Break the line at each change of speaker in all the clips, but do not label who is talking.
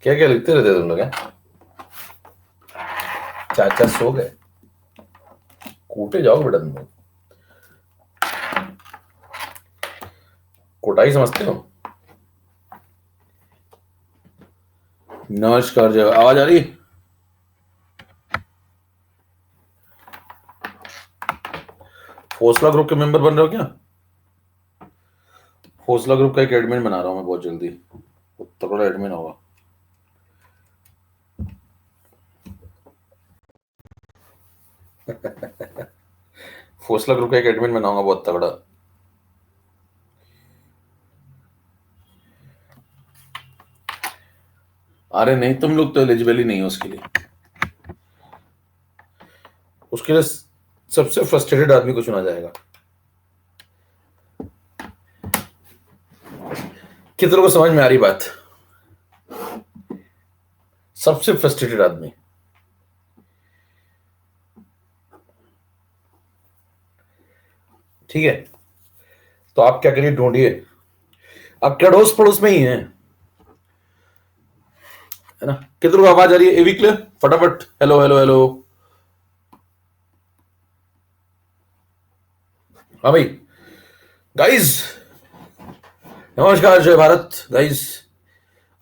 क्या क्या लिखते रहते तुम लोग? चाचा सो गए? कूटे जाओ बेटा तुम लोग। कोटाई समझते हो? नमस्कार जय, आवाज आ रही है? हौसला ग्रुप के मेंबर बन रहे हो क्या? हौसला ग्रुप का एक एडमिन बना रहा हूँ मैं बहुत जल्दी। तगड़ा एडमिन होगा। हौसला ग्रुप का एक एडमिन बनाऊंगा बहुत तगड़ा। अरे नहीं, तुम लोग तो एलिजिबल ही नहीं हो उसके लिए। उसके लिए सबसे फ्रस्ट्रेटेड आदमी को चुना जाएगा। कितनों को समझ में आ रही बात? सबसे फ्रस्ट्रेटेड आदमी। ठीक है, तो आप क्या करिए, ढूंढिए। आप क्या अड़ोस पड़ोस में ही हैं, है ना? कितनों को आवाज आ रही है? एवी क्लियर, फटाफट हेलो हेलो हेलो। हाँ भाई, गाइस नमस्कार, जय भारत गाइस।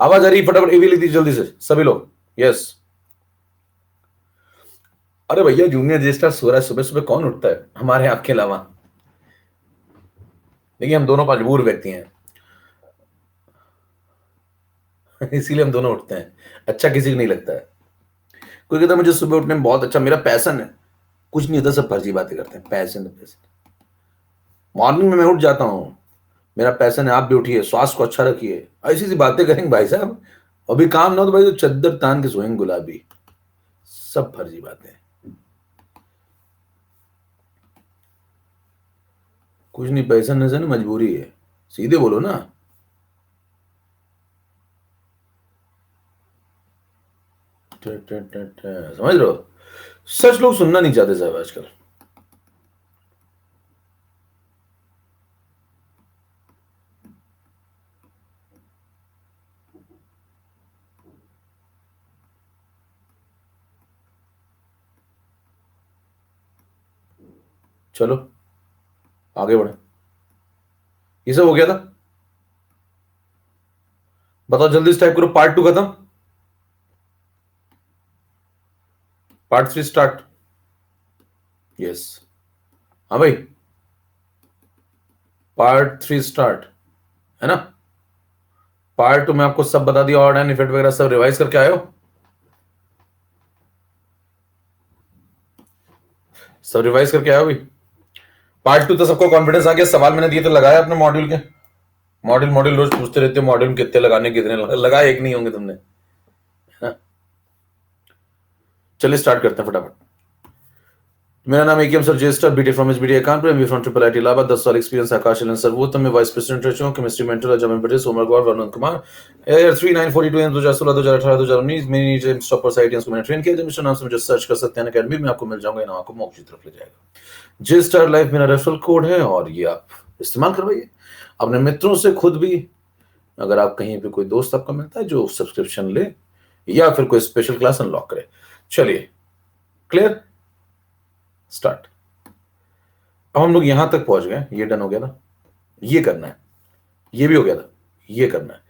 आवाज आ रही? फटाफट एवी लिख दीजिए जल्दी से सभी लोग। यस। अरे भैया, जूनियर रजिस्ट्रार सो रहा है, सुबह सुबह कौन उठता है हमारे आपके अलावा? देखिए, हम दोनों मजबूर व्यक्ति हैं। इसीलिए हम दोनों उठते हैं। अच्छा किसी को नहीं लगता है। कोई कहता है मुझे सुबह उठने में बहुत अच्छा, मेरा पैशन है। कुछ नहीं होता, सब फर्जी बातें करते हैं। पैशन है, पैशन। मॉर्निंग में मैं उठ जाता हूँ, मेरा पैशन है। आप भी उठिए, स्वास्थ्य को अच्छा रखिए। ऐसी सी बातें करेंगे भाई साहब। अभी काम ना हो तो भाई तो चद्दर तान के सोएंगे गुलाबी। सब फर्जी बातें। कुछ नहीं, पैसा नजर ना, मजबूरी है। सीधे बोलो ना। समझ रहे हो? सच लोग सुनना नहीं चाहते साहब आजकल। चलो आगे बढ़े। ये सब हो गया था। बताओ जल्दी से टाइप करो, पार्ट 2 खत्म, पार्ट 3 स्टार्ट। यस। हाँ भाई, पार्ट 3 स्टार्ट, है ना? पार्ट 2 में आपको सब बता दिया, ऑर्डर एंड इफेक्ट वगैरह सब रिवाइज करके आए हो? सब रिवाइज करके आए हो भाई? पार्ट 2 तो सबको कॉन्फिडेंस आ गया, सवाल मैंने दिए तो लगाया अपने मॉड्यूल के। मॉड्यूल मॉड्यूल रोज पूछते रहते हो, मॉड्यूल कितने लगाने, कितने लगाए? एक नहीं होंगे तुमने, है ना? चलिए स्टार्ट करते हैं फटाफट। मेरा नाम एकेएम सर जेस्टर, BT from SBT Kanpur, MB from triple IT Allahabad, 10 साल एक्सपीरियंस। आकाश एलन सर वो मैं वाइस प्रेसिडेंट रह चुका हूँ। Chemistry mentor Ajay Patel, Somar Gaur, Varun Kumar. Year 3942 M 2016 2018 2019। मेरी जेम्स टॉपर साइटियंस को मैंने ट्रेन किया। मिस्टर नाम से मुझे सर्च कर सकते हैं अकेडमी में, आपको मिल जाऊंगा, इनाम आपको मौके की तरफ ले जाएगा। जे स्टार लाइफ मेरा रेफरल कोड है और ये आप इस्तेमाल करवाइए अपने मित्रों से, खुद भी। अगर आप कहीं पे कोई दोस्त आपका मिलता है जो सब्सक्रिप्शन ले या फिर कोई स्पेशल क्लास अनलॉक करे। चलिए, क्लियर, स्टार्ट। अब हम लोग यहां तक पहुंच गए, ये डन हो गया था। ये करना है, ये भी हो गया था, ये करना है।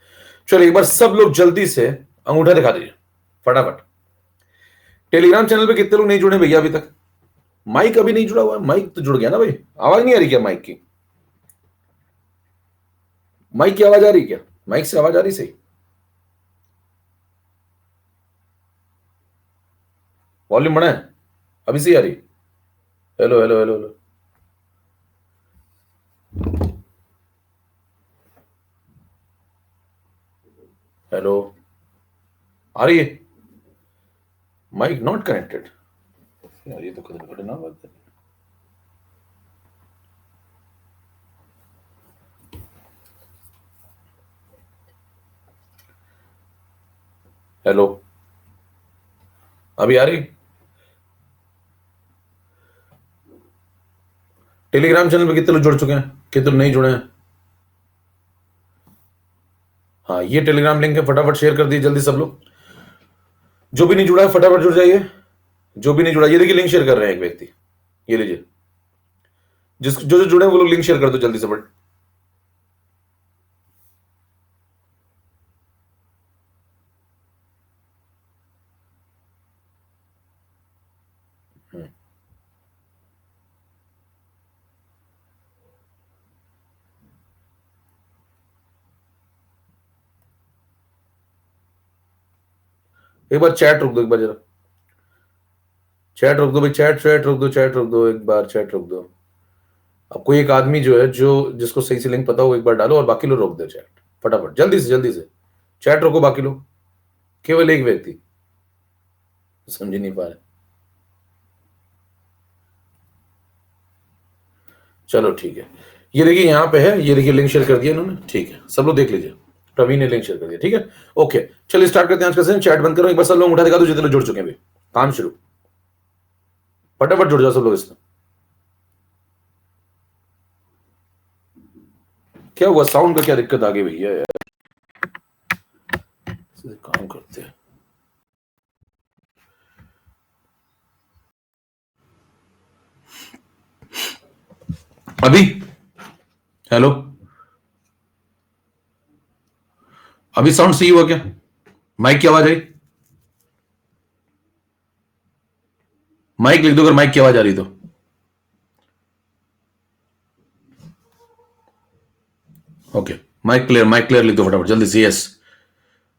चलो एक बार सब लोग जल्दी से अंगूठा दिखा दीजिए फटाफट। टेलीग्राम चैनल पे कितने लोग नहीं जुड़े भैया अभी तक? माइक अभी नहीं जुड़ा हुआ है? माइक तो जुड़ गया ना भाई। आवाज नहीं आ रही क्या माइक की? माइक की आवाज आ रही क्या? माइक से आवाज आ रही सही? वॉल्यूम बढ़ा है? अभी सही आ रही? Hello hello hello hello hello, आ रही है? Mic not connected. यार ये तो खुद घटना बात है। हेलो, अभी आ रही? टेलीग्राम चैनल पे कितने लोग जुड़ चुके हैं, कितने लोग नहीं जुड़े हैं? हाँ, ये टेलीग्राम लिंक है, फटाफट शेयर कर दिए जल्दी सब लोग। जो भी नहीं जुड़ा है फटाफट जुड़ जाइए। जो भी नहीं जुड़ा, ये देखिए लिंक शेयर कर रहे हैं एक व्यक्ति, ये लीजिए। जिस जो जो जुड़े हैं वो लोग लिंक शेयर कर दो जल्दी से बट। एक बार चैट रुक दो, एक बार जरा चैट रुक दो भाई, चैट रुक दो, चैट रुक दो, एक बार चैट रुक दो। अब कोई एक आदमी जो है, जो जिसको सही से लिंक पता हो, एक बार डालो और बाकी लोग रोक दो चैट फटाफट, जल्दी से जल्दी से। चैट रोको बाकी लोग, केवल एक व्यक्ति समझ ही नहीं पा रहे। चलो ठीक है, ये देखिए यहाँ पे है, ये देखिए लिंक शेयर कर दिया इन्होंने, ठीक है सब लोग देख लीजिए। प्रवीण ने लिंक शेयर कर दिया, ठीक है ओके। चलिए स्टार्ट करते हैं आज का सेशन। चैट बंद करो, एक बार सब लोग उठा दिखा दो जितने लोग जुड़ चुके हैं अभी। काम शुरू, फटाफट जुड़ जाओ सब लोग इसमें। क्या हुआ, साउंड का क्या दिक्कत आ गई भैया यार, काम करते हैं अभी। हेलो, अभी साउंड सही हुआ क्या? माइक की आवाज आई? माइक लिख दो अगर माइक की आवाज आ रही तो। ओके, माइक क्लियर लिख दो फटाफट जल्दी से, यस।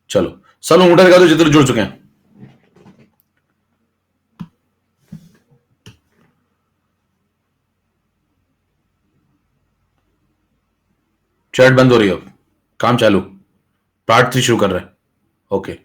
चलो सब लोग उठा दिखा दो जितने जुड़ चुके हैं। चैट बंद हो रही है, काम चालू, पार्ट 3 शुरू कर रहे हैं। ओके,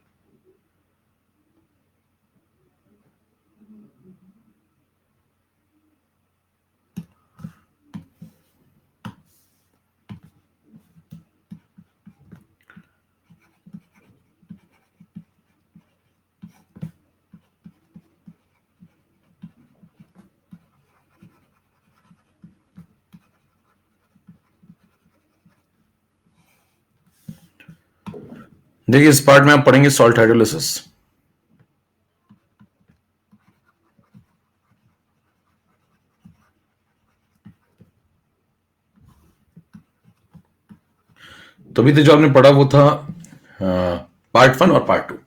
देखिए इस पार्ट में आप पढ़ेंगे सॉल्ट हाइड्रोलिसिस। तो अभी तो जो आपने पढ़ा वो था पार्ट 1 और पार्ट 2।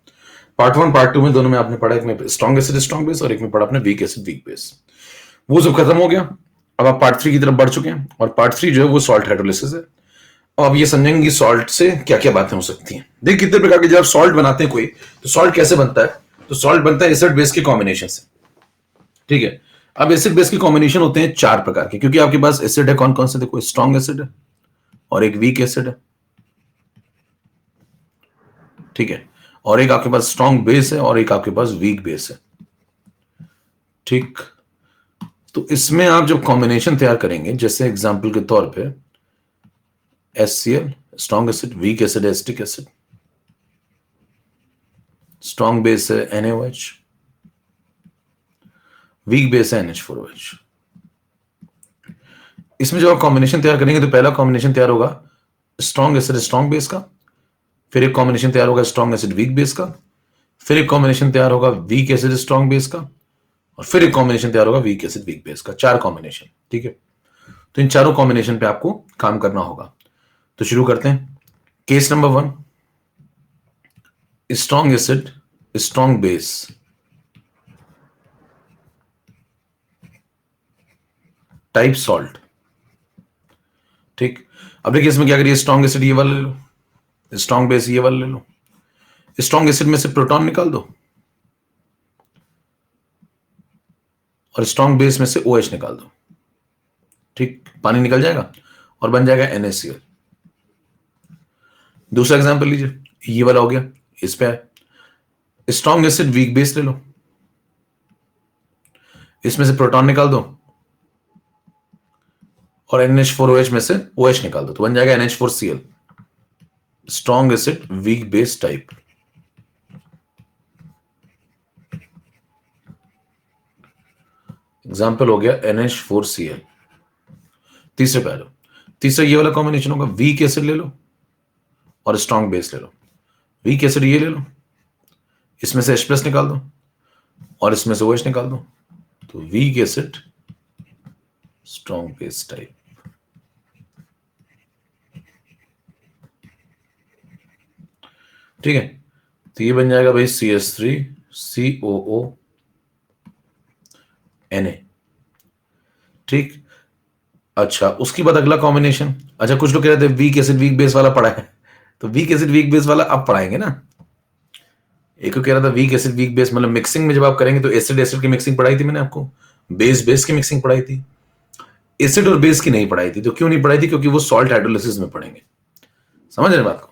पार्ट 1 पार्ट 2 में दोनों में आपने पढ़ा, एक में स्ट्रॉन्ग एसिड स्ट्रॉन्ग बेस और एक में पढ़ा आपने वीक एसिड वीक बेस। वो सब खत्म हो गया। अब आप पार्ट 3 की तरफ बढ़ चुके हैं और पार्ट 3 जो है वो सॉल्ट हाइड्रोलिसिस है। अब आप ये समझेंगे कि सॉल्ट से क्या क्या बातें हो सकती हैं। देखिए कितने प्रकार के, जब आप सॉल्ट बनाते हैं कोई, तो सॉल्ट कैसे बनता है? तो सॉल्ट बनता है एसिड बेस के कॉम्बिनेशन से, ठीक है। अब एसिड बेस के कॉम्बिनेशन होते हैं 4 प्रकार के, क्योंकि आपके पास एसिड है कौन कौन से, देखो स्ट्रॉन्ग एसिड है और एक वीक एसिड है, ठीक है, और एक आपके पास स्ट्रॉन्ग बेस है और एक आपके पास वीक बेस है, ठीक। तो इसमें आप जब कॉम्बिनेशन तैयार करेंगे, जैसे एग्जांपल के तौर पे HCl strong acid, weak acid acetic acid, strong base है NaOH, वीक बेस है NH4OH। इसमें जब आप कॉम्बिनेशन तैयार करेंगे तो पहला कॉम्बिनेशन तैयार होगा स्ट्रॉन्ग एसिड स्ट्रॉन्ग बेस का, फिर एक कॉम्बिनेशन तैयार होगा स्ट्रॉन्ग एसिड वीक बेस का, फिर एक कॉम्बिनेशन तैयार होगा वीक एसिड स्ट्रॉन्ग बेस का, और फिर एक कॉम्बिनेशन तैयार होगा वीक एसिड वीक बेस का। 4 कॉम्बिनेशन, ठीक है। तो इन चारों कॉम्बिनेशन पे आपको काम करना होगा। तो शुरू करते हैं। Case number 1, strong acid strong base, type salt, ठीक। अब देखिए इसमें क्या करिए, स्ट्रॉन्ग एसिड ये वाला ले लो, स्ट्रॉन्ग बेस ये वाला ले लो। स्ट्रॉन्ग एसिड में से प्रोटॉन निकाल दो और स्ट्रॉन्ग बेस में से OH निकाल दो, ठीक, पानी निकल जाएगा और बन जाएगा NaCl। दूसरा एग्जांपल लीजिए, ये वाला हो गया, इस पे स्ट्रॉन्ग एसिड वीक बेस ले लो, इसमें से प्रोटॉन निकाल दो और NH4OH में से OH निकाल दो, तो बन जाएगा NH4Cl, strong acid weak base type. Example हो गया NH4Cl। तीसरे पे आ जाओ, तीसरा ये वाला कॉम्बिनेशन होगा, वीक एसिड ले लो और स्ट्रॉन्ग बेस ले लो, वीक एसिड ये ले लो, इसमें से H प्लस निकाल दो और इसमें से OH निकाल दो, तो weak acid strong base type. ठीक है, तो ये बन जाएगा भाई CH3COO Na। ठीक, अच्छा उसके बाद अगला कॉम्बिनेशन, अच्छा कुछ लोग कह रहे थे वीक एसिड वीक बेस वाला पढ़ा है, तो वीक एसिड वीक बेस वाला अब पढ़ाएंगे ना। एक को कह रहा था वीक एसिड वीक बेस, मतलब मिक्सिंग में जब आप करेंगे तो एसिड एसिड की मिक्सिंग पढ़ाई थी मैंने आपको, बेस बेस की मिक्सिंग पढ़ाई थी, एसिड और बेस की नहीं पढ़ाई थी। तो क्यों नहीं पढ़ाई थी? क्योंकि वो सॉल्ट हाइड्रोलिसिस में पढ़ेंगे। समझ रहे बात को?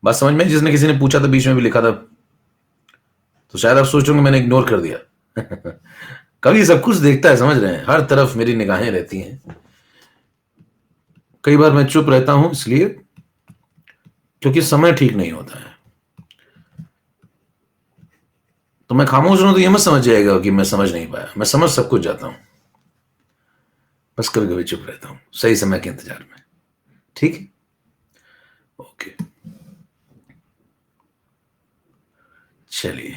बात समझ में? जिसने किसी ने पूछा था बीच में भी लिखा था, तो शायद आप सोच रहे होंगे मैंने इग्नोर कर दिया। कभी सब कुछ देखता है, समझ रहे हैं, हर तरफ मेरी निगाहें रहती हैं। कई बार मैं चुप रहता हूं इसलिए क्योंकि समय ठीक नहीं होता है, तो मैं खामोश रहूं तो ये मत समझ जाएगा कि मैं समझ नहीं पाया, मैं समझ सब कुछ जाता हूं, बस कभी कभी चुप रहता हूं सही समय के इंतजार में। ठीक है, ओके, चलिए।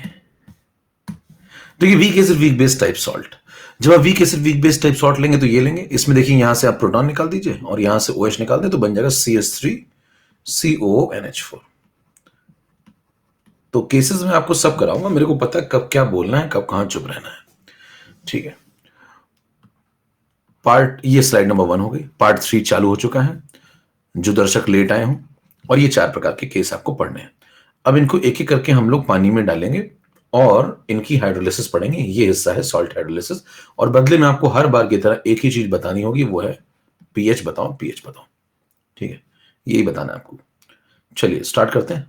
तो ये weak acid weak base type salt, जब आप weak acid weak base type salt लेंगे तो ये लेंगे, इसमें देखिए यहां से आप प्रोटॉन निकाल दीजिए और यहां से OH निकाल दें, तो बन जाएगा CH3COONH4। तो केसेस में आपको सब कराऊंगा, मेरे को पता है कब क्या बोलना है, कब कहां चुप रहना है। ठीक है, पार्ट, ये स्लाइड नंबर 1 हो गई। पार्ट 3 चालू हो चुका है, जो दर्शक लेट आए हों, और ये 4 प्रकार के केस आपको पढ़ने हैं। अब इनको एक एक करके हम लोग पानी में डालेंगे और इनकी हाइड्रोलिसिस पढ़ेंगे। ये हिस्सा है सॉल्ट हाइड्रोलिसिस, और बदले में आपको हर बार की तरह एक ही चीज बतानी होगी, वो है पीएच बताओ, पीएच बताओ। ठीक है, यही बताना है आपको। चलिए स्टार्ट करते हैं।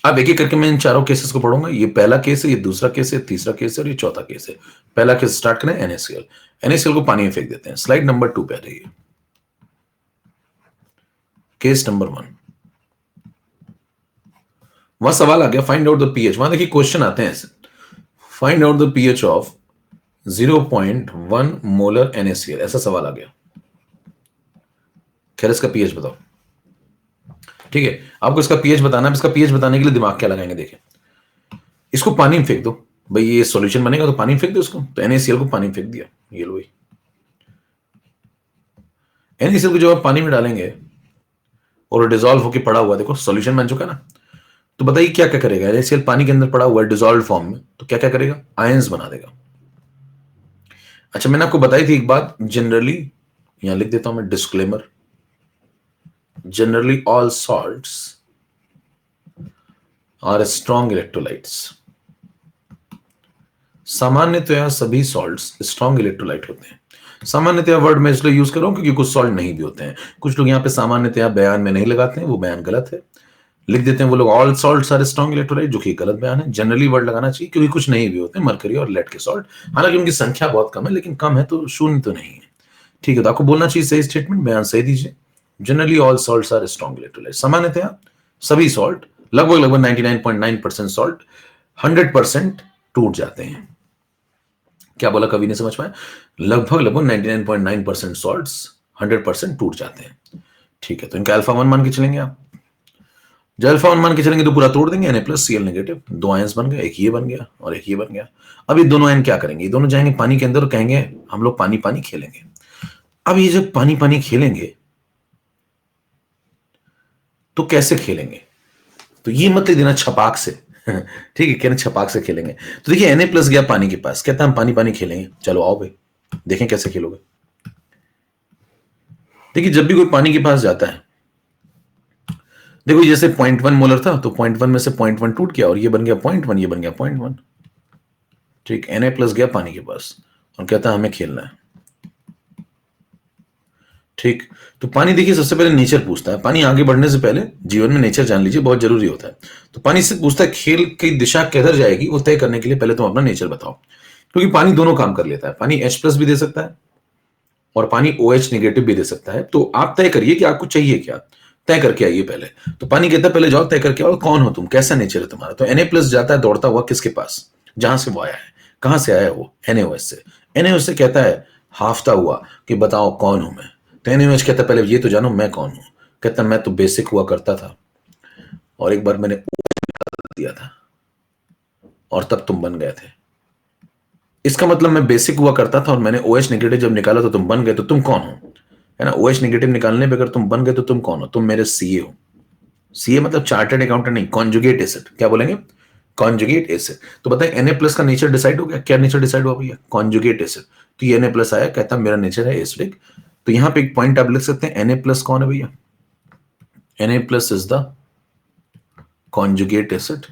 अब एक एक करके मैं इन चारों केसेस को पढ़ूंगा। ये पहला केस है, ये दूसरा केस है, तीसरा केस है और ये चौथा केस है। पहला केस स्टार्ट करें, NaCl। NaCl को पानी में फेंक देते हैं। स्लाइड नंबर 2 पे आ जाइए। केस नंबर 1, वहां सवाल आ गया फाइंड आउट द पीएच। वहां देखिए क्वेश्चन आते हैं ऐसे, find out the pH of 0.1 molar NaCl, ऐसा सवाल आ गया। खैर इसका पीएच बताओ। ठीक है, आपको इसका पीएच बताना है। इसका पीएच बताने के लिए दिमाग क्या लगाएंगे, देखें, इसको पानी में फेंक दो भाई, ये सॉल्यूशन बनेगा तो पानी में फेंक दो इसको। तो NaCl को पानी में फेंक दिया, ये लो भाई। NaCl को जब आप पानी में डालेंगे और डिजोल्व होकर पड़ा हुआ, देखो सॉल्यूशन बन चुका ना, तो बताइए क्या क्या करेगा। NaCl पानी के अंदर पड़ा हुआ है डिजोल्व फॉर्म में, तो क्या क्या करेगा, आयंस बना देगा। अच्छा मैंने आपको बताई थी एक बात, जनरली, यहां लिख देता हूं मैं disclaimer, generally all salts are strong electrolytes. सामान्यतया सभी सॉल्ट्स स्ट्रॉन्ग इलेक्ट्रोलाइट होते हैं। सामान्यतया वर्ड मैं इसलिए यूज कर रहा हूं क्योंकि कुछ सॉल्ट नहीं भी होते हैं। कुछ लोग यहां पे सामान्यतया बयान में नहीं लगाते हैं, वो बयान गलत है। लिख देते हैं वो लोग all salts are strong electrolyte, जो कि गलत बयान है। जनरली वर्ड लगाना चाहिए क्योंकि कुछ नहीं भी होते, मरकरी और लेड के सॉल्ट। हालांकि उनकी संख्या बहुत कम है, लेकिन कम है तो शून्य तो नहीं है। ठीक है, तो आपको बोलना चाहिए सही स्टेटमेंट, बयान सही दीजिए। Generally all salts are strong electrolyte. सामान्यतया सभी सॉल्ट, लगभग लगभग 99.9% सॉल्ट 100% टूट जाते हैं। क्या बोला कवि ने, समझ पाए? लगभग लगभग 99.9% सॉल्ट्स 100% टूट जाते हैं। ठीक है, तो इनका अल्फा 1 मान के चलेंगे आप। जब अल्फा 1 मान के चलेंगे तो पूरा तोड़ देंगे, Na+Cl नेगेटिव, 2 आयंस बन गए, एक ये बन गया और एक ये बन गया। अब ये दोनों आयन क्या करेंगे, ये दोनों जाएंगे पानी के अंदर और कहेंगे हम लोग पानी पानी खेलेंगे। अब ये जब पानी पानी खेलेंगे तो कैसे खेलेंगे, तो ये मत देना छपाक से। ठीक है, कहना छपाक से खेलेंगे। तो देखिए Na+ गया पानी के पास, कहता है हम पानी पानी खेलेंगे। चलो आओ भाई देखें कैसे खेलोगे। देखिए जब भी कोई पानी के पास जाता है, देखो जैसे 0.1 मोलर था, तो 0.1 में से 0.1 टूट गया और ये बन गया 0.1, ये बन गया 0.1। ठीक, Na+ गया पानी के पास और कहता है हमें खेलना है। ठीक, तो पानी देखिए सबसे पहले नेचर पूछता है। पानी आगे बढ़ने से पहले जीवन में नेचर जान लीजिए, बहुत जरूरी होता है। तो पानी से पूछता है खेल की दिशा किधर जाएगी, वो तय करने के लिए पहले तुम अपना नेचर बताओ। क्योंकि पानी दोनों काम कर लेता है, पानी H+ भी दे सकता है और पानी OH नेगेटिव भी दे सकता है। तो आप तय करिए कि आपको चाहिए क्या, तय करके आइए पहले। तो पानी कहता है पहले जाओ तय करके आओ कौन हो तुम, कैसा नेचर है तुम्हारा। तो Na+ जाता है दौड़ता हुआ किसके पास, जहां से वो आया है। कहां से आया है वो, NaOH से। NaOH से कहता है हाफता हुआ कि बताओ कौन हूं मैं। तो NaOH कहता है पहले ये तो जानो मैं कौन हूं। कहता मैं तो बेसिक हुआ करता था, और एक बार मैंने OH दिया था और तब तुम बन गए थे। इसका मतलब मैं बेसिक हुआ करता था और मैंने OH नेगेटिव जब निकाला तो तुम बन गए, तो तुम कौन हो, है ना। OH नेगेटिव निकालने पे अगर तुम बन गए तो तुम कौन हो, तुम मेरे सीए हो। सीए मतलब चार्टर्ड अकाउंटेंट नहीं, कॉन्जुगेट एसिड। क्या बोलेंगे, कॉन्जुगेट एसिड। तो बताए Na प्लस का नेचर डिसाइड हो गया, क्या नेचर डिसाइड हुआ भैया, कॉन्जुगेट एसिड। तो ये Na प्लस आया, कहता मेरा नेचर है एसिडिक। तो यहां पे एक पॉइंट आप लिख सकते हैं, Na प्लस कौन है भैया, Na plus is the conjugate acid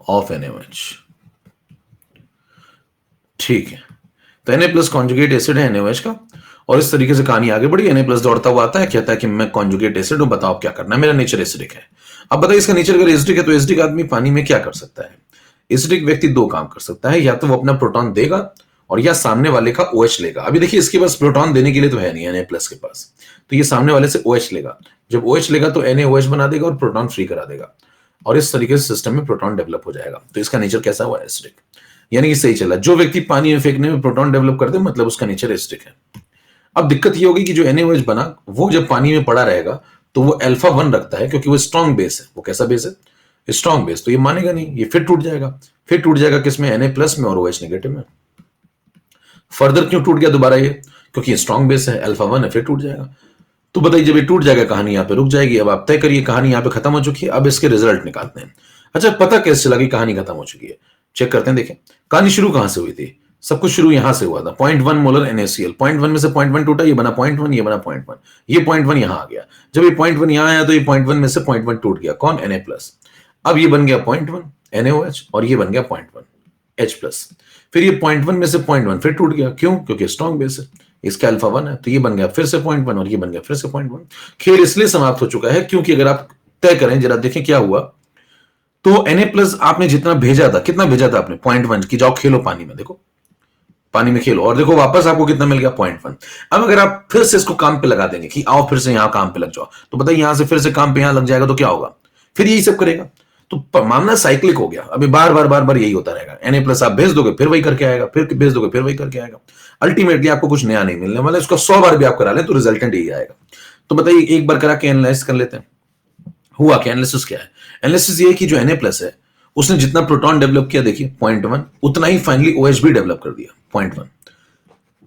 of NaOH। ठीक है, तो Na प्लस कॉन्जुगेट एसिड है NaOH का। और इस तरीके से कहानी आगे बढ़ी। Na प्लस दौड़ता हुआ आता है, कहता है कि मैं कॉन्जुगेट एसिड हूं, बताओ क्या करना है, मेरा नेचर एसिडिक है। अब बताइए इसका नेचर अगर एसिडिक है तो एसिडिक आदमी पानी में क्या कर सकता है। एसिडिक व्यक्ति दो काम कर सकता है, या तो वो अपना प्रोटॉन देगा और या सामने वाले का OH लेगा। अभी देखिए इसके पास प्रोटॉन देने के लिए तो है नहीं Na प्लस के पास, तो ये सामने वाले से OH लेगा। जब OH लेगा तो NaOH बना देगा और प्रोटॉन फ्री करा देगा, और इस तरीके से सिस्टम में प्रोटॉन डेवलप हो जाएगा। तो इसका नेचर कैसा हुआ, एसिडिक। यानी कि सही चला, जो व्यक्ति पानी में फेंकने में प्रोटॉन डेवलप कर दे मतलब उसका नेचर एसिडिक है। अब दिक्कत ये होगी कि जो NaOH बना वो जब पानी में पड़ा रहेगा तो वो α1 रखता है, क्योंकि वो स्ट्रॉन्ग बेस है। वो कैसा बेस है, स्ट्रॉन्ग बेस। तो ये मानेगा नहीं, ये फिर टूट जाएगा। फिर टूट जाएगा किसमें, Na प्लस में और OH नेगेटिव में। फर्दर क्यों टूट गया दोबारा ये, क्योंकि स्ट्रॉन्ग बेस है, α1 है, फिर टूट जाएगा। तो बताइए जब ये टूट जाएगा कहानी यहाँ पे रुक जाएगी। अब आप तय करिए, कहानी यहाँ पे खत्म हो चुकी है, अब इसके रिजल्ट निकालते हैं। अच्छा, पता कैसे चला कि कहानी खत्म हो चुकी है, चेक करते हैं। देखें कहानी शुरू कहां से हुई थी, सब कुछ शुरू यहां से हुआ था। 0.1 मोलर NaCl, 0.1 में से 0.1 टूटा, ये बना 0.1, ये बना 0.1, ये 0.1 यहां आ गया। जब ये 0.1 यहां आया तो ये 0.1 में से 0.1 टूट गया, कौन, Na प्लस। अब ये बन गया 0.1 NaOH और ये बन गया 0.1 H प्लस। फिर ये 0.1 में से 0.1 फिर टूट गया, क्यों, क्योंकि स्ट्रॉन्ग बेस है, इसका α1 है। तो ये बन गया फिर से 0.1 और ये बन गया फिर से 0.1। खेल इसलिए समाप्त हो चुका है क्योंकि अगर आप तय करें, जरा देखें क्या हुआ। तो Na प्लस आपने जितना भेजा था, कितना भेजा था आपने, 0.1 की, जाओ खेलो पानी में, देखो पानी में खेलो, और देखो वापस आपको कितना मिल गया, 0.1। अब अगर आप फिर से इसको काम पे लगा देंगे कि आओ फिर से यहां काम पे लग जाओ, तो बताइए यहां से फिर से काम पे यहां लग जाएगा तो क्या होगा, फिर यही सब करेगा। तो मामला साइक्लिक हो गया, अभी बार बार बार बार यही होता रहेगा। Na प्लस आप भेज दोगे फिर वही करके आएगा, फिर भेज दोगे फिर वही करके आएगा। अल्टीमेटली आपको कुछ नया नहीं मिलने वाला। इसको 100 बार भी आप करा लें तो रिजल्टेंट यही आएगा। तो बताइए एक बार करा के एनालाइज कर लेते हैं, हुआ क्या, एनालिसिस क्या है। एनालिसिस ये कि जो Na प्लस है उसने जितना प्रोटॉन डेवलप किया, देखिए 0.1, उतना ही फाइनली OH भी डेवलप कर दिया, 0.1।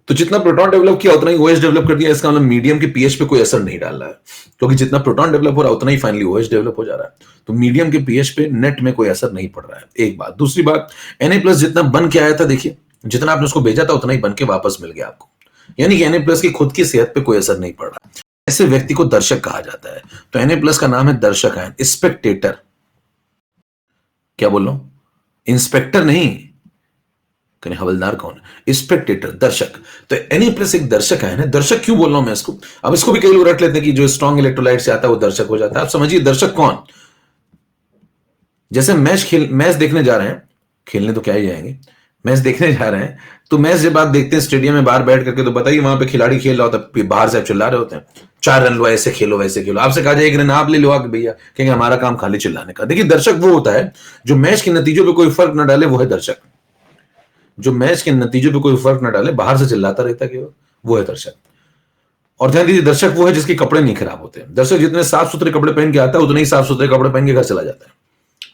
तो जितना प्रोटॉन डेवलप किया उतना ही OH डेवलप कर दिया। इसका मतलब मीडियम के पीएच पे कोई असर नहीं डाल रहा है, क्योंकि जितना प्रोटॉन डेवलप हो रहा है उतना ही फाइनली OH डेवलप हो जा रहा है। तो मीडियम के पीएच पे नेट में कोई असर नहीं पड़ रहा है, एक बात। दूसरी बात, Na प्लस जितना बन के आया था, देखिए जितना आपने उसको भेजा था उतना ही बन के वापस मिल गया आपको। यानी कि Na प्लस की खुद की सेहत पे कोई असर नहीं पड़ रहा। ऐसे व्यक्ति को दर्शक कहा जाता है। तो Na प्लस का नाम है दर्शक है, स्पेक्टेटर। क्या बोल रहा हूं, इंस्पेक्टर नहीं, कहीं हवलदार कौन, स्पेक्टेटर, दर्शक। तो Na प्लस एक दर्शक है ना। दर्शक क्यों बोल रहा हूं मैं इसको, अब इसको भी कई लोग रट लेते हैं कि जो स्ट्रॉन्ग इलेक्ट्रोलाइट से आता है वो दर्शक हो जाता है। आप समझिए दर्शक कौन, जैसे मैच देखने जा रहे हैं, खेलने तो क्या ही जाएंगे, मैच देखने जा रहे हैं, तो मैच जब आप देखते हैं स्टेडियम में बाहर बैठ करके, तो बताइए वहां पे खिलाड़ी खेल रहा होता है, बाहर से आप चिल्ला रहे होते हैं 4 रन लो, ऐसे खेलो वैसे खेलो। आपसे कहा जाए 1 रन आप ले लो आके भैया, कहेंगे हमारा काम खाली चिल्लाने का। देखिए दर्शक वो होता है जो मैच के नतीजों पर कोई फर्क न डाले, वो है दर्शक। जो मैच के नतीजों पे कोई फर्क न डाले, बाहर से चिल्लाता रहता है, वो है दर्शक। और ध्यान दीजिए दर्शक वो है जिसके कपड़े नहीं खराब होते। दर्शक जितने साफ सुथरे कपड़े पहन के आता है उतने ही साफ सुथरे कपड़े पहन के घर चला जाता है।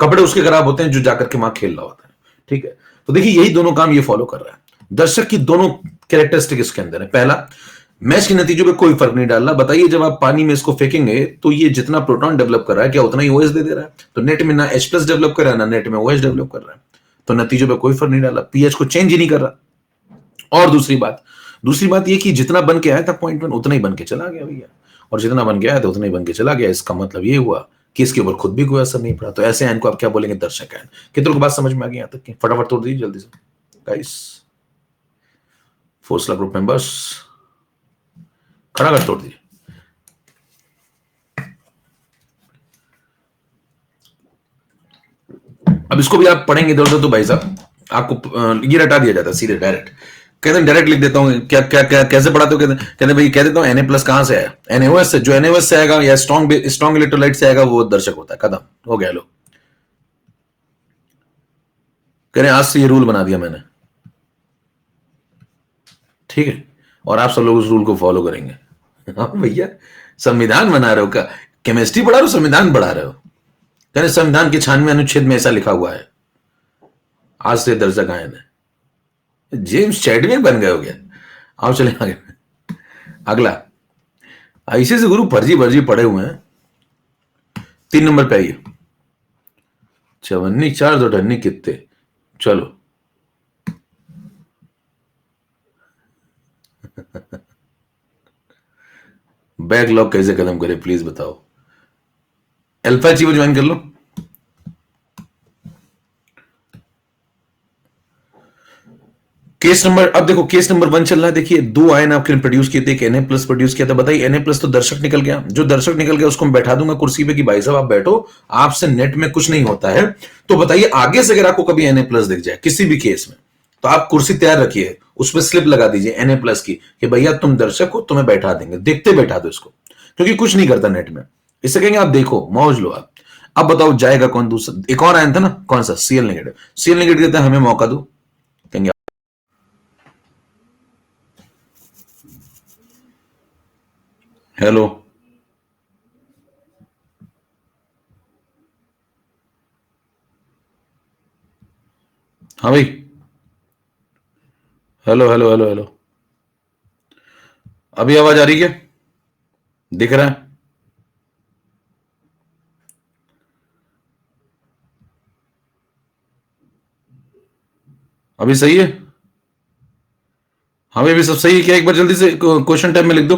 कपड़े उसके खराब होते हैं जो जाकर के वहां खेल रहा होता है, ठीक है। तो देखिए यही दोनों काम ये फॉलो कर रहा है। दर्शक की दोनों कैरेक्टरिस्टिक इसके अंदर है। पहला, मैच के नतीजों पे कोई फर्क नहीं डाल रहा। बताइए जब आप पानी में इसको फेंकेंगे तो ये जितना प्रोटॉन डेवलप कर रहा है क्या उतना ही OH दे रहा है। तो नेट में ना H प्लस डेवलप कर रहा है ना नेट में OH डेवलप कर रहा है। तो नतीजों पे कोई फर्क नहीं डाला, पीएच को चेंज ही नहीं कर रहा। और दूसरी बात ये कि जितना बन के आया था 0.1 उतना ही बन के चला गया भैया, और जितना बन गया था उतना ही बन के चला गया। इसका मतलब ये हुआ कि इसके ऊपर खुद भी कोई असर नहीं पड़ा। तो ऐसे आयन को आप क्या बोलेंगे, दर्शक आयन। कितनों को बात समझ में आ गई यहां तक की, फटाफट तोड़ दीजिए जल्दी से गाइस। फोर्स ग्रुप मेंबर्स खड़ा कर तोड़ दीजिए। अब इसको भी आप पढ़ेंगे इधर उधर तो भाई साहब आपको ये रटा दिया जाता है सीधे डायरेक्ट। कहते हैं डायरेक्ट लिख देता हूँ, क्या क्या क्या कैसे पढ़ाते हो, कहते भाई कह देता हूँ Na प्लस कहां से आया, NaOH से। जो NaOH से आएगा या स्ट्रॉन्ग इलेक्ट्रोलाइट से आएगा वो दर्शक होता है, खत्म हो गया। लो कह रहे आज से ये रूल बना दिया मैंने, ठीक है, और आप सब लोग उस रूल को फॉलो करेंगे। हाँ भैया संविधान बना रहे हो का, केमिस्ट्री पढ़ा रहे हो, संविधान पढ़ा रहे हो? कहने संविधान के 96 अनुच्छेद में ऐसा लिखा हुआ है, आज से दर्जा गायन है। जेम्स चैडविक बन गए हो क्या? आओ चले आगे। अगला, ऐसे से गुरु फर्जी फर्जी पड़े हुए हैं। 3 नंबर पे आइए। 54 4 2 28 कितने? चलो बैकलॉग कैसे खत्म करें प्लीज बताओ। अल्फा चीवो ज्वाइन कर लो। केस नंबर, अब देखो केस नंबर 1 चल रहा है। देखिए 2 आयन आपके प्रोड्यूस किए थे, एक Na प्लस प्रोड्यूस किया था। बताइए Na प्लस तो दर्शक निकल गया। जो दर्शक निकल गया उसको मैं बैठा दूंगा कुर्सी पे कि भाई साहब आप बैठो, आपसे नेट में कुछ नहीं होता है। तो बताइए आगे से अगर आपको कभी Na प्लस दिख जाए किसी भी केस में, तो आप कुर्सी तैयार रखिए, उसमें स्लिप लगा दीजिए Na प्लस की कि भैया तुम दर्शक हो, तुम्हें बैठा देंगे, देखते बैठा दो इसको, क्योंकि कुछ नहीं करता नेट में। इससे कहेंगे आप देखो मौज लो आप। अब बताओ जाएगा कौन? दूसरा एक और आयन था ना, कौन सा? Cl negative. Cl नेगेटिव कहता है हमें मौका दो, कहेंगे हेलो। हाँ भाई, हेलो हेलो हेलो हेलो। अभी आवाज आ रही है? दिख रहा है? अभी सही है? हाँ भाई अभी सब सही है क्या? एक बार जल्दी से क्वेश्चन टैब में लिख दो।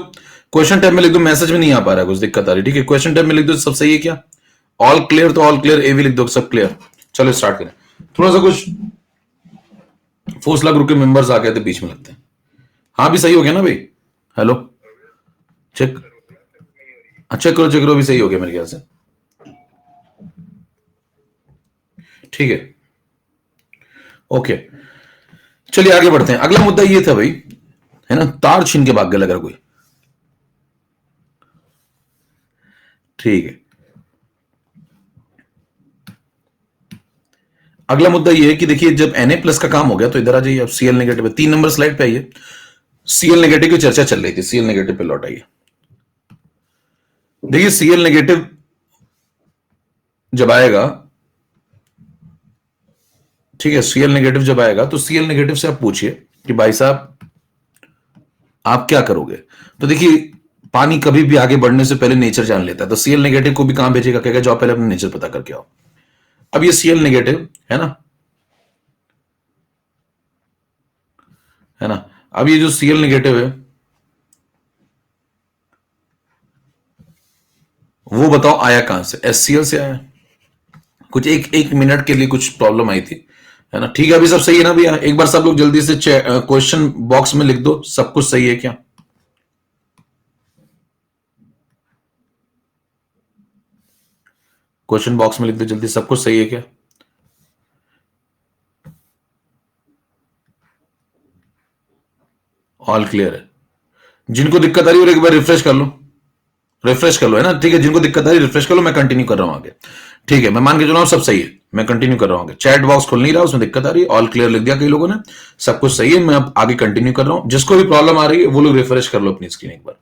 क्वेश्चन टैब में लिख दो, मैसेज में नहीं आ पा रहा है, कुछ दिक्कत आ रही है। ठीक है, क्वेश्चन टैब में लिख दो सब सही है क्या? ऑल क्लियर तो ऑल क्लियर, ए भी लिख दो सब क्लियर। चलो स्टार्ट करें। थोड़ा सा कुछ फोर्स ग्रुप के मेंबर्स आ गए थे बीच में लगते हैं। हाँ भी सही हो गया ना भाई? हेलो चेक, अच्छा करो चेक करो, भी सही हो गया मेरे ख्याल से। ठीक है ओके, चलिए आगे बढ़ते हैं। अगला मुद्दा ये था भाई, है ना, तार छीन के भाग गया लग रहा कोई। ठीक है, अगला मुद्दा ये है कि देखिए जब Na प्लस का काम हो गया तो इधर आ जाइए अब Cl नेगेटिव। 3 नंबर स्लाइड पे आइए। Cl नेगेटिव की चर्चा चल रही थी, Cl नेगेटिव पे लौट आइए। देखिए Cl नेगेटिव जब आएगा, ठीक है, Cl नेगेटिव जब आएगा तो Cl नेगेटिव से आप पूछिए कि भाई साहब आप क्या करोगे। तो देखिए पानी कभी भी आगे बढ़ने से पहले नेचर जान लेता है, तो Cl नेगेटिव को भी कहां भेजेगा? कहेगा जाओ पहले अपना नेचर पता करके आओ। अब ये Cl नेगेटिव है ना, है ना, अब ये जो Cl नेगेटिव है वो बताओ आया कहां से? HCl से आया। कुछ एक मिनट के लिए कुछ प्रॉब्लम आई थी, है ना। ठीक है अभी सब सही है ना भैया? एक बार सब लोग जल्दी से क्वेश्चन बॉक्स में लिख दो सब कुछ सही है क्या? क्वेश्चन बॉक्स में लिख दो जल्दी सब कुछ सही है क्या? ऑल क्लियर है। जिनको दिक्कत आ रही है एक बार रिफ्रेश कर लो, रिफ्रेश कर लो, है ना। ठीक है, जिनको दिक्कत आ रही है रिफ्रेश कर लो, मैं कंटिन्यू कर रहा हूं आगे। ठीक है, मैं मान के चल रहा हूं सब सही है, मैं कंटिन्यू कर रहा हूं आगे। चैट बॉक्स खुल नहीं रहा, उसमें दिक्कत आ रही है। ऑल क्लियर लिख दिया कई लोगों ने, सब कुछ सही है, मैं अब आगे कंटिन्यू कर रहा हूं। जिसको भी प्रॉब्लम आ रही है वो लोग रिफ्रेश कर लो अपनी स्क्रीन एक बार।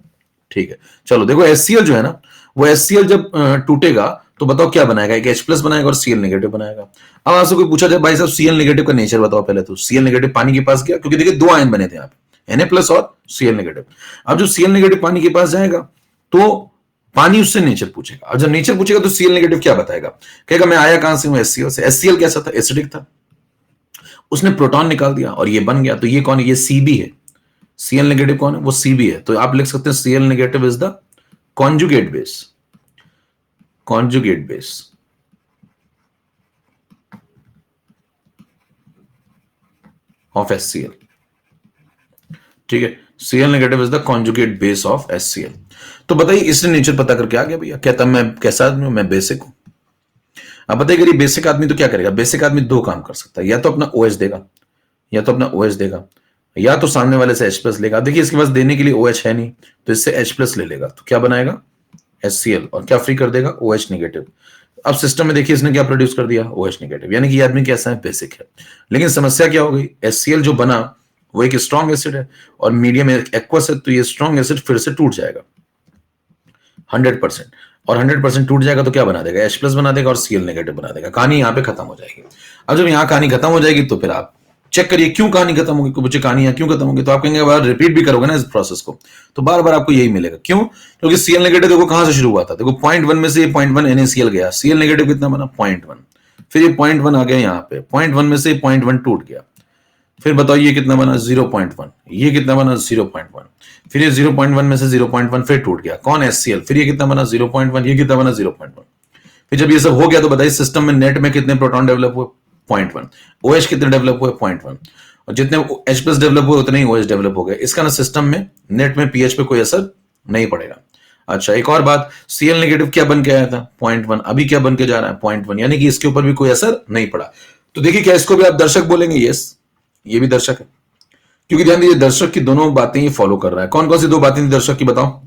ठीक है, चलो देखो HCl जो है ना, वो HCl जब टूटेगा तो बताओ क्या बनाएगा? एक H प्लस बनाएगा और Cl नेगेटिव बनाएगा। अब आपसे कोई पूछा जाए भाई साहब Cl नेगेटिव का नेचर बताओ पहले, तो Cl नेगेटिव पानी के पास गया, क्योंकि देखिए 2 आयन बने थे यहाँ पे, Na प्लस और Cl नेगेटिव। अब जो Cl नेगेटिव पानी के पास जाएगा तो पानी उससे नेचर पूछेगा, और जब नेचर पूछेगा तो Cl नेगेटिव क्या बताएगा? कहेगा मैं आया कहां से हूं? HCl से। HCl कैसा था? एसिडिक था, उसने प्रोटॉन निकाल दिया और ये बन गया। तो ये कौन है? ये Cb है। Cl नेगेटिव कौन है? वो Cb है। तो आप लिख सकते हैं Cl negative is the conjugate base, conjugate base of HCl। ठीक है, Cl negative is the conjugate base of HCl। तो बताइए इसने नेचर पता करके आ गया भैया, कहता मैं कैसा आदमी हूं? मैं बेसिक हूं। अब बताइए अगर ये बेसिक आदमी तो क्या करेगा? बेसिक आदमी 2 काम कर सकता है, या तो अपना OH देगा, या तो अपना OH देगा, या तो सामने वाले से H प्लस लेगा। देखिए इसके पास देने के लिए OH है नहीं, तो इससे H प्लस ले लेगा, तो क्या बनाएगा? HCl, और क्या फ्री कर देगा? OH negative. अब सिस्टम में देखिए इसने क्या प्रोड्यूस कर दिया? OH negative. यानी कि ये आदमी कैसा है? बेसिक है। लेकिन समस्या क्या हो गई? HCl जो बना वो एक स्ट्रॉन्ग एसिड है और मीडियम एक्वस है, तो ये स्ट्रॉन्ग एसिड फिर से टूट जाएगा। 100%। और 100% टूट जाएगा तो क्या बना देगा, H प्लस बना देगा और Cl नेगेटिव बना देगा। कहानी यहाँ पे खत्म हो जाएगी। अब जब यहाँ कहानी खत्म हो जाएगी तो फिर आप चेक करिए क्यों कहानी खत्म होगी, मुझे कहानियां क्यों खत्म होगी, तो आप कहेंगे बार रिपीट भी करोगे ना इस प्रोसेस को तो बार बार आपको यही मिलेगा। क्यों? क्योंकि Cl नेगेटिव देखो कहां से शुरू हुआ था, देखो 0.1 में से 0.1 NaCl गया, Cl नेगेटिव कितना बना 0.1, फिर ये 0.1 आ गया यहाँ पे, 0.1 में से 0.1 टूट गया, फिर बताओ ये कितना बना 0.1, ये कितना बना 0.1, फिर ये 0.1 में से 0.1 फिर टूट गया, कौन HCl, फिर ये कितना बना 0.1, ये कितना बना 0.1। फिर जब ये सब हो गया तो बताइए सिस्टम में नेट में कितने प्रोटॉन डेवलप हुए 0.1, OH कितने डेवलप हुए 0.1, और जितने H प्लस डेवलप हुए उतने ही OH डेवलप हो गए। इसका ना सिस्टम में नेट में pH पे कोई असर नहीं पड़ेगा। अच्छा एक और बात, Cl नेगेटिव क्या बन के आया था 0.1, अभी क्या बन के जा रहा है 0.1, यानी कि इसके ऊपर भी कोई असर नहीं पड़ा। तो देखिए क्या इसको भी आप दर्शक बोलेंगे, यस ये भी दर्शक है, क्योंकि ध्यान दीजिए दर्शक की दोनों बातें ही फॉलो कर रहा है। कौन कौन सी दो बातें थी दर्शक की बताओ।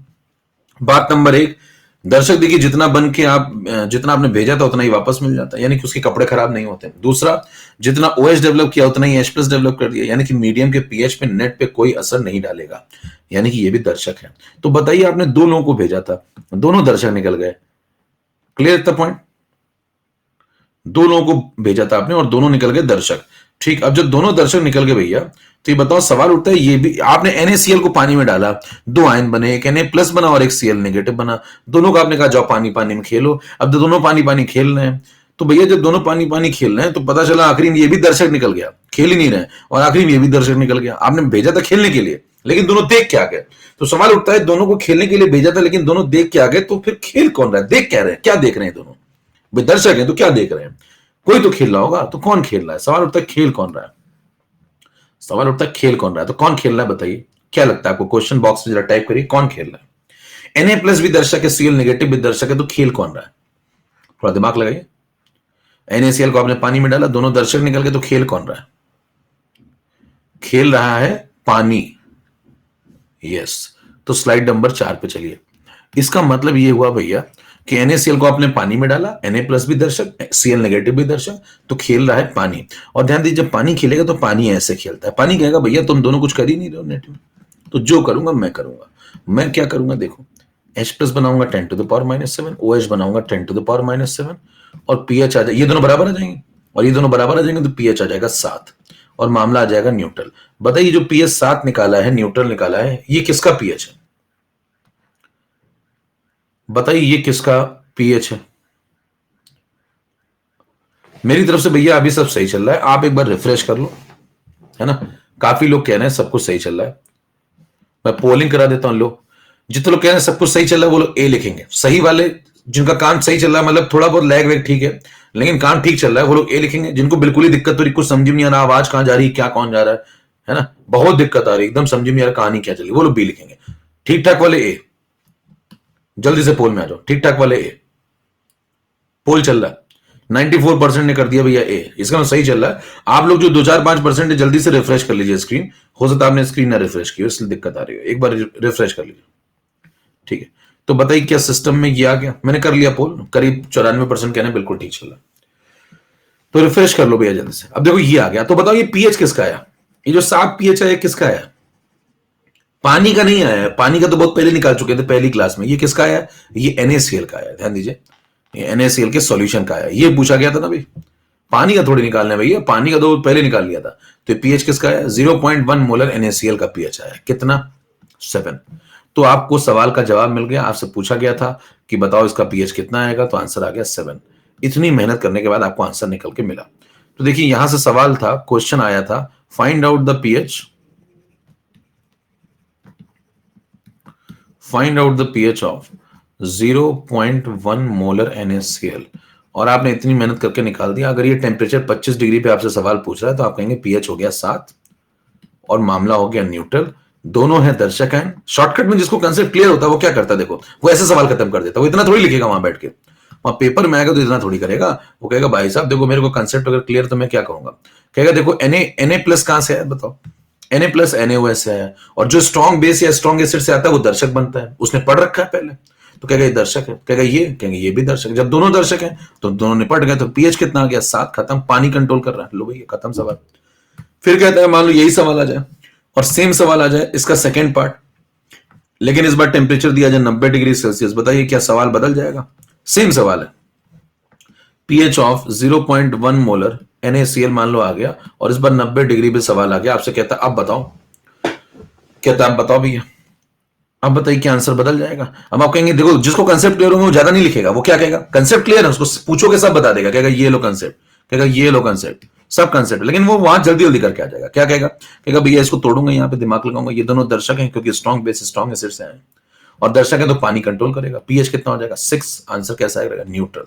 बात नंबर 1, दर्शक देखिए जितना बन के आप जितना आपने भेजा था उतना ही वापस मिल जाता है, यानी कि उसके कपड़े खराब नहीं होते। दूसरा, जितना OH डेवलप किया उतना ही H प्लस डेवलप कर दिया, यानी कि मीडियम के pH पे नेट पे कोई असर नहीं डालेगा, यानी कि ये भी दर्शक है। तो बताइए आपने दो लोगों को भेजा था, दोनों दर्शक निकल गए, क्लियर द पॉइंट। दो लोगों को भेजा था आपने और दोनों निकल गए दर्शक। ठीक, अब जब दोनों दर्शक निकल गए भैया तो ये बताओ सवाल उठता है, ये भी आपने NaCl को पानी में डाला, दो आयन बने, एक Na प्लस बना और एक Cl नेगेटिव बना, दोनों का आपने कहा जाओ पानी पानी में खेलो। अब तो दोनों पानी पानी खेल रहे हैं, तो भैया जब दोनों पानी पानी खेल रहे हैं तो पता चला आखिरी में ये भी दर्शक निकल गया, खेल ही नहीं रहे, और आखिरी में ये भी दर्शक निकल गया। आपने भेजा था खेलने के लिए लेकिन दोनों देख के आ गए। तो सवाल उठता है दोनों को खेलने के लिए भेजा था लेकिन दोनों देख के आ गए, तो फिर खेल कौन रहा है, देख क्या रहे हैं, क्या देख रहे हैं दोनों, भाई दर्शक है तो क्या देख रहे हैं, कोई तो खेल रहा होगा, तो कौन खेल रहा है। सवाल उठता है खेल कौन रहा है, सवाल उठता है खेल कौन रहा है, तो कौन खेल रहा है बताइए, क्या लगता है आपको, क्वेश्चन बॉक्स में जरा टाइप करिए कौन खेल रहा है। Na प्लस भी दर्शक है, Cl नेगेटिव भी दर्शक है, तो खेल कौन रहा है, थोड़ा दिमाग लगाइए। NaCl को आपने पानी में डाला, दोनों दर्शक निकल गए, तो खेल कौन रहा है, खेल रहा है पानी, यस। तो स्लाइड नंबर 4 पे चलिए। इसका मतलब ये हुआ भैया कि NaCl को आपने पानी में डाला, Na प्लस भी दर्शक, Cl नेगेटिव भी दर्शक, तो खेल रहा है पानी। और ध्यान दीजिए जब पानी खेलेगा तो पानी ऐसे खेलता है, पानी कहेगा भैया तुम दोनों कुछ कर ही नहीं रहे हो नेट में, तो जो करूंगा मैं करूंगा, मैं क्या करूंगा देखो, H प्लस बनाऊंगा 10⁻⁷, OH बनाऊंगा 10⁻⁷, और pH आ जाएगा, ये दोनों बराबर आ जाएंगे और ये दोनों बराबर आ जाएंगे, तो pH आ जाएगा 7 और मामला आ जाएगा न्यूट्रल। बताइए जो pH 7 निकाला है, न्यूट्रल निकाला है, ये किसका pH है, बताइए ये किसका pH है। मेरी तरफ से भैया अभी सब सही चल रहा है, आप एक बार रिफ्रेश कर लो, है ना। काफी लोग कह रहे हैं सब कुछ सही चल रहा है, मैं पोलिंग करा देता हूं। लोग जितने लोग कह रहे हैं सब कुछ सही चल रहा है वो लोग A लिखेंगे, सही वाले जिनका काम सही चल रहा है, मतलब थोड़ा बहुत लैग वैग ठीक है लेकिन काम ठीक चल रहा है, वो लोग A लिखेंगे। जिनको बिल्कुल ही दिक्कत हो रही, कुछ समझ में नहीं आ रहा, आवाज कहां जा रही क्या कौन जा रहा है ना, बहुत दिक्कत आ रही, एकदम समझ में नहीं आ रहा कहानी क्या चली, वो लोग B लिखेंगे। ठीक ठाक वाले A, जल्दी से पोल में आ जाओ, ठीक ठाक वाले A, पोल चल रहा है 94% ने कर दिया भैया A, इसका मतलब सही चल रहा है। आप लोग जो 2-4-5% है जल्दी से रिफ्रेश कर लीजिए स्क्रीन, हो सकता है आपने स्क्रीन ना रिफ्रेश की इसलिए दिक्कत आ रही है, एक बार रिफ्रेश कर लीजिए। ठीक है, तो बताइए क्या सिस्टम में ये आ गया, मैंने कर लिया पोल, करीब 94% कहना बिल्कुल ठीक चल रहा है, तो रिफ्रेश कर लो भैया जल्दी से। अब देखो ये आ गया, तो बताओ ये pH किसका आया, ये जो 7 pH है किसका आया, पानी का नहीं आया, पानी का तो बहुत पहले निकाल चुके थे पहली क्लास में, ये किसका आया, ये NaCl का आया, ध्यान दीजिए ये NaCl के सॉल्यूशन का आया, ये पूछा गया था ना भाई, पानी का थोड़ी निकालना है भैया, पानी का तो पहले निकाल लिया था। तो pH किसका आया, 0.1 मोलर NaCl का pH आया, कितना 7। तो आपको सवाल का जवाब मिल गया, आपसे पूछा गया था कि बताओ इसका pH कितना आएगा, तो आंसर आ गया 7। इतनी मेहनत करने के बाद आपको आंसर निकल के मिला। तो देखिए यहां से सवाल था, क्वेश्चन आया था find out the pH, find out the pH of 0.1 molar NaCl, और आपने इतनी मेहनत करके निकाल दिया। अगर ये टेम्परेचर 25 डिग्री पे आपसे सवाल पूछ रहा है तो आप कहेंगे pH हो गया 7 और मामला हो गया न्यूट्रल, दोनों है दर्शक हैं। शॉर्टकट में जिसको कंसेप्ट क्लियर होता है वो क्या करता है, देखो वो ऐसे सवाल खत्म कर देता है, वो इतना थोड़ी लिखेगा वहां बैठ के, वहां पेपर में आएगा तो इतना थोड़ी करेगा, वो कहेगा भाई साहब देखो मेरे को कंसेप्ट अगर क्लियर तो मैं क्या करूंगा, कहेगा देखो Na प्लस कहां से है बताओ, Na प्लस NaOH से है, और जो स्ट्रॉन्ग बेस या स्ट्रॉन्ग एसिड से आता है वो दर्शक बनता है, उसने पढ़ रखा है पहले, तो कहेगा ये दर्शक है, कहेगा ये, कहेंगे ये भी दर्शक। जब दोनों दर्शक हैं तो दोनों निपट गए, तो pH कितना आ गया 7, खत्म, पानी कंट्रोल कर रहा है, लो भैया खत्म सवाल। फिर कहता है मान लो यही सवाल आ जाए और सेम सवाल आ जाए इसका सेकेंड पार्ट, लेकिन इस बार टेम्परेचर दिया जाए 90 डिग्री सेल्सियस, बताइए क्या सवाल बदल जाएगा? सेम सवाल है, पीएच ऑफ 0.1 मोलर NaCl मान लो आ गया, और इस बार 90 डिग्री पे सवाल आ गया, आपसे कहता अब बताओ, कहता आप बताओ भैया, अब बताइए क्या आंसर बदल जाएगा? अब आप कहेंगे देखो जिसको कंसेप्ट क्लियर होगा वो ज्यादा नहीं लिखेगा, वो क्या कहेगा, कंसेप्ट क्लियर है, उसको पूछोगे सब बता देगा, कहेगा ये लो कंसेप्ट, कहेगा ये लो कंसेप्ट, सब कंसेप्ट, लेकिन वो वहां जल्दी जल्दी करके आ जाएगा, क्या कहेगा, कहेगा भैया इसको तोड़ूंगा, यहाँ पे दिमाग लगाऊंगा, ये दोनों दर्शक हैं क्योंकि स्ट्रॉन्ग बेस स्ट्रॉन्ग एसिड से आए, और दर्शक है तो पानी कंट्रोल करेगा, पीएच कितना हो जाएगा 6, आंसर कैसा आएगा न्यूट्रल।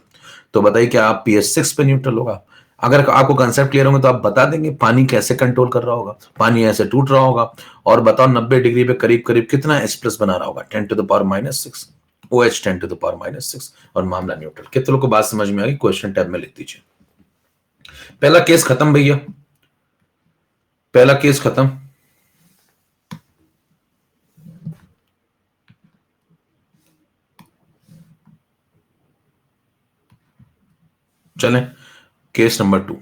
तो बताइए क्या आप पीएच 6 पे न्यूट्रल होगा? अगर आपको कंसेप्ट क्लियर होंगे तो आप बता देंगे पानी कैसे कंट्रोल कर रहा होगा, पानी ऐसे टूट रहा होगा, और बताओ 90 डिग्री पे करीब करीब कितना H प्लस बना रहा होगा, 10⁻⁻6, OH 10⁻⁻6, और मामला न्यूट्रल। कितने लोग को बात समझ में आ गई? क्वेश्चन टैब में लिख दीजिए। पहला केस खत्म भैया, पहला केस खत्म। चलें केस नंबर 2,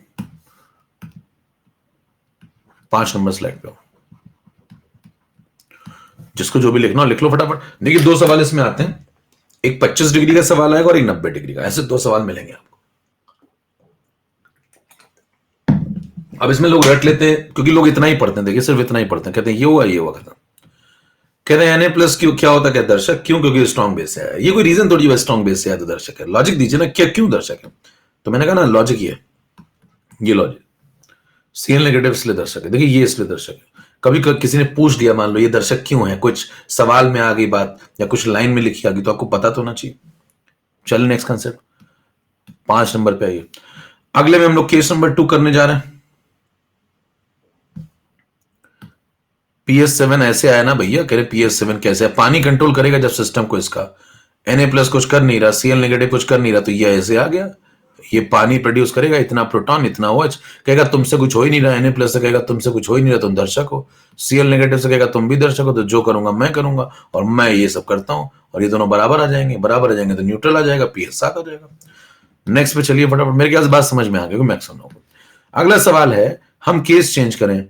5 नंबर स्लाइड पे, जिसको जो भी लिखना हो लिख लो फटाफट। देखिए 2 सवाल इसमें आते हैं, एक 25 डिग्री का सवाल आएगा और एक 90 डिग्री का, ऐसे 2 सवाल मिलेंगे आपको। अब इसमें लोग रट लेते हैं क्योंकि लोग इतना ही पढ़ते हैं, देखिए सिर्फ इतना ही पढ़ते हैं, कहते हैं ये हुआ खत्म, कहते हैं Na+ क्यों क्या होता है दर्शक, क्यों, क्योंकि स्ट्रॉन्ग बेस है। ये कोई रीजन थोड़ी है स्ट्रॉन्ग बेस से है तो दर्शक है, लॉजिक दीजिए ना, क्या क्यों दर्शक है? तो मैंने कहा ना लॉजिक ये लॉजिक Cl नेगेटिव इसलिए दर्शक है, देखिए ये इसलिए दर्शक है। कभी किसी ने पूछ दिया मान लो ये दर्शक क्यों है, कुछ सवाल में आ गई बात या कुछ लाइन में लिखी आ गई, तो आपको पता तो ना चाहिए। चलिए नेक्स्ट कंसेप्ट, 5 नंबर पे आइए। अगले में हम लोग केस नंबर 2 करने जा रहे हैं। PS7 ऐसे आया ना भैया, कह रहे PS7 कैसे है, पानी कंट्रोल करेगा जब सिस्टम को, इसका Na+ कुछ कर नहीं रहा, Cl नेगेटिव कुछ कर नहीं रहा, तो ये ऐसे आ गया, ये पानी प्रोड्यूस करेगा, इतना प्रोटॉन इतना OH, कहेगा तुमसे कुछ हो ही नहीं रहा, Na+ से कहेगा तुमसे कुछ हो ही नहीं रहा, तुम दर्शक हो, Cl नेगेटिव से कहेगा तुम भी दर्शक हो, तो जो करूंगा मैं करूंगा, और मैं ये सब करता हूं, और ये दोनों बराबर आ जाएंगे, बराबर आ जाएंगे तो न्यूट्रल आ जाएगा, PS 7 आ जाएगा। नेक्स्ट पे चलिए फटाफट, मेरे ख्याल से बात समझ में आ गई मैक्सिमम लोगों को। अगला सवाल है, हम केस चेंज करें,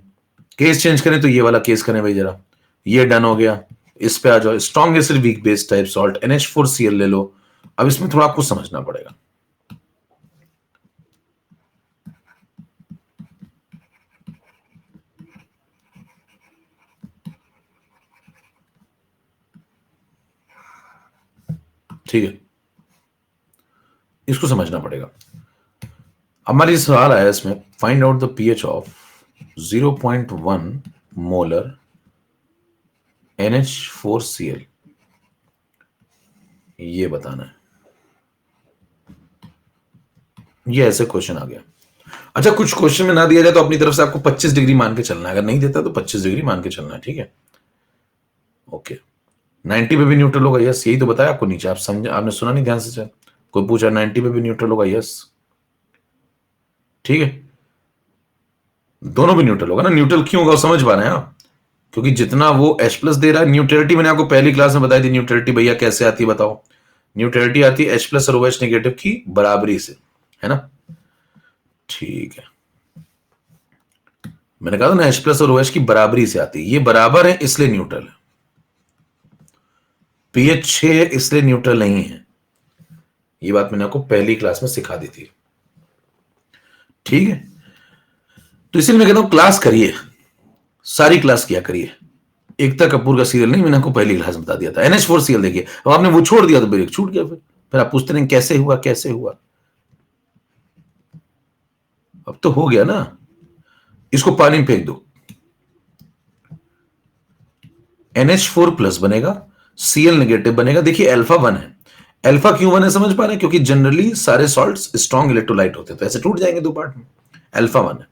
केस चेंज करें तो ये वाला केस करें भाई जरा, ये डन हो गया। इस पे आ जाओ, strong acid weak base type salt NH4Cl ले लो। अब इसमें थोड़ा आपको समझना पड़ेगा, ठीक है, इसको समझना पड़ेगा। हमारी सवाल आया इसमें, find out the pH of 0.1 molar NH4Cl, ये बताना है। ये ऐसे क्वेश्चन आ गया। अच्छा, कुछ क्वेश्चन में ना दिया जाए तो अपनी तरफ से आपको 25 डिग्री मान के चलना है, अगर नहीं देता तो 25 डिग्री मान के चलना है, ठीक है, ओके। 90 पे भी न्यूट्रल होगा, यस, यही तो बताया आपको नीचे, आप समझे, आपने सुना नहीं ध्यान से? चल कोई पूछा 90 पे भी न्यूट्रल होगा, यस, ठीक है, दोनों भी न्यूट्रल होगा ना। न्यूट्रल क्यों होगा समझ पा रहे हैं आप? क्योंकि जितना वो H+ दे रहा है, न्यूट्रलिटी मैंने आपको पहली क्लास में बताई थी, न्यूट्रलिटी भैया कैसे आती है बताओ, न्यूट्रलिटी आती है H+ और OH नेगेटिव की बराबरी से, है ना, ठीक है, मैंने कहा था ना H+ और OH की बराबरी से आती है, ये बराबर है इसलिए न्यूट्रल है, pH 6 इसलिए न्यूट्रल नहीं है, ये बात मैंने आपको पहली क्लास में सिखा दी थी, ठीक है। तो इसलिए मैं कहता हूं क्लास करिए, सारी क्लास किया करिए, एकता कपूर का सीरियल नहीं, मैंने आपको पहली क्लास बता दिया था। NH4Cl देखिए, अब आपने वो छोड़ दिया तो ब्रेक छूट गया, फिर आप पूछते नहीं कैसे हुआ कैसे हुआ, अब तो हो गया ना, इसको पानी में फेंक दो, NH4+ बनेगा, Cl नेगेटिव बनेगा। देखिए अल्फा 1 है, अल्फा क्यों 1 है समझ पा रहे हैं? क्योंकि जनरली सारे सॉल्ट्स स्ट्रॉन्ग इलेक्ट्रोलाइट होते हैं, तो ऐसे टूट जाएंगे 2 पार्ट में, अल्फा 1 है।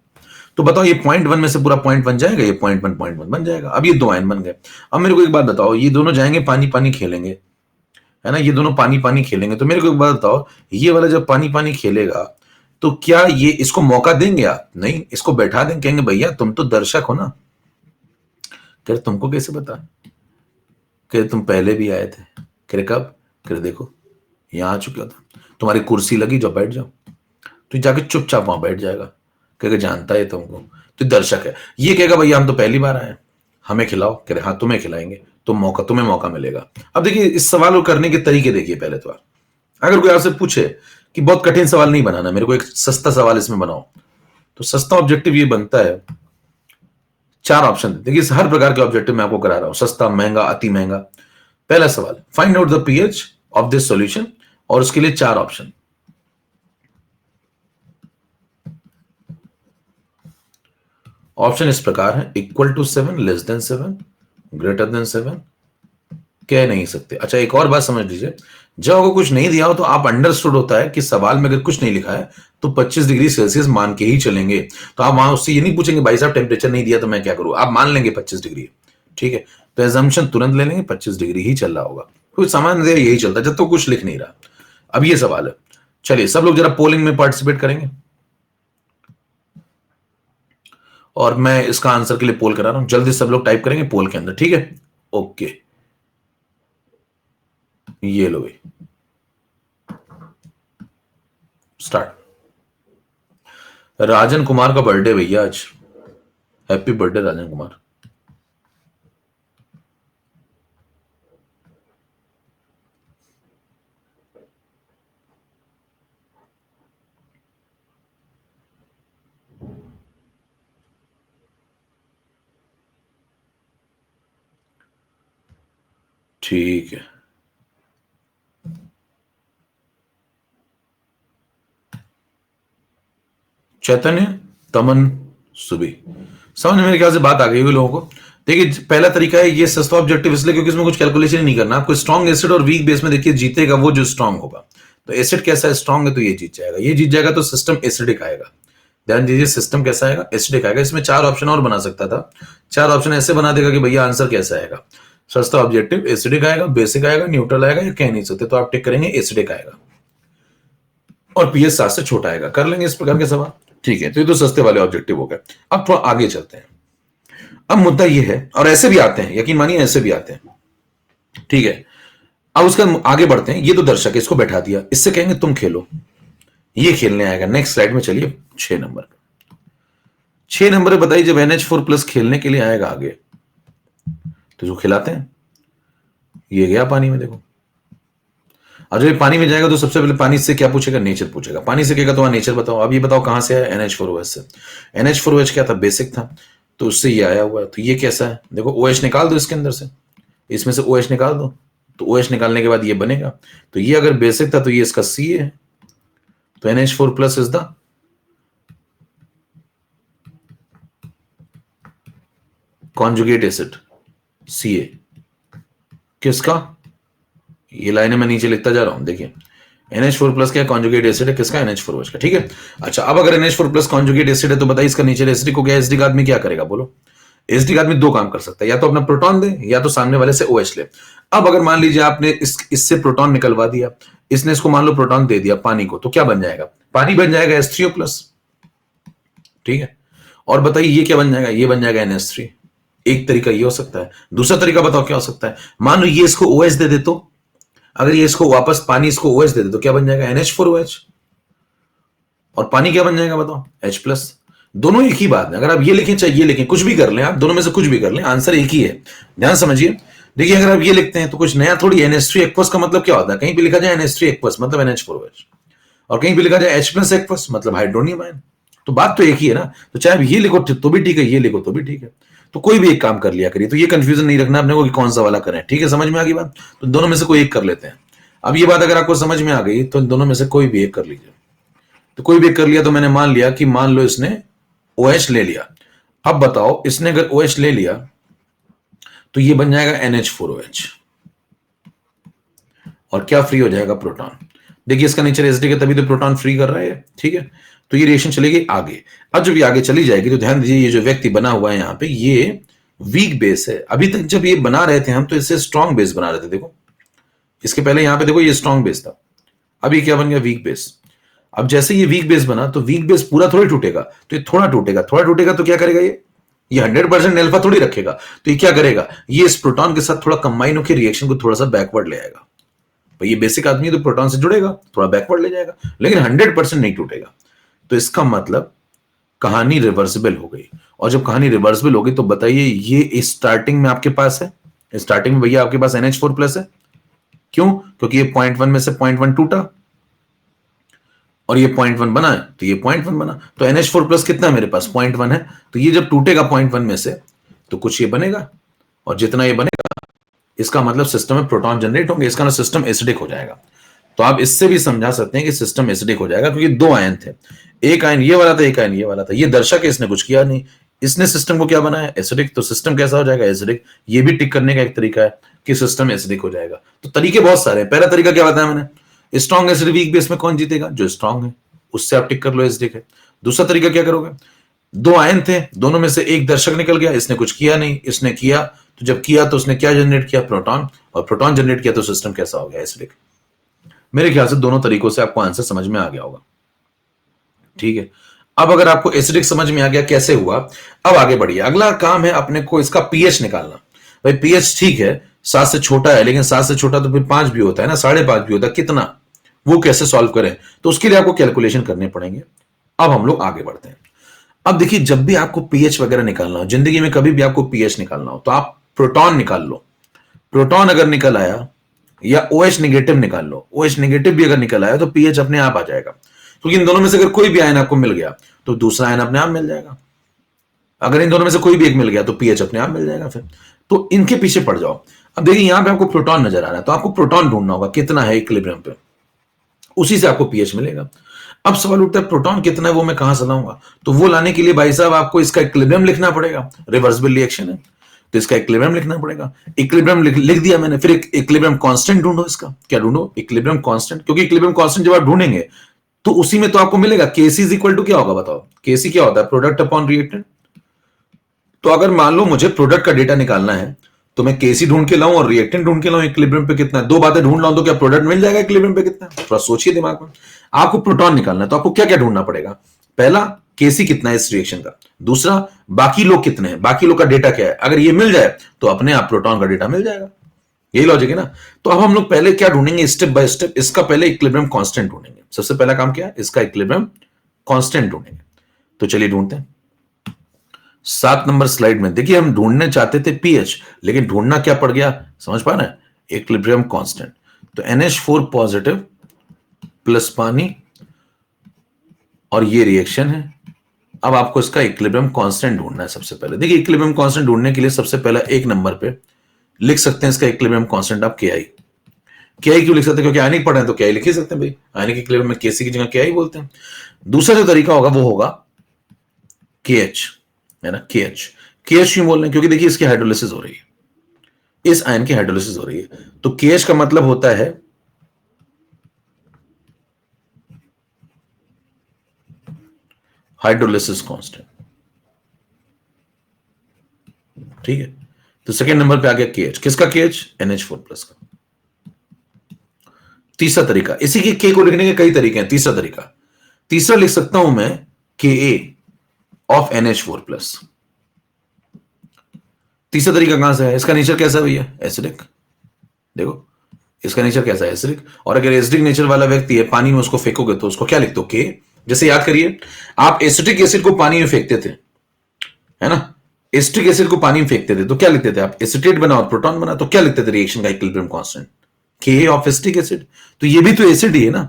तो बताओ ये 0.1 में से पूरा पॉइंट बन जाएगा, ये 0.1 बन जाएगा। अब ये 2 आयन बन गए। अब मेरे को एक बात बताओ, ये दोनों जाएंगे पानी पानी खेलेंगे, है ना, ये दोनों पानी पानी खेलेंगे, तो मेरे को एक बात बताओ, ये वाला जब पानी पानी खेलेगा तो क्या ये इसको मौका देंगे आप? नहीं, इसको बैठा देंगे, कहेंगे भैया तुम तो दर्शक हो ना, कह तुमको कैसे पता, कह तुम पहले भी आए थे, कह कब, कह देखो यहां आ चुका था, तुम्हारी कुर्सी लगी, जाओ बैठ जाओ, तो जाके चुपचाप वहां बैठ जाएगा, कहेगा जानता है तुमको, तो दर्शक है। ये कहेगा भैया हम तो पहली बार आए, हमें खिलाओ, कह रहे हाँ तुम्हें खिलाएंगे, तो तुम्हें मौका मिलेगा। अब देखिए इस सवाल को करने के तरीके देखिए। पहले तो अगर कोई आपसे पूछे कि बहुत कठिन सवाल नहीं बनाना, मेरे को एक सस्ता सवाल इसमें बनाओ, तो सस्ता ऑब्जेक्टिव ये बनता है, 4 ऑप्शन। देखिए हर प्रकार के ऑब्जेक्टिव मैं आपको करा रहा हूं, सस्ता, महंगा, अति महंगा। पहला सवाल, find out the pH of this solution, और उसके लिए 4 ऑप्शन। ऑप्शन इस प्रकार है, equal to 7, less than 7, greater than 7, कह नहीं सकते। अच्छा एक और बात समझ लीजिए, जब आपको कुछ नहीं दिया हो तो आप अंडरस्टूड होता है कि सवाल में अगर कुछ नहीं लिखा है तो 25 डिग्री सेल्सियस मान के ही चलेंगे। तो आप वहां उससे ये नहीं पूछेंगे भाई साहब टेम्परेचर नहीं दिया तो मैं क्या करूं, आप मान लेंगे 25 डिग्री, ठीक है। तो एजम्पशन तुरंत ले लेंगे 25 डिग्री ही चल रहा होगा, कुछ सामान्य यही चलता है जब तो कुछ लिख नहीं रहा। अब ये सवाल है, चलिए सब लोग जरा पोलिंग में पार्टिसिपेट करेंगे, और मैं इसका आंसर के लिए पोल करा रहा हूं, जल्दी सब लोग टाइप करेंगे पोल के अंदर, ठीक है। ओके ये लो भाई, स्टार्ट। राजन कुमार का बर्थडे भैया आज, हैप्पी बर्थडे राजन कुमार। ठीक है, चैतन्य, तमन, सुबी, समझ में मेरे ख्याल से बात आ गई हुई लोगों को। देखिए पहला तरीका है ये सस्ता ऑब्जेक्टिव इसलिए क्योंकि इसमें कुछ कैलकुलेशन नहीं करना आपको। स्ट्रॉन्ग एसिड और वीक बेस में देखिए जीतेगा वो जो स्ट्रॉन्ग होगा। तो एसिड कैसा है, स्ट्रॉन्ग है, तो ये जीत जाएगा, ये जीत जाएगा, तो सिस्टम एसिडिक आएगा। ध्यान दीजिए सिस्टम कैसा आएगा, एसिडिक आएगा। इसमें 4 ऑप्शन और बना सकता था, 4 ऑप्शन ऐसे बना देगा कि भैया आंसर कैसा आएगा, सस्ता ऑब्जेक्टिव एसिडिक आएगा, बेसिक आएगा, न्यूट्रल आएगा, या कह नहीं सकते, तो आप टिक करेंगे एसिडिक आएगा, और पीएच 7 से छोटा आएगा। कर लेंगे इस प्रकार के सवाल, ठीक है। तो ये तो सस्ते वाले ऑब्जेक्टिव हो गए। अब थोड़ा आगे चलते हैं। अब मुद्दा ये है, और ऐसे भी आते हैं, यकीन मानिए ऐसे भी आते हैं, ठीक है। अब उसका आगे बढ़ते हैं। ये तो दर्शक है, इसको बैठा दिया, इससे कहेंगे तुम खेलो, ये खेलने आएगा। नेक्स्ट स्लाइड में चलिए, 6 नंबर। 6 नंबर बताइए, जब NH4+ खेलने के लिए आएगा आगे, तो जो खिलाते हैं, ये गया पानी में, देखो। और जब पानी में जाएगा तो सबसे पहले पानी से क्या पूछेगा, नेचर पूछेगा। पानी से कहेगा तुम्हारा नेचर बताओ। अब ये बताओ कहां से आया, NH4OH से। NH4OH क्या था, बेसिक था, तो उससे ये आया हुआ है। तो ये कैसा है, देखो OH निकाल दो इसके अंदर से, इसमें से OH निकाल दो, तो OH निकालने के बाद ये बनेगा। तो ये अगर बेसिक था तो ये इसका सी है, तो NH4+ is the conjugate acid, Ca। किसका, ये लाइनें मैं नीचे लिखता जा रहा हूं, देखिए NH4+ क्या कॉन्जुगेट एसिड है, किसका, NH4OH का, ठीक है। अच्छा अब अगर NH4+ कॉन्जुगेट एसिड है तो बताइए इसका नेचर एसिडिक हो गया। एसिडिक आदमी क्या करेगा, बोलो। एसिडिक आदमी 2 काम कर सकता है, या तो अपना प्रोटॉन दे, या तो सामने वाले से OH ले। अब अगर मान लीजिए आपने इससे प्रोटॉन निकलवा दिया, इसने इसको मान लो प्रोटॉन दे दिया पानी को, तो क्या बन जाएगा, पानी बन जाएगा H3O+, ठीक है। और बताइए ये क्या बन जाएगा, ये बन जाएगा NH3। एक तरीका ये हो सकता है। दूसरा तरीका बताओ क्या हो सकता है, मान लो ये इसको OH दे दे, तो अगर ये इसको वापस पानी इसको OH दे दे तो क्या बन जाएगा, NH4OH। और पानी क्या बन जाएगा बताओ, H+। दोनों एक ही बात है, अगर आप ये लिखें चाहे ये लिखें, कुछ भी कर लें आप, दोनों में से कुछ भी कर लें, आंसर एक ही है। ध्यान समझिए, देखिए अगर आप ये लिखते हैं तो कुछ नया थोड़ी। NH3 एक्वस का मतलब क्या होता है, कहीं पे लिखा जाए NH3 एक्वस मतलब NH4OH, और कहीं पे लिखा जाए H+ एक्वस मतलब हाइड्रोनियम आयन, तो बात तो एक ही है ना। तो चाहे आप ये लिखो तो भी ठीक है, ये लिखो तो भी ठीक है, तो कोई भी एक काम कर लिया करिए। तो ये कंफ्यूजन नहीं रखना अपने को कि कौन सा वाला करें, ठीक है, समझ में आ गई बात। तो दोनों में से कोई एक कर लेते हैं। अब ये बात अगर आपको समझ में आ गई तो दोनों में से कोई भी एक कर लीजिए। तो कोई भी एक कर लिया, तो मैंने मान लिया कि मान लो इसने OH ले लिया। अब बताओ इसने अगर OH ले लिया तो ये बन जाएगा NH4OH, और क्या फ्री हो जाएगा, प्रोटॉन। देखिए इसका नेचर एसिडिक है, तभी तो प्रोटॉन फ्री कर रहा है, ठीक है। तो ये रिएक्शन चलेगी आगे। अब जब ये आगे चली जाएगी तो ध्यान दीजिए, ये जो व्यक्ति बना हुआ है यहाँ पे, ये वीक बेस है। अभी तक जब ये बना रहे थे हम तो इससे स्ट्रॉन्ग बेस बना रहे थे, देखो इसके पहले यहाँ पे देखो ये स्ट्रॉन्ग बेस था, अब ये क्या बन गया, वीक बेस। अब जैसे ये वीक बेस बना तो वीक बेस पूरा थोड़ी टूटेगा, तो ये थोड़ा टूटेगा, थोड़ा टूटेगा तो क्या करेगा, ये 100% अल्फा थोड़ी रखेगा, तो ये क्या करेगा, ये इस प्रोटॉन के साथ थोड़ा कंबाइन होकर रिएक्शन को थोड़ा सा बैकवर्ड ले आएगा। भाई ये बेसिक आदमी तो प्रोटॉन से जुड़ेगा, थोड़ा बैकवर्ड ले जाएगा, लेकिन 100% नहीं टूटेगा। तो इसका मतलब कहानी रिवर्सिबल हो गई। और जब कहानी रिवर्सिबल होगी तो बताइए ये स्टार्टिंग में आपके पास है स्टार्टिंग में भैया आपके पास NH4 प्लस है, क्यों? क्योंकि ये 0.1 में से 0.1 टूटा और ये 0.1 बना है, तो ये 0.1 बना, तो NH4 प्लस कितना है मेरे पास? 0.1 है। तो ये जब टूटेगा 0.1 में से तो कुछ ये बनेगा, और जितना ये बनेगा इसका मतलब सिस्टम में प्रोटॉन जनरेट होंगे, इसका मतलब सिस्टम एसिडिक हो जाएगा। तो आप इससे भी समझा सकते हैं कि सिस्टम एसिडिक हो जाएगा, क्योंकि दो आयन थे, एक आयन ये वाला था, एक आयन ये वाला था। ये दर्शक है, इसने कुछ किया नहीं, इसने सिस्टम को क्या बनाया? एसिडिक। तो सिस्टम कैसा हो जाएगा? एसिडिक। ये भी टिक करने का एक तरीका है कि सिस्टम एसिडिक हो जाएगा। तो तरीके बहुत सारे हैं। पहला तरीका क्या बताया मैंने? स्ट्रॉन्ग एसिड वीक बेस में कौन जीतेगा? जो स्ट्रॉन्ग है, उससे आप टिक कर लो एसिडिक है। दूसरा तरीका क्या करोगे? दो आयन थे, दोनों में से एक दर्शक निकल गया, इसने कुछ किया नहीं, इसने किया, तो जब किया तो उसने क्या जनरेट किया? प्रोटॉन। और प्रोटॉन जनरेट किया तो सिस्टम कैसा हो गया? एसिडिक। मेरे ख्याल से दोनों तरीकों से आपको आंसर समझ में आ गया होगा। ठीक है, अब अगर आपको एसिडिक समझ में आ गया कैसे हुआ, अब आगे बढ़िए। अगला काम है अपने को इसका पीएच निकालना। भाई पीएच ठीक है 7 से छोटा है, लेकिन 7 से छोटा तो फिर 5 भी होता है ना, 5.5 भी होता है, कितना, वो कैसे सॉल्व करें? तो उसके लिए आपको कैलकुलेशन करने पड़ेंगे। अब हम लोग आगे बढ़ते हैं। अब देखिए, जब भी आपको पीएच वगैरह निकालना हो जिंदगी में, कभी भी आपको पीएच निकालना हो, तो आप प्रोटॉन निकाल लो। प्रोटॉन अगर निकल आया, या OH नेगेटिव निकाल लो, OH नेगेटिव भी अगर निकल आया तो पीएच अपने आप आ जाएगा, क्योंकि इन दोनों में से अगर कोई भी आयन आपको मिल गया तो दूसरा आयन अपने आप मिल जाएगा। अगर इन दोनों में से कोई भी एक मिल गया तो पीएच अपने आप मिल जाएगा। फिर तो इनके पीछे पड़ जाओ। अब देखिए, यहां पे आपको प्रोटॉन नजर आ रहा है, तो आपको प्रोटॉन ढूंढना होगा कितना है इक्विलिब्रियम पे, उसी से आपको पीएच मिलेगा। अब सवाल उठता है प्रोटॉन कितना है, वो मैं कहां से लाऊंगा? तो वो लाने के लिए भाई साहब आपको इसका इक्विलिब्रियम लिखना पड़ेगा। रिवर्सिबल रिएक्शन है तो इसका इक्विलिब्रियम लिखना पड़ेगा। इक्विलिब्रियम लिख दिया मैंने। फिर इक्विलिब्रियम कांस्टेंट ढूंढो। इसका क्या ढूंढो? Equilibrium constant. क्योंकि इक्विलिब्रियम कांस्टेंट जब आप ढूंढेंगे तो उसी में तो आपको मिलेगा केसी इज इक्वल टू क्या होगा? बताओ, केसी क्या होता है? Product upon reactant. तो अगर मान लो मुझे प्रोडक्ट का डेटा निकालना है, तो मैं केसी ढूंढ के लाऊं और रिएक्टेंट ढूंढ के लाऊं इक्विलिब्रियम पे कितना है, दो बातें ढूंढ लाऊं तो क्या प्रोडक्ट मिल जाएगा इक्विलिब्रियम पे कितना है? थोड़ा सोचिए दिमाग में। आपको प्रोटॉन निकालना है तो आपको क्या क्या ढूंढना पड़ेगा? पहला, केसी कितना है इस रिएक्शन का। दूसरा, बाकी लोग कितने हैं, बाकी लोग का डेटा क्या है। अगर ये मिल जाए तो अपने आप प्रोटॉन का डेटा मिल जाएगा। यही लॉजिक है ना। तो अब हम लोग पहले क्या ढूंढेंगे? Step by step. इसका पहले इक्विलिब्रियम कांस्टेंट ढूंढेंगे। सबसे पहला काम क्या है? इसका इक्विलिब्रियम कांस्टेंट ढूंढेंगे। तो चलिए ढूंढते हैं। 7 नंबर स्लाइड में देखिए, हम ढूंढने चाहते थे पीएच, लेकिन ढूंढना क्या पड़ गया? समझ पा रहे हैं? Equilibrium constant. तो NH4 पॉजिटिव प्लस पानी, और ये रिएक्शन है। अब आपको इसका इक्विलिब्रियम कांस्टेंट ढूंढना है। सबसे पहले देखिए, इक्विलिब्रियम कांस्टेंट ढूंढने के लिए सबसे पहला एक नंबर पे लिख सकते हैं इसका इक्विलिब्रियम कांस्टेंट आप KI। KI क्यों लिख सकते हैं? क्योंकि आयनिक पढ़े हैं तो KI लिख ही सकते हैं भाई। आयनिक इक्विलिब्रियम में KC की जगह KI बोलते हैं। दूसरा जो तरीका होगा वो होगा KH, है ना। KH क्यों बोल रहे हैं? क्योंकि देखिए, इसकी हाइड्रोलिसिस हो रही है, इस आयन की हाइड्रोलिसिस हो रही है। तो KH का मतलब होता है हाइड्रोलिसिस कांस्टेंट। ठीक है, तो सेकेंड नंबर पे आ गया KH। किसका KH? NH4 प्लस का। तीसरा तरीका, इसी के K को लिखने के कई तरीके हैं। तीसरा लिख सकता हूं मैं KA ऑफ NH4 प्लस। तीसरा तरीका कहां से है? इसका नेचर कैसा है भैया? एसिडिक। देखो, इसका नेचर कैसा है? एसिडिक। और अगर एसिडिक नेचर वाला व्यक्ति है, पानी में उसको फेंकोगे तो उसको क्या लिखते हो? K। जैसे याद करिए, आप एसिटिक एसिड को पानी में फेंकते थे, है ना। एसिटिक एसिड को पानी में फेंकते थे तो क्या लिखते थे आप? एसिटेट बना और प्रोटॉन बना, तो क्या लिखते थे रिएक्शन का इक्विलिब्रियम कांस्टेंट? के ऑफ एसिटिक एसिड। तो ये भी तो एसिड ही है ना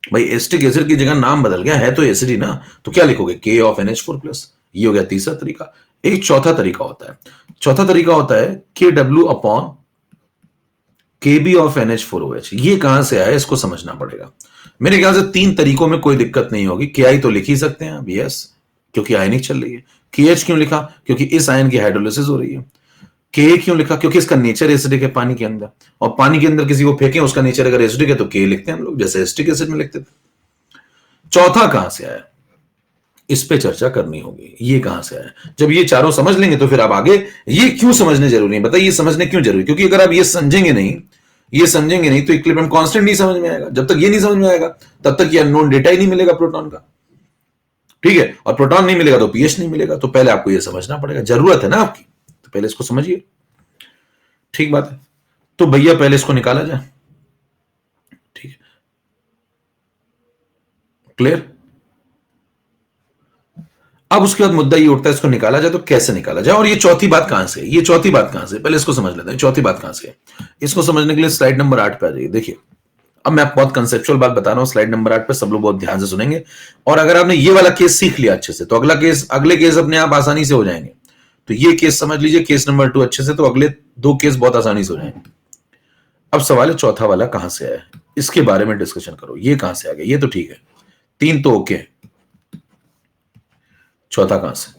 भाई। एसिटिक एसिड की जगह नाम बदल गया है तो एसिड ही ना, तो क्या लिखोगे? के ऑफ NH4 प्लस। ये हो गया तीसरा तरीका। एक चौथा तरीका होता है। चौथा तरीका होता है KW upon KB of NH4OH। ये कहां से आया इसको समझना पड़ेगा। मेरे ख्याल से 3 तरीकों में कोई दिक्कत नहीं होगी। KI तो लिख ही सकते हैं आप, यस, क्योंकि आयनिक चल रही है। KH क्यों लिखा? क्योंकि इस आयन की हाइड्रोलिसिस हो रही है। के क्यों लिखा? क्योंकि इसका नेचर एसिडिक है पानी के अंदर, और पानी के अंदर किसी को फेंके उसका नेचर अगर एसिडिक है तो के लिखते हैं हम लोग, जैसे एसिटिक एसिड में लिखते थे। चौथा कहां से आया, इस पे चर्चा करनी होगी। ये कहां से आया? जब ये चारों समझ लेंगे तो फिर आप आगे, ये क्यों समझने जरूरी है बताइए? ये समझने क्यों जरूरी? क्योंकि अगर आप ये समझेंगे नहीं तो इक्विलिब्रियम कांस्टेंट नहीं समझ में आएगा। जब तक ये नहीं समझ में आएगा तब तक ये अननोन डेटा ही नहीं मिलेगा प्रोटॉन का। ठीक है, और प्रोटॉन नहीं मिलेगा तो पीएच नहीं मिलेगा। तो पहले आपको ये समझना पड़ेगा, जरूरत है ना आपकी, तो पहले इसको समझिए। ठीक बात है, तो भैया पहले इसको निकाला जाए। ठीक है, क्लियर। अब उसके बाद मुद्दा ये उठता है इसको निकाला जाए तो कैसे निकाला जाए, और ये चौथी बात कहां से है, ये चौथी बात कहां से, पहले इसको समझ लेते हैं चौथी बात कहां से है। इसको समझने के लिए स्लाइड नंबर 8 पे आ जाइए। देखिए अब मैं बहुत कंसेप्चुअल बात बता रहा हूं, स्लाइड नंबर 8 पे सब लोग बहुत ध्यान से सुनेंगे, और अगर आपने ये वाला केस सीख लिया अच्छे से तो अगले केस अपने आप आसानी से हो जाएंगे। तो ये केस समझ लीजिए, केस नंबर 2 अच्छे से, तो अगले 2 केस बहुत आसानी से हो जाएंगे। अब सवाल है चौथा वाला कहां से आया, इसके बारे में डिस्कशन करो। ये कहां से आ गया, ये तो ठीक है, 3 तो ओके, चौथा कहां से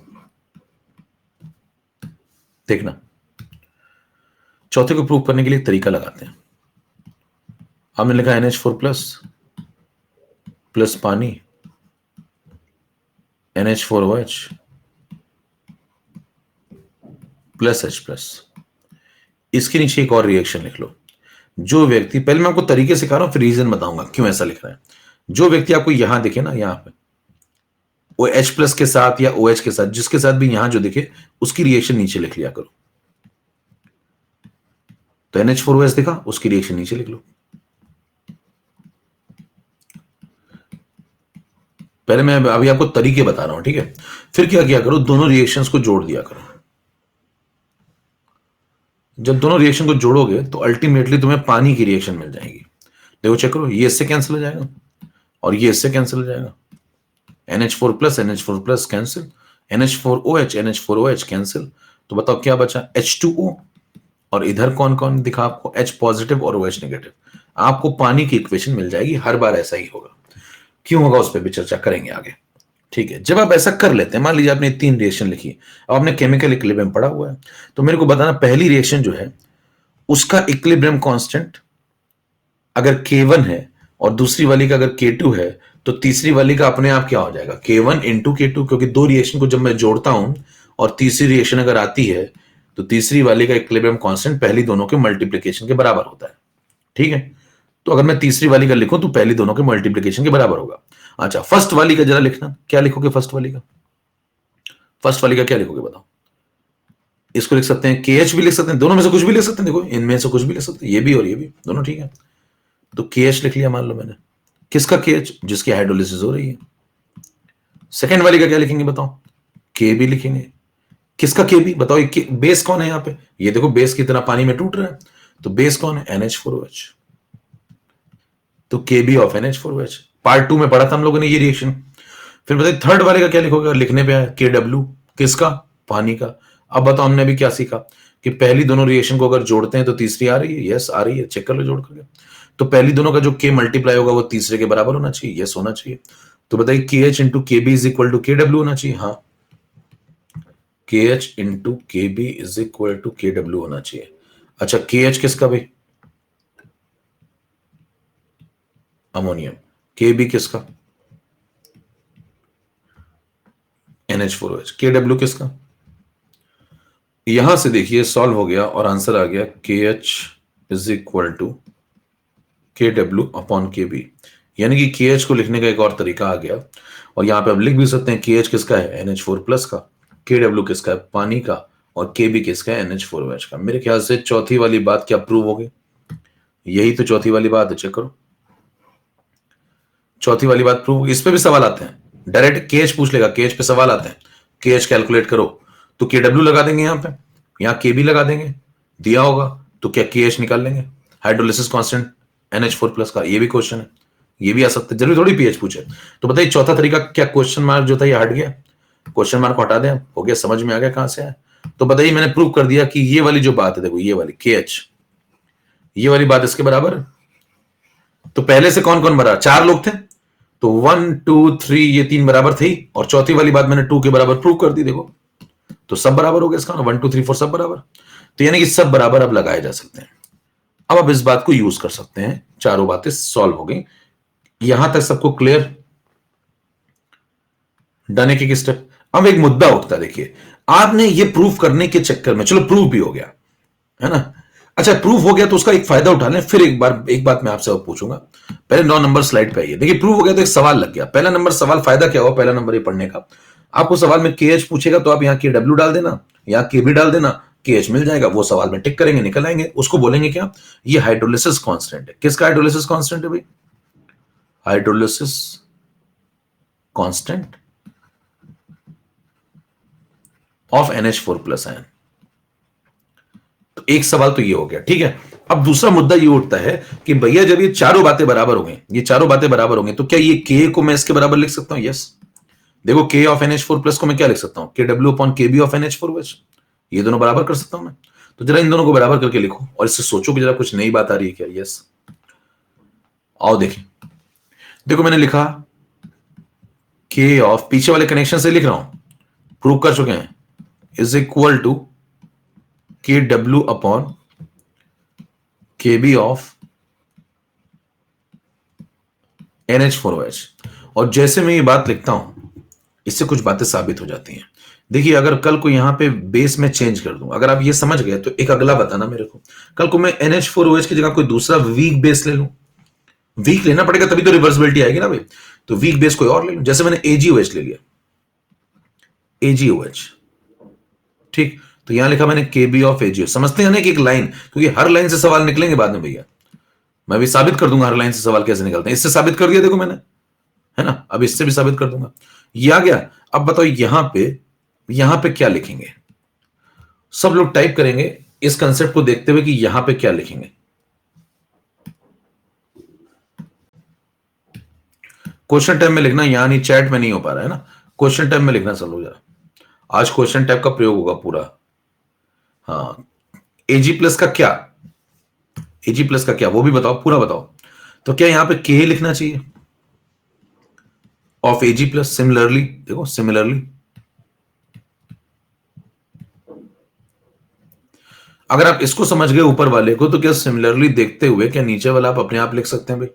देखना। चौथे को प्रूव करने के लिए एक तरीका लगाते हैं। हमने लिखा NH4 प्लस पानी NH4OH प्लस H+। इसके नीचे एक और रिएक्शन लिख लो। जो व्यक्ति, पहले मैं आपको तरीके सिखा रहा हूं फिर रीजन बताऊंगा क्यों ऐसा लिख रहा है। जो व्यक्ति आपको यहां दिखे ना, यहां पे OH+ के साथ या OH के साथ, जिसके साथ भी यहां जो दिखे उसकी रिएक्शन नीचे लिख लिया करो। तो NH4OH दिखा, उसकी रिएक्शन नीचे लिख लो। पहले मैं अभी आपको तरीके बता रहा हूं, ठीक है। फिर क्या किया करो, दोनों रिएक्शंस को जोड़ दिया करो। जब दोनों रिएक्शन को जोड़ोगे तो अल्टीमेटली तुम्हें पानी की रिएक्शन मिल जाएगी। देखो चेक करो, ये इससे कैंसिल हो जाएगा और ये इससे कैंसिल हो जाएगा। NH4+ cancel, NH4OH cancel. तो बताओ क्या बचा, H2O। और इधर कौन कौन दिखा आपको, H पॉजिटिव और OH नेगेटिव। आपको पानी की इक्वेशन मिल जाएगी, हर बार ऐसा ही होगा। क्यों होगा उस पर भी चर्चा करेंगे आगे, ठीक है। जब आप ऐसा कर लेते हैं, मान लीजिए आपने 3 रिएक्शन लिखी, अब आपने केमिकल इक्विलिब्रियम पढ़ा हुआ है, तो मेरे को बताना पहली रिएक्शन जो है उसका इक्विलिब्रियम कांस्टेंट अगर K1 है और दूसरी वाली का अगर K2 है, तो तीसरी वाली का अपने आप क्या हो जाएगा, K1 इंटू K2, क्योंकि 2 रिएक्शन को जब मैं जोड़ता हूं और तीसरी रिएक्शन अगर आती है तो तीसरी वाली का इक्विलिब्रियम कांस्टेंट पहली दोनों के मल्टीप्लीकेशन के बराबर होता है, ठीक है। तो अगर मैं तीसरी वाली का लिखूं तो पहली दोनों के मल्टीप्लीकेशन के बराबर होगा। अच्छा, फर्स्ट वाली का जरा लिखना, क्या लिखोगे फर्स्ट वाली का, फर्स्ट वाली का क्या लिखोगे बताओ। इसको लिख सकते हैं KH भी लिख सकते हैं, दोनों में से कुछ भी लिख सकते हैं, देखो इनमें से कुछ भी लिख सकते हैं, ये भी और ये भी, दोनों ठीक है। तो KH लिख लिया मान लो मैंने, किसका KH, जिसकी हाइड्रोलिसिस हो रही है। सेकेंड वाली का क्या लिखेंगे बताओ, K भी लिखेंगे, किसका K भी बताओ, बेस कौन है यहाँ पे, ये देखो बेस की तरह पानी में टूट रहा है, तो बेस कौन है, NH4OH, तो KB ऑफ NH4OH। पार्ट 2 में पढ़ा था हम लोगों ने ये रिएक्शन। फिर बताइए थर्ड वाले का क्या लिखोगे, लिखने पे आया KW, किसका, पानी का। अब बताओ हमने अभी क्या सीखा कि पहली दोनों रिएक्शन को अगर जोड़ते हैं तो तीसरी आ रही है, यस आ रही है, चेक कर लो जोड़ करके। तो पहली दोनों का जो K मल्टीप्लाई होगा वो तीसरे के बराबर होना चाहिए, यस होना चाहिए। तो बताइए KH into KB is equal to KW होना चाहिए, हाँ KH into KB is equal to KW होना चाहिए। अच्छा KH किसका भाई, अमोनियम, KB किसका, NH4OH, KW किसका। यहां से देखिए सॉल्व हो गया और आंसर आ गया KH is equal to KW upon KB। यानी कि KH को लिखने का एक और तरीका आ गया, और यहां पे आप लिख भी सकते हैं KH किसका है, NH4+ का, KW किसका है, पानी का, और KB किसका है, NH4OH का। मेरे ख्याल से चौथी वाली बात क्या प्रूव हो गई, यही तो चौथी वाली बात है, चेक करो चौथी वाली बात प्रूव। इस पे भी सवाल आते हैं, डायरेक्ट KH पूछ लेगा, KH पे सवाल आते हैं, KH कैलकुलेट करो, तो KW लगा देंगे यहां पे, यहां KB लगा देंगे, दिया होगा तो क्या KH निकाल लेंगे, हाइड्रोलिसिस कांस्टेंट NH4+ का। ये भी क्वेश्चन है, ये भी आ सकता है, जरूरी थोड़ी PH पूछे। तो बताइए चौथा तरीका क्या, क्वेश्चन मार्क जो था ये हट गया, क्वेश्चन मार्क हटा दें, हो गया, समझ में आ गया कहां से है। तो बताइए मैंने प्रूव कर दिया कि ये वाली जो बात है, देखो ये वाली KH, ये वाली बात इसके बराबर है। तो पहले से कौन कौन बराबर, 4 लोग थे, तो 1 2 3 ये 3 बराबर थी, और चौथी वाली बात मैंने 2 के बराबर प्रूव कर दी, देखो तो सब बराबर हो गया इसका, 1 2 3 4 सब बराबर। तो यानी कि सब बराबर अब लगाए जा सकते हैं। अब आप इस बात को यूज कर सकते हैं, चारों बातें सॉल्व हो गई, यहां तक सबको क्लियर, डन है कि स्टेप। अब एक मुद्दा उठता है, देखिए आपने ये प्रूफ करने के चक्कर में, चलो प्रूफ भी हो गया है ना, अच्छा प्रूफ हो गया तो उसका एक फायदा उठा लें। फिर एक बात मैं आपसे और पूछूंगा, पहले 9 नंबर स्लाइड पे आइए। देखिए प्रूफ हो गया तो एक सवाल लग गया, पहला नंबर सवाल, फायदा क्या हुआ पहला नंबर ये पढ़ने का, आपको सवाल में KH पूछेगा तो आप यहाँ KW डाल देना, यहाँ KB डाल देना, KH मिल जाएगा, वो सवाल में टिक करेंगे निकल आएंगे, उसको बोलेंगे क्या, ये हाइड्रोलिसिस कांस्टेंट है। किसका हाइड्रोलिसिस कांस्टेंट है भाई, hydrolysis constant of NH4+ ion. तो एक सवाल तो ये हो गया, ठीक है। अब दूसरा मुद्दा ये उठता है कि भैया जब ये चारों बातें बराबर हो गई, ये चारों बातें बराबर हो गई, तो क्या ये K को मैं इसके बराबर लिख सकता हूं? यस। देखो K ऑफ NH4+ को मैं क्या लिख सकता हूं? KW/KB of NH4OH। ये दोनों बराबर कर सकता हूं मैं। तो जरा इन दोनों को बराबर करके लिखो और इससे सोचो कि जरा कुछ नई बात आ रही है क्या। यस, आओ देखें। देखो मैंने लिखा K ऑफ, पीछे वाले कनेक्शन से लिख रहा हूं, प्रूव कर चुके हैं, is equal to KW/KB of NH4OH। और जैसे मैं ये बात लिखता हूं, इससे कुछ बातें साबित हो जाती हैं। देखिए, अगर कल को यहां पे बेस में चेंज कर दूं, अगर आप ये समझ गए तो एक अगला बताना मेरे को। कल को मैं NH4OH की जगह कोई दूसरा वीक बेस ले लूं, वीक लेना पड़ेगा तभी तो रिवर्सिबिलिटी आएगी ना भाई। तो वीक बेस कोई और ले लूं, जैसे मैंने AgOH ले लिया, AgOH, ठीक। तो यहां लिखा मैंने KB ऑफ AgOH। समझते हैं ना कि एक लाइन, क्योंकि हर लाइन से सवाल निकलेंगे बाद में भैया, मैं भी साबित कर दूंगा हर लाइन से सवाल कैसे निकलते हैं। इससे साबित कर दिया देखो मैंने, है ना। अब इससे भी साबित कर दूंगा। ये आ गया। अब बताओ यहां पे क्या लिखेंगे? सब लोग टाइप करेंगे इस कंसेप्ट को देखते हुए कि यहां पे क्या लिखेंगे। क्वेश्चन टाइम में लिखना, यहां नहीं, चैट में नहीं हो पा रहा है ना। क्वेश्चन टाइम में लिखना चलो जरा, आज क्वेश्चन टाइप का प्रयोग होगा पूरा। हाँ, Ag+ का क्या, Ag+ का क्या वो भी बताओ, पूरा बताओ। तो क्या यहां पे K लिखना चाहिए ऑफ Ag+? सिमिलरली देखो, सिमिलरली अगर आप इसको समझ गए ऊपर वाले को, तो क्या सिमिलरली देखते हुए क्या नीचे वाला आप अपने आप लिख सकते हैं भाई।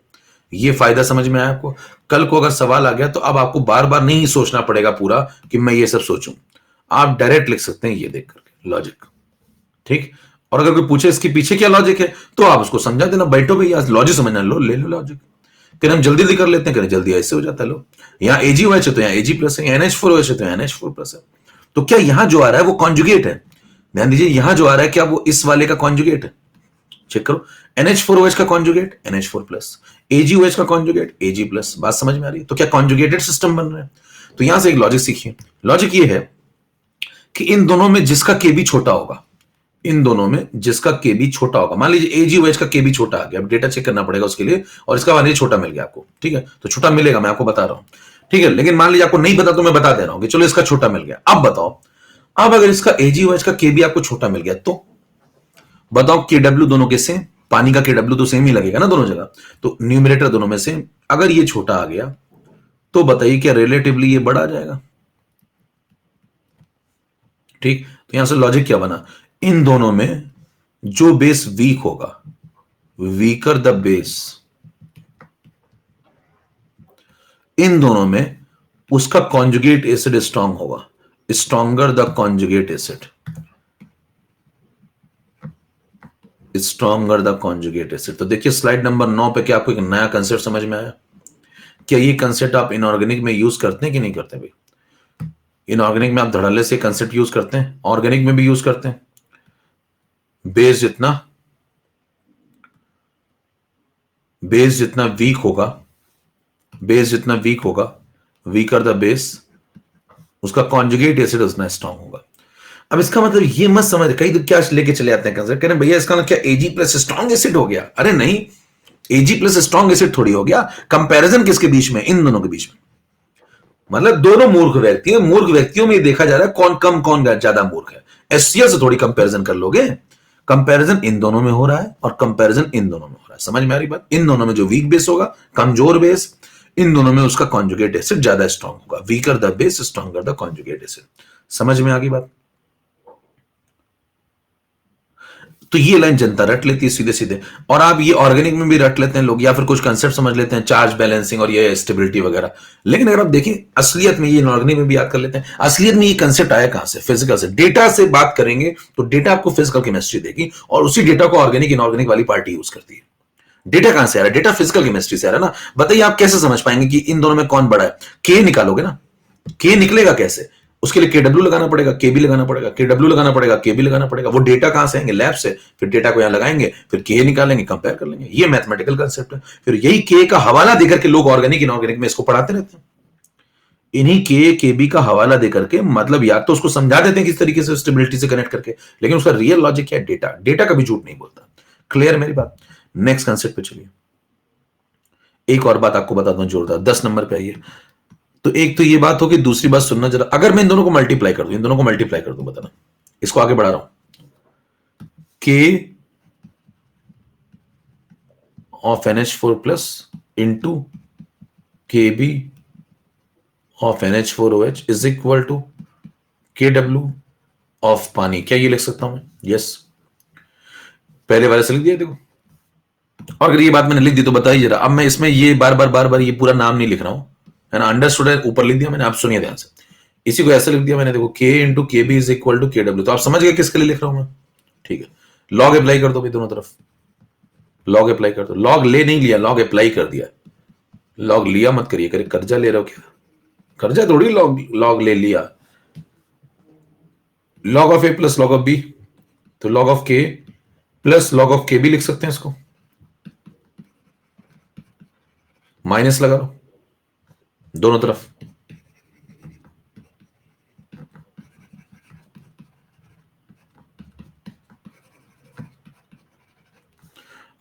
ये फायदा समझ में आया आपको? कल को अगर सवाल आ गया तो अब आपको बार बार नहीं सोचना पड़ेगा पूरा कि मैं ये सब सोचूं, आप डायरेक्ट लिख सकते हैं ये देख करके लॉजिक, ठीक। और अगर कोई पूछे इसके पीछे क्या लॉजिक है, तो आप उसको समझा देना, बैठो भाई आज लॉजिक समझना, लो ले लो लॉजिक। फिर हम जल्दी कर लेते हैं, करें जल्दी ऐसे हो जाता है। लो यहाँ AgOH है तो यहाँ Ag+ है, NH4OH है तो यहाँ NH4+ है। तो क्या यहां जो आ रहा है वो कॉन्जुगेट है? ध्यान दीजिए, यहां जो आ रहा है क्या वो इस वाले का कॉन्जुगेट है? चेक करो, NH4OH का कॉन्जुगेट NH4+, AgOH का कॉन्जुगेट Ag+। बात समझ में आ रही है? तो क्या कॉन्जुगेटेड सिस्टम बन रहा है? तो यहां से एक लॉजिक सीखिए। लॉजिक ये है कि इन दोनों में जिसका KB छोटा होगा, इन दोनों में जिसका KB छोटा होगा, मान लीजिए AgOH का KB छोटा आ गया, अब डेटा चेक करना पड़ेगा उसके लिए, और इसका मान लीजिए छोटा मिल गया आपको, ठीक है। तो छोटा मिलेगा, मैं आपको बता रहा हूं, ठीक है। लेकिन मान लीजिए आपको नहीं पता तो मैं बता दे रहा हूं कि चलो इसका छोटा मिल गया। अब बताओ, अब अगर इसका AgOH का KB आपको छोटा मिल गया तो बताओ KW दोनों के सेम, पानी का KW तो सेम ही लगेगा ना दोनों जगह, तो न्यूमरेटर दोनों में सेम। अगर ये छोटा आ गया तो बताइए क्या रिलेटिवली ये बड़ा आ जाएगा? ठीक। तो यहां से लॉजिक क्या बना, इन दोनों में जो बेस वीक होगा, वीकर द बेस, इन दोनों में उसका कॉन्जुगेट एसिड स्ट्रांग होगा, stronger the conjugate acid, stronger the conjugate acid. तो देखिए स्लाइड नंबर 9 पे क्या आपको एक नया कंसेप्ट समझ में आया? क्या ये कंसेप्ट आप इनऑर्गेनिक में यूज करते हैं कि नहीं करते भाई? इनऑर्गेनिक में आप धड़ल्ले से कंसेप्ट यूज करते हैं, ऑर्गेनिक में भी यूज करते हैं। बेस जितना वीक होगा, बेस जितना वीक होगा, वीकर द बेस, उसका कॉन्जुगेट एसिड उतना स्ट्रांग होगा। अब इसका मतलब ये मत समझ, कई तो क्या लेके चले आते हैं कंसेप्ट, कह रहे हैं भैया इसका मतलब क्या Ag+ स्ट्रांग एसिड हो गया? अरे नहीं, Ag+ स्ट्रांग एसिड थोड़ी हो गया। कंपैरिजन किसके बीच में? इन दोनों के बीच में। मतलब दोनों मूर्ख व्यक्ति हैं, मूर्ख व्यक्तियों में देखा जा रहा है कौन कम कौन ज्यादा मूर्ख है। HCl से थोड़ी कंपैरिजन कर लोगे, कंपैरिजन इन दोनों में हो रहा है और कंपैरिजन इन दोनों में हो रहा है। समझ में आ रही बात? इन दोनों में जो वीक बेस होगा, कमजोर बेस, इन दोनों में उसका कॉन्जुगेट एसिड ज्यादा स्ट्रांग होगा, weaker the base stronger the conjugate acid. समझ में आ गई बात? तो ये लाइन जनता रट लेती है सीधे सीधे, और आप ये ऑर्गेनिक में भी रट लेते हैं लोग, या फिर कुछ कंसेप्ट समझ लेते हैं, चार्ज बैलेंसिंग और ये स्टेबिलिटी वगैरह। लेकिन अगर आप देखें असलियत में, ये इनऑर्गेनिक में भी याद कर लेते हैं, असलियत में ये कंसेप्ट आया कहां से? फिजिकल से। डेटा से बात करेंगे तो डेटा आपको फिजिकल केमिस्ट्री देगी, और उसी डेटा को ऑर्गेनिक इनऑर्गेनिक वाली पार्टी यूज करती है। डेटा कहां से आ रहा है? डेटा फिजिकल केमिस्ट्री से आ रहा है ना। बताइए आप कैसे समझ पाएंगे कि इन दोनों में कौन बड़ा है? के निकालोगे ना, के निकलेगा कैसे? उसके लिए KW लगाना पड़ेगा, KB लगाना पड़ेगा, KW लगाना पड़ेगा, KB लगाना पड़ेगा। वो डेटा कहां से आएंगे? लैब से। फिर डेटा को यहां लगाएंगे, फिर K निकालेंगे, कंपेयर कर लेंगे। ये मैथमेटिकल कंसेप्ट है। फिर यही K का हवाला देकर के लोग ऑर्गेनिक इनऑर्गेनिक में इसको पढ़ाते रहते हैं। इन्हीं के बी का हवाला दे करके, मतलब या तो उसको समझा देते हैं किस तरीके से स्टेबिलिटी से कनेक्ट करके, लेकिन उसका रियल लॉजिक क्या है? डेटा। डेटा कभी झूठ नहीं बोलता। क्लियर मेरी बात? नेक्स्ट कंसेप्ट पे चलिए। एक और बात आपको बताता हूं जोरदार, 10 नंबर पे आइए। तो एक तो ये बात होगी, दूसरी बात सुनना जरा। अगर मैं इन दोनों को मल्टीप्लाई कर दूं, इन दोनों को मल्टीप्लाई कर दूं, बताना, इसको आगे बढ़ा रहा हूं। K of NH4 plus into K B of NH4OH is equal to KW of पानी। क्या ये लिख सकता हूं मैं? यस। पहले वाले से लिख दिया देखो। और अगर ये बात मैंने लिख दी तो बताइए जरा। अब मैं इसमें ये बार बार ये पूरा नाम नहीं लिख रहा हूं, है ना। अंडरस्टूड है, ऊपर लिख दिया मैंने, आप सुनिए ध्यान से। इसी को ऐसे लिख दिया मैंने, देखो, K into K B is equal to KW। तो आप समझ गए किसके लिए लिख रहा हूं मैं? ठीक है। लॉग अप्लाई कर दो भाई दोनों तरफ। लॉग अप्लाई कर दो। लॉग ले नहीं लिया, लॉग अप्लाई कर दिया। लॉग लिया मत करिए, करे कर्जा ले रहे हो क्या? कर्जा थोड़ी लॉग लॉग ले लिया। Log of A plus log of B, तो log of K plus log of K B लिख सकते हैं इसको। माइनस लगा लो दोनों तरफ।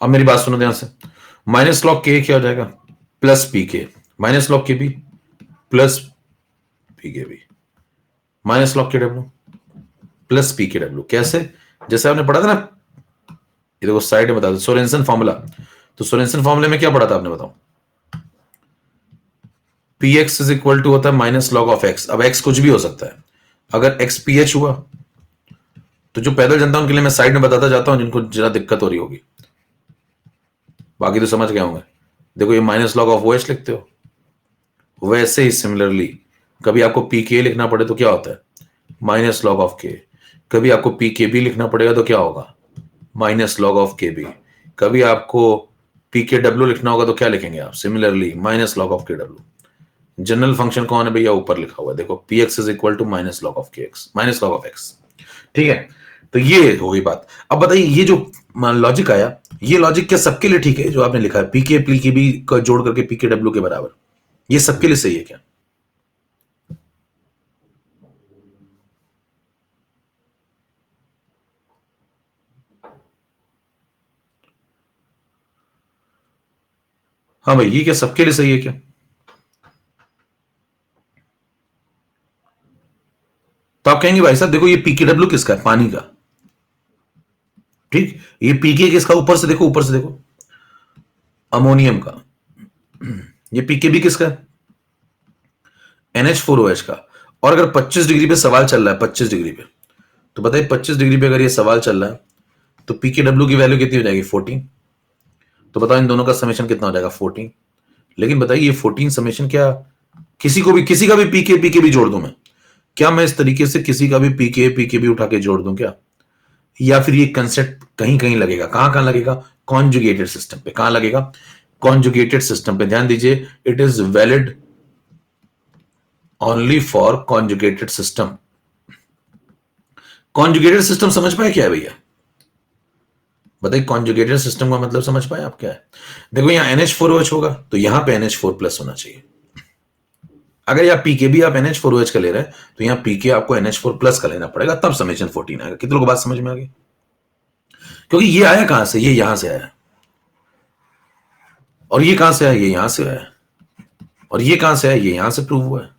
अब मेरी बात सुनो ध्यान से। माइनस लॉग के क्या हो जाएगा? प्लस पी के, minus log K B plus P के B, minus log K W plus P के डब्ल्यू। कैसे? जैसे आपने पढ़ा था ना, ये देखो साइड में बता दो, सोरेंसन फॉर्मूला। तो सोरेंसन फॉर्मूले में क्या पढ़ा था आपने, बताओ? P X is equal to होता है माइनस लॉग ऑफ एक्स। अब एक्स कुछ भी हो सकता है। अगर एक्स पी एच हुआ तो जो पैदल जनता उनके लिए मैं साइड में बताता जाता हूं, जिनको जरा दिक्कत हो रही होगी, बाकी तो समझ गए होंगे। देखो ये minus log of O H लिखते हो, वैसे ही सिमिलरली कभी आपको पी के लिखना पड़े तो क्या होता है? माइनस लॉग ऑफ के। कभी आपको पी के बी लिखना पड़ेगा तो क्या होगा? Minus log of K B. कभी आपको पी के डब्ल्यू लिखना होगा तो क्या लिखेंगे आप? Similarly minus log of K W. General function कौन है भैया? ऊपर लिखा हुआ है देखो, P X is equal to minus log of K X, minus log of X. ठीक है, तो ये हो गई बात। अब बताइए, ये जो लॉजिक आया, ये लॉजिक क्या सबके लिए ठीक है? जो आपने लिखा है पीके पी के बी का जोड़ करके पीके डब्ल्यू के बराबर, ये सबके लिए सही है क्या? हाँ भाई, ये क्या सबके लिए सही है क्या? तो आप कहेंगे भाई साहब देखो, ये पीके डब्ल्यू किसका है? पानी का। ठीक, ये पीके किसका? ऊपर से देखो, ऊपर से देखो, अमोनियम का। ये पीके भी किसका है? NH4OH का। और अगर 25 डिग्री पे सवाल चल रहा है, 25 डिग्री पे, तो बताइए 25 डिग्री पे अगर ये सवाल चल रहा है तो पीके डब्ल्यू की वैल्यू कितनी हो जाएगी? 14। तो बताओ इन दोनों का समेशन कितना हो जाएगा? 14। लेकिन बताइए ये 14 समेशन क्या किसी को भी, किसी का भी पीके भी जोड़ दूं मैं? क्या मैं इस तरीके से किसी का भी पीके भी उठा के जोड़ दूं क्या? या फिर ये कंसेप्ट कहीं कहीं लगेगा? कहां कहां लगेगा? कॉन्जुगेटेड सिस्टम पे। कहां लगेगा? कॉन्जुगेटेड सिस्टम पे। ध्यान दीजिए, it is valid only for conjugated system. Conjugated system समझ पाए क्या है भैया? बताइए, कॉन्जुगेटेड सिस्टम का मतलब समझ पाए आप क्या है? देखो यहां NH4OH होगा तो यहां पे NH4 प्लस होना चाहिए। अगर यहाँ पीके भी आप NH4OH का ले रहे हैं तो यहाँ पीके आपको NH4 प्लस का लेना पड़ेगा, तब समेशन 14 आएगा। कितने लोगों को बात समझ में आ गई? क्योंकि ये आया कहां से? ये यहां से आया। और ये कहां से आया? ये यहां से आया। और ये कहां से आया? ये यहां से प्रूव हुआ है।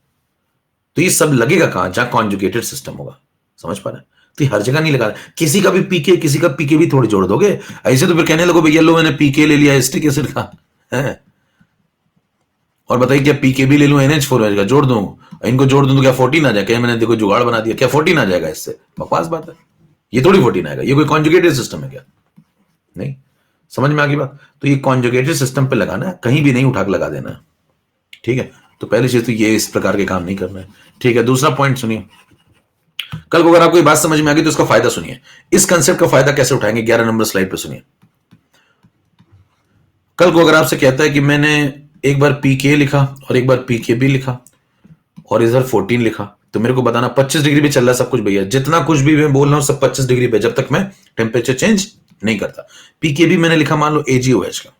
तो ये सब लगेगा कहां? जहां कॉन्जुगेटेड सिस्टम होगा। समझ पा रहे हैं? तो हर जगह नहीं लगा। किसी का भी पीके, किसी का पीके भी थोड़ी जोड़ दोगे ऐसे, तो फिर कहने लगो भैया लो मैंने पीके ले लिया एस्टिक एसिड का है, और बताइए क्या पीके भी ले लूं NH4OH का जोड़ दूं, इनको जोड़ दूं तो क्या 14 आ जाएगा? क्या मैंने देखो जुगाड़ बना दिया? क्या 14 आ जाएगा इससे? बकवास बात है। ये थोड़ी 14 आएगा। ये कोई कॉन्जुगेटेड सिस्टम है क्या? नहीं। समझ में आ गई बात? तो ये कॉन्जुगेटेड सिस्टम पे लगाना है, कहीं भी नहीं उठा के लगा देना है। ठीक है, तो पहली चीज तो ये इस प्रकार के काम नहीं करना है। ठीक है, दूसरा पॉइंट सुनिए। कल को अगर आपको ये बात समझ में आ गई तो इसका फायदा सुनिए। इस कंसेप्ट का फायदा कैसे उठाएंगे? 11 नंबर स्लाइड पे सुनिए। कल को अगर आपसे कहता है कि मैंने एक बार पीके लिखा और एक बार पीके भी लिखा और इधर 14 लिखा, तो मेरे को बताना 25 डिग्री पे चल रहा है सब कुछ भैया। जितना कुछ भी मैं बोल रहा हूं सब 25 डिग्री पे, जब तक मैं टेम्परेचर चेंज नहीं करता। पीके भी मैंने लिखा मान लो AgOH का,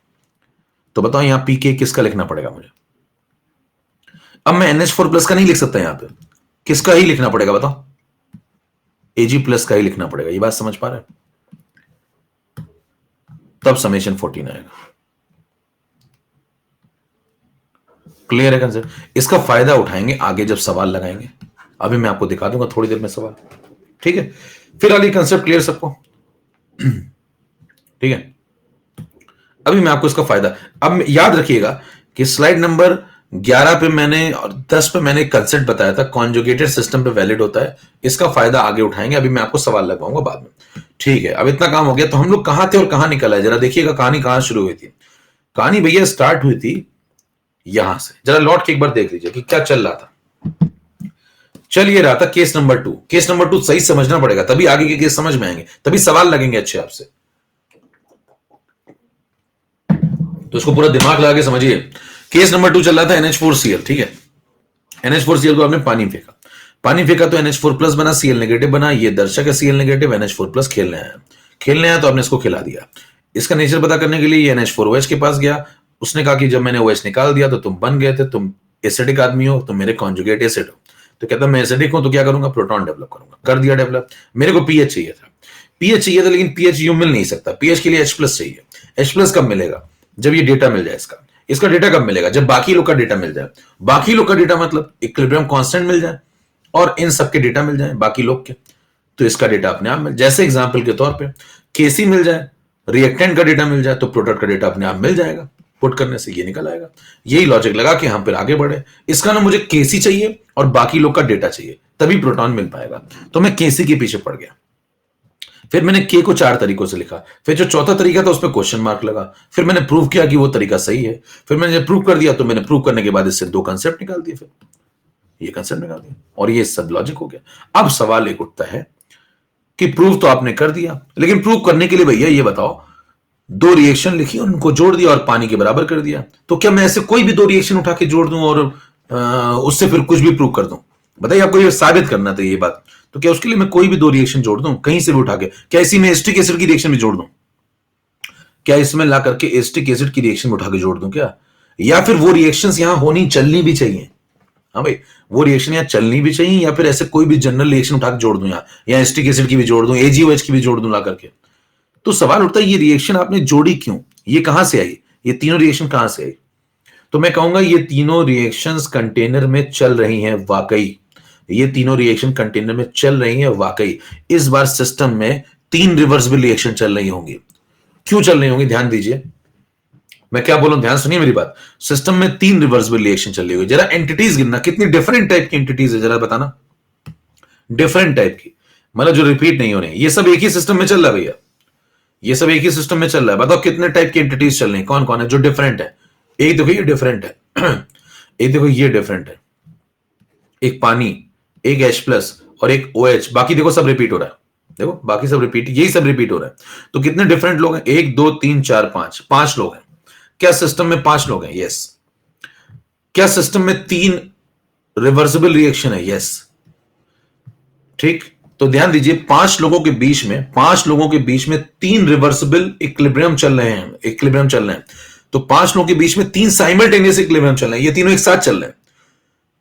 तो बताओ यहां पीके किसका लिखना पड़ेगा मुझे? अब मैं NH4+ का नहीं लिख सकता यहां पे, किसका ही लिखना पड़ेगा बताओ? Ag+ का ही लिखना पड़ेगा। ये बात समझ पा रहे हैं? तब समेशन 14 आएगा। क्लियर है कंसेप्ट? इसका फायदा उठाएंगे आगे जब सवाल लगाएंगे। अभी मैं आपको दिखा दूंगा थोड़ी देर में सवाल, ठीक है? फिलहाल ये कंसेप्ट क्लियर सबको? ठीक है, अभी मैं आपको इसका फायदा, अब याद रखिएगा कि स्लाइड नंबर 11 पे मैंने और 10 पे मैंने एक कंसेप्ट बताया था, कॉन्जुगेटेड सिस्टम पे वैलिड होता है। इसका फायदा आगे उठाएंगे, अभी मैं आपको सवाल लगवाऊंगा बाद में। ठीक है, अब इतना काम हो गया। तो हम लोग कहां थे और कहां निकल आए, जरा देखिएगा कहानी कहां शुरू हुई थी। कहानी भैया स्टार्ट हुई थी यहां से, जरा लौट के एक बार देख लीजिए कि क्या चल रहा था। चल ये रहा था केस नंबर 2। केस नंबर 2 सही समझना पड़ेगा, तभी आगे के केस समझ में आएंगे, तभी सवाल लगेंगे अच्छे आपसे। तो इसको पूरा दिमाग लगा के समझिए। केस नंबर 2 चल रहा था NH4Cl, ठीक है? NH4Cl को आपने पानी फेंका, पानी फेंका तो NH4+ बना, Cl नेगेटिव बना। ये दर्शक है Cl नेगेटिव, NH4+ खेलने आया, खेलने आया तो आपने इसको खिला दिया। इसका नेचर पता करने के लिए ये NH4OH के पास गया। उसने कहा कि जब मैंने OH निकाल दिया तो तुम बन गए थे, तुम एसिडिक आदमी हो, तुम मेरे कॉन्जुगेट एसिड हो। तो कहता मैं एसिडिक हूं तो क्या करूंगा, प्रोटॉन डेवलप करूंगा। कर दिया डेवलप। मेरे को पीएच चाहिए था, पीएच चाहिए था, लेकिन पीएच यूं मिल नहीं सकता। पीएच के लिए H+ चाहिए। H+ कब मिलेगा, जब ये डेटा मिल जाए इसका। इसका डेटा कब मिलेगा, जब बाकी लोग का डेटा मिल जाए। बाकी लोग का डेटा मतलब इक्विलिब्रियम कांस्टेंट मिल जाए और इन सबके डेटा मिल जाए बाकी लोग के, तो इसका डेटा अपने आप मिल, जैसे एग्जांपल के तौर पे केसी मिल जाए, रिएक्टेंट का डेटा मिल जाए, तो प्रोडक्ट का डेटा अपने आप मिल जाएगा। पुट करने से ये निकल आएगा। यही लॉजिक लगा कि हम फिर आगे बढ़े। इसका ना मुझे केसी चाहिए और बाकी लोग का डेटा चाहिए, तभी प्रोटॉन मिल पाएगा। तो मैं केसी के पीछे पड़ गया। फिर मैंने के को 4 तरीकों से लिखा। फिर जो चौथा तरीका था उस पर क्वेश्चन मार्क लगा। फिर मैंने प्रूव किया कि वो तरीका सही है। फिर मैंने जब प्रूव कर दिया तो मैंने प्रूव करने के बाद इससे 2 कंसेप्ट निकाल दिए। फिर ये कंसेप्ट निकाल दिया और ये सब लॉजिक हो गया। अब सवाल एक उठता है कि प्रूव तो आपने कर दिया, लेकिन प्रूव करने के लिए भैया ये बताओ, 2 रिएक्शन लिखी, उनको जोड़ दिया और पानी के बराबर कर दिया। तो क्या मैं ऐसे कोई भी 2 रिएक्शन उठा के जोड़ दूं और उससे फिर कुछ भी प्रूव कर दूं? बताइए, आपको ये साबित करना था ये बात, तो क्या उसके लिए मैं कोई भी 2 रिएक्शन जोड़ दूं कहीं से भी उठा के? क्या इसी में एसिटिक एसिड की रिएक्शन भी जोड़ दूं? क्या इसमें ला करके एसिटिक एसिड की रिएक्शन उठा के जोड़ दूं क्या? या फिर वो रिएक्शंस यहां होनी चलनी भी चाहिए? हाँ भाई, वो रिएक्शन यहां चलनी भी चाहिए, या फिर ऐसे कोई भी जनरल रिएक्शन उठा के जोड़ दूं यहां, या एसिटिक एसिड की भी जोड़ दूं, AgOH की भी जोड़ दूं ला करके? तो सवाल उठता है ये रिएक्शन आपने जोड़ी क्यों, ये कहां से आई, ये तीनों रिएक्शन कहां से आई? तो मैं कहूंगा ये तीनों रिएक्शंस कंटेनर में चल रही हैं वाकई। ये तीनों रिएक्शन कंटेनर में चल रही हैं वाकई। इस बार सिस्टम में 3 रिवर्सिबल रिएक्शन चल रही होंगी। क्यों चल रही होंगी, ध्यान दीजिए मैं क्या बोलूं, ध्यान सुनिए मेरी बात। सिस्टम में 3 रिवर्सिबल रिएक्शन चल रही होगी। जरा एंटिटीज गिनना, कितनी डिफरेंट टाइप की एंटिटीज है, जरा बताना। डिफरेंट टाइप की मतलब जो रिपीट नहीं हो रही। ये सब एक ही सिस्टम में चल रहा है भैया, ये सब एक ही सिस्टम में चल रहा है। बताओ कितने टाइप की एंटिटीज चल रही है, कौन कौन है जो डिफरेंट है? एक देखो ये डिफरेंट है, एक देखो ये डिफरेंट है, एक पानी, एक H+ और एक OH। बाकी देखो सब रिपीट हो रहा है, देखो बाकी सब रिपीट, यही सब रिपीट हो रहा है। तो कितने डिफरेंट लोग हैं? 1 2 3 4 5, 5 लोग हैं। क्या सिस्टम में 5 लोग हैं? यस। क्या सिस्टम में 3 रिवर्सिबल रिएक्शन है? यस। ठीक, तो ध्यान दीजिए 5 लोगों के बीच में, 5 लोगों के बीच में 3 रिवर्सिबल इक्विलिब्रियम चल रहे हैं, इक्विलिब्रियम चल रहे हैं। तो 5 लोगों के बीच में 3 साइमल्टेनियस इक्विलिब्रियम चल रहे हैं, ये तीनों एक साथ चल रहे हैं।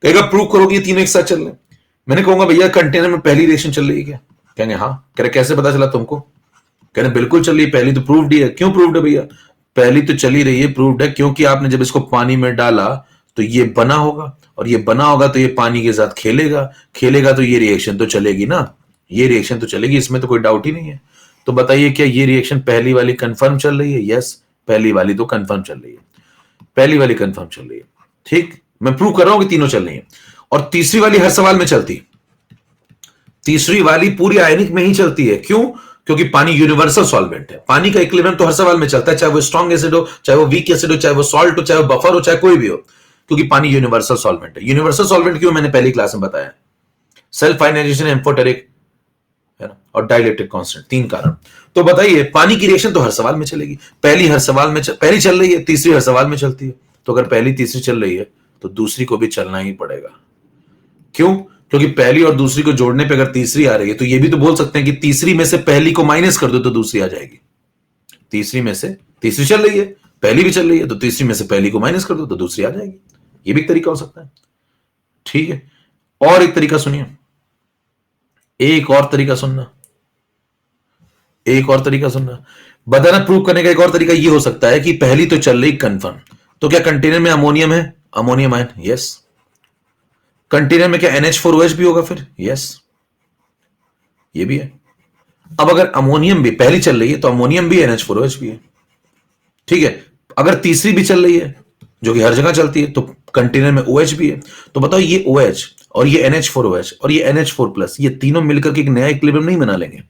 कहेगा प्रूव करोगे ये तीनों एक साथ चल रहे हैं? मैंने कहूंगा भैया कंटेनर में पहली रिएक्शन चल रही है क्या? कहेंगे हाँ। कह रहे कैसे पता चला तुमको? कह रहे बिल्कुल चल रही है, पहली तो प्रूव्ड ही है। क्यों प्रूव्ड है भैया? पहली तो चली रही है, प्रूव्ड है, क्योंकि आपने जब इसको पानी में डाला तो ये बना होगा, और ये बना होगा तो ये पानी के साथ खेलेगा, खेलेगा तो ये रिएक्शन तो चलेगी ना, ये रिएक्शन तो चलेगी, इसमें तो कोई डाउट ही नहीं है। तो बताइए क्या ये रिएक्शन पहली वाली कंफर्म चल रही है? यस, पहली वाली तो कंफर्म चल रही है, पहली वाली कंफर्म चल रही है। ठीक, मैं प्रूव कर रहा हूं कि तीनों चल रही है। और तीसरी वाली हर सवाल में चलती है, तीसरी वाली पूरी आयनिक में ही चलती है। क्यों? क्योंकि पानी यूनिवर्सल सॉल्वेंट है। पानी का इक्विलिब्रियम तो हर सवाल में चलता है, चाहे वो स्ट्रॉन्ग एसिड हो, चाहे वो वीक एसिड हो, चाहे वो सॉल्ट हो, चाहे वो बफर हो, चाहे कोई भी हो, क्योंकि पानी यूनिवर्सल सॉल्वेंट है। यूनिवर्सल सॉल्वेंट क्यों, मैंने पहली क्लास में बताया, सेल्फ आयनाइजेशन, एम्फोटेरिक है ना, और डाइलेक्ट्रिक कांस्टेंट, 3 कारण। तो बताइए पानी की रिएक्शन तो हर सवाल में चलेगी। पहली हर सवाल में पहली चल रही है, तीसरी हर सवाल में चलती है। तो अगर पहली तीसरी चल रही है तो दूसरी को भी चलना ही पड़ेगा। क्यों? क्योंकि पहली और दूसरी को जोड़ने पे अगर तीसरी आ रही है तो ये भी तो बोल सकते हैं कि तीसरी में से पहली को माइनस कर दो तो दूसरी आ जाएगी। तीसरी में से तीसरी चल रही है, पहली भी चल रही है, तो तीसरी में से पहली को माइनस कर दो तो दूसरी आ जाएगी। ये भी एक तरीका हो सकता है। ठीक है, और एक तरीका सुनिए, एक और तरीका सुनना, एक और तरीका सुनना, बताना प्रूव करने का एक और तरीका ये हो सकता है कि पहली तो चल रही कंफर्म, तो क्या कंटेनर में अमोनियम है, अमोनियम आयन, यस। कंटेनर में क्या NH4OH भी होगा फिर, यस, ये भी है। अब अगर अमोनियम भी पहली चल रही है तो अमोनियम भी NH4OH भी है, ठीक है। अगर तीसरी भी चल रही है जो कि हर जगह चलती है तो कंटेनर में OH भी है, तो बताओ ये OH और ये NH4OH और ये NH4+ ये तीनों मिलकर के एक नया इक्विलिब्रियम नहीं बना लेंगे,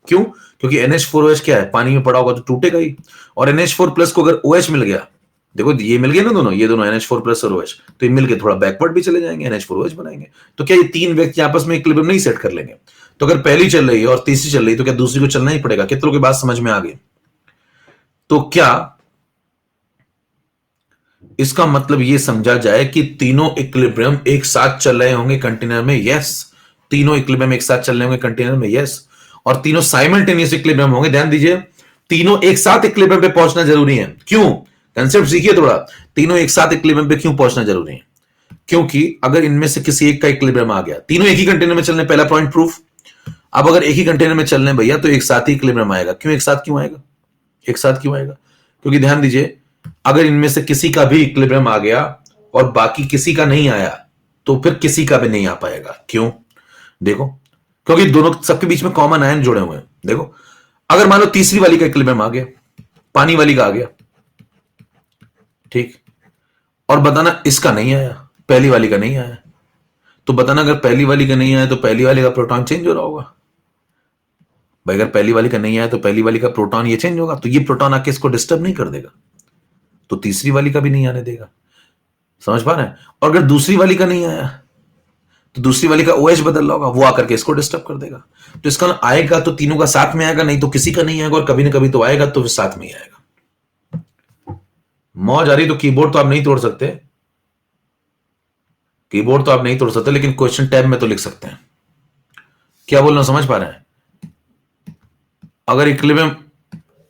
क्यों? क्योंकि NH4OH क्या है, पानी में पड़ा होगा तो टूटेगा ही, और NH4+ को अगर OH मिल गया, देखो ये मिल गए ना दोनों, ये दोनों NH4+ और OH, तो ये मिलके थोड़ा बैकवर्ड भी चले जाएंगे, NH4OH बनाएंगे, तो क्या ये तीन व्यक्ति आपस में इक्विलिब्रियम नहीं सेट कर लेंगे? तो अगर पहली चल रही है और तीसरी चल रही है तो क्या दूसरी को चलना ही पड़ेगा? कितनों की बात समझ में आ गई? तो क्या इसका मतलब ये समझा जाए कि तीनों इक्विलिब्रियम एक साथ चल रहे होंगे कंटेनर में, यस। तीनों इक्विलिब्रियम एक साथ चल रहे होंगे कंटेनर में, यस। और तीनों साइमल्टेनियस इक्विलिब्रियम होंगे, ध्यान दीजिए, तीनों एक साथ इक्विलिब्रियम पे पहुंचना जरूरी है, क्यों? कंसेप्ट सीखिए थोड़ा, तीनों एक साथ इक्विलिब्रियम पे क्यों पहुंचना जरूरी है? क्योंकि अगर इनमें से किसी एक का इक्विलिब्रियम आ गया, तीनों एक ही कंटेनर में चलने, पहला पॉइंट प्रूफ। अब अगर एक ही कंटेनर में चलने भैया तो एक साथ ही इक्विलिब्रियम आएगा, क्यों एक साथ क्यों आएगा? एक साथ क्यों आएगा? क्योंकि ध्यान दीजिए, अगर इनमें से किसी का भी इक्विलिब्रियम आ गया और बाकी किसी का नहीं आया तो फिर किसी का भी नहीं आ पाएगा, क्यों? देखो, क्योंकि दोनों सबके बीच में कॉमन आयन जुड़े हुए हैं। देखो, अगर मान लो तीसरी वाली का इक्विलिब्रियम आ गया, पानी वाली का आ गया, ठीक, और बताना इसका नहीं आया, पहली वाली का नहीं आया, तो बताना अगर पहली वाली का नहीं आया तो पहली वाली का प्रोटॉन चेंज हो रहा होगा भाई। अगर पहली वाली का नहीं आया तो पहली वाली का प्रोटॉन ये चेंज होगा, तो ये प्रोटॉन आके इसको डिस्टर्ब नहीं कर देगा, तो तीसरी वाली का भी नहीं आने देगा। समझ पा रहे हैं? और अगर दूसरी वाली का नहीं आया तो दूसरी वाली का OH बदल रहा होगा, वो आकर के इसको डिस्टर्ब कर देगा। तो इसका आएगा तो तीनों का साथ में आएगा, नहीं तो किसी का नहीं आएगा, और कभी ना कभी तो आएगा, तो फिर साथ में ही आएगा। मौज आ रही? तो कीबोर्ड तो आप नहीं तोड़ सकते, कीबोर्ड तो आप नहीं तोड़ सकते, लेकिन क्वेश्चन टैब में तो लिख सकते हैं। क्या बोल रहा हूं, समझ पा रहे हैं? अगर इक्विलिब्रियम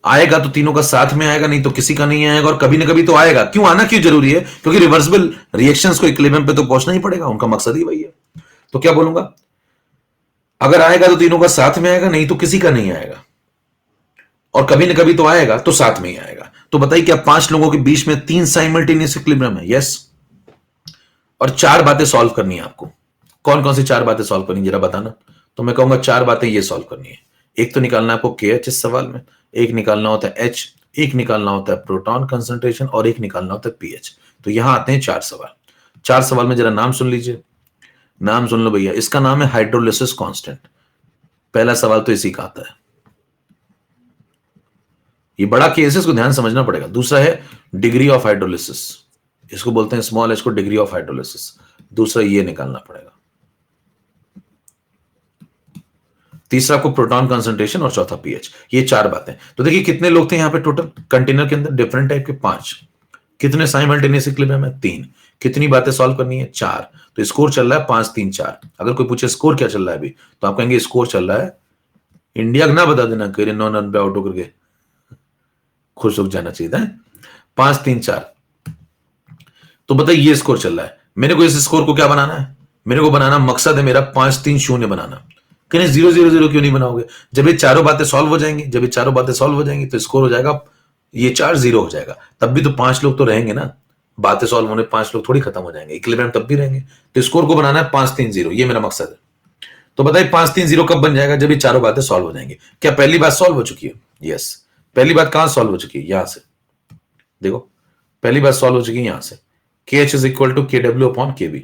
आएगा तो तीनों का साथ में आएगा, नहीं तो किसी का नहीं आएगा, और कभी ना कभी तो आएगा। क्यों आना क्यों जरूरी है? क्योंकि रिवर्सिबल रिएक्शंस को इक्विलिब्रियम पे तो पहुंचना ही पड़ेगा, उनका मकसद ही वही है। तो क्या बोलूंगा, अगर आएगा तो तीनों का साथ में आएगा, नहीं तो किसी का नहीं आएगा, और कभी ना कभी तो आएगा, तो साथ में ही आएगा। तो बताइए, क्या 5 लोगों के बीच में 3 साइमल्टेनियस इक्विलिब्रियम है? यस। और 4 बातें सॉल्व करनी है आपको। कौन कौन सी 4 बातें सॉल्व करनी जरा बताना। तो मैं कहूंगा 4 बातें ये सॉल्व करनी है। एक तो निकालना है आपको KH इस सवाल में, एक निकालना होता है H, एक निकालना होता है प्रोटॉन कंसंट्रेशन, और एक निकालना होता है pH। तो यहां आते हैं 4 सवाल। 4 सवाल में जरा नाम सुन लीजिए, नाम सुन लो भैया। इसका नाम है हाइड्रोलिसिस कांस्टेंट। पहला सवाल तो इसी का आता है, ये बड़ा केस है, इसको ध्यान समझना पड़ेगा। दूसरा है डिग्री ऑफ हाइड्रोलिसिस, इसको बोलते हैं स्मॉल h को डिग्री ऑफ हाइड्रोलिसिस, दूसरा ये निकालना पड़ेगा। तीसरा आपको प्रोटॉन कंसंट्रेशन, और चौथा pH। ये 4 बातें। तो देखिए कितने लोग थे यहां पे टोटल कंटेनर के अंदर, डिफरेंट टाइप के 5। कितने साइमल्टेनियस इक्विलिब्रियम है? 3। कितनी बातें सॉल्व करनी है? 4। तो स्कोर चल रहा है 5 3 4। अगर कोई पूछे स्कोर क्या चल रहा है अभी, तो आप कहेंगे स्कोर चल रहा है इंडिया का, ना बता देना करिए 9 रन पे आउट होकर के, खुश हो जाना चाहिए था। 5 3 4। तो बताइए ये स्कोर चल रहा है, मेरे को इस स्कोर को क्या बनाना है? मेरे को बनाना, मकसद है मेरा 5 3 0 बनाना। कहीं 0 0 0 क्यों नहीं बनाओगे? जब ये चारों बातें सॉल्व हो जाएंगी, जब ये चारों बातें सॉल्व हो जाएंगी तो स्कोर हो जाएगा, ये 4 0 हो जाएगा। तब भी तो 5 लोग तो रहेंगे ना, बातें सॉल्व होने 5 लोग थोड़ी खत्म हो जाएंगे, इक्विलिब्रियम तब भी रहेंगे। तो स्कोर को बनाना है 5 3 0, ये मेरा मकसद है। तो बताइए 5 3 0 कब बन जाएगा? जब ये चारों बातें सॉल्व हो जाएंगी। क्या पहली बात सॉल्व हो चुकी है? यस। पहली बात कहां सॉल्व हो चुकी है? यहां से देखो, पहली बात सॉल्व हो चुकी है यहां से, KH is equal to KW upon KB।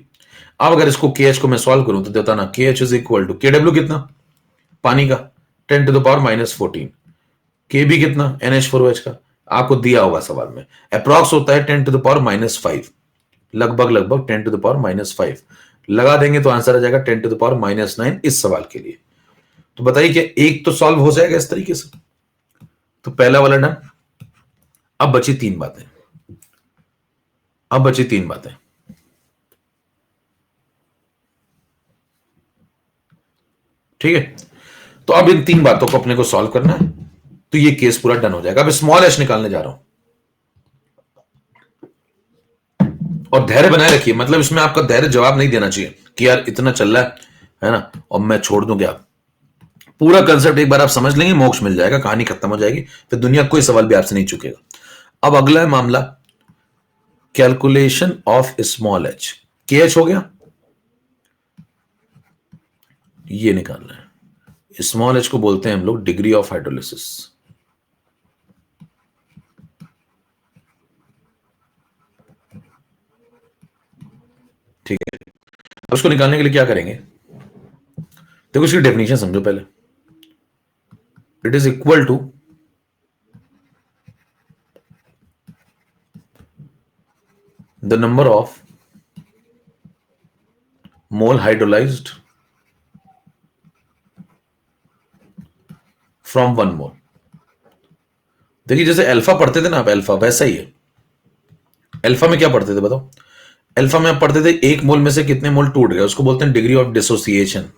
अब अगर इसको KH को मैं सॉल्व करूं तो देता ना, KH is equal to KW कितना, पानी का 10 टू द पावर -14, KB कितना, NH4OH का, आपको दिया होगा सवाल में, अप्रॉक्स होता है 10 टू द पावर -5, लगभग लगभग 10 टू द पावर -5 लगा देंगे तो आंसर आ जाएगा 10 टू द पावर -9 इस सवाल के लिए। तो बताइए कि एक तो सॉल्व हो जाएगा इस तरीके से, तो पहला वाला डन। अब बची 3 बातें, अब बची 3 बातें। ठीक है, तो अब इन 3 बातों को अपने को सॉल्व करना है, तो ये केस पूरा डन हो जाएगा। अब स्मॉल h निकालने जा रहा हूं, और धैर्य बनाए रखिए, मतलब इसमें आपका धैर्य जवाब नहीं देना चाहिए। कि यार इतना चल रहा है ना, और मैं छोड़ दूं क्या? पूरा कंसेप्ट एक बार आप समझ लेंगे, मोक्ष मिल जाएगा, कहानी खत्म हो जाएगी, फिर दुनिया कोई सवाल भी आपसे नहीं चुकेगा। अब अगला है मामला कैलकुलेशन ऑफ स्मॉल एच। के एच हो गया, ये निकालना है। स्मॉल एच को बोलते हैं हम लोग डिग्री ऑफ हाइड्रोलिसिस। ठीक है, अब उसको निकालने के लिए क्या करेंगे? देखो इसकी डेफिनेशन समझो पहले। It is equal to the number of mole hydrolysed from 1 mole. देखिए जैसे अल्फा पढ़ते थे ना आप, अल्फा वैसा ही है। अल्फा में क्या पढ़ते थे बताओ? अल्फा में आप पढ़ते थे एक मोल में से कितने मोल टूट गए, उसको बोलते हैं डिग्री ऑफ डिसोसिएशन,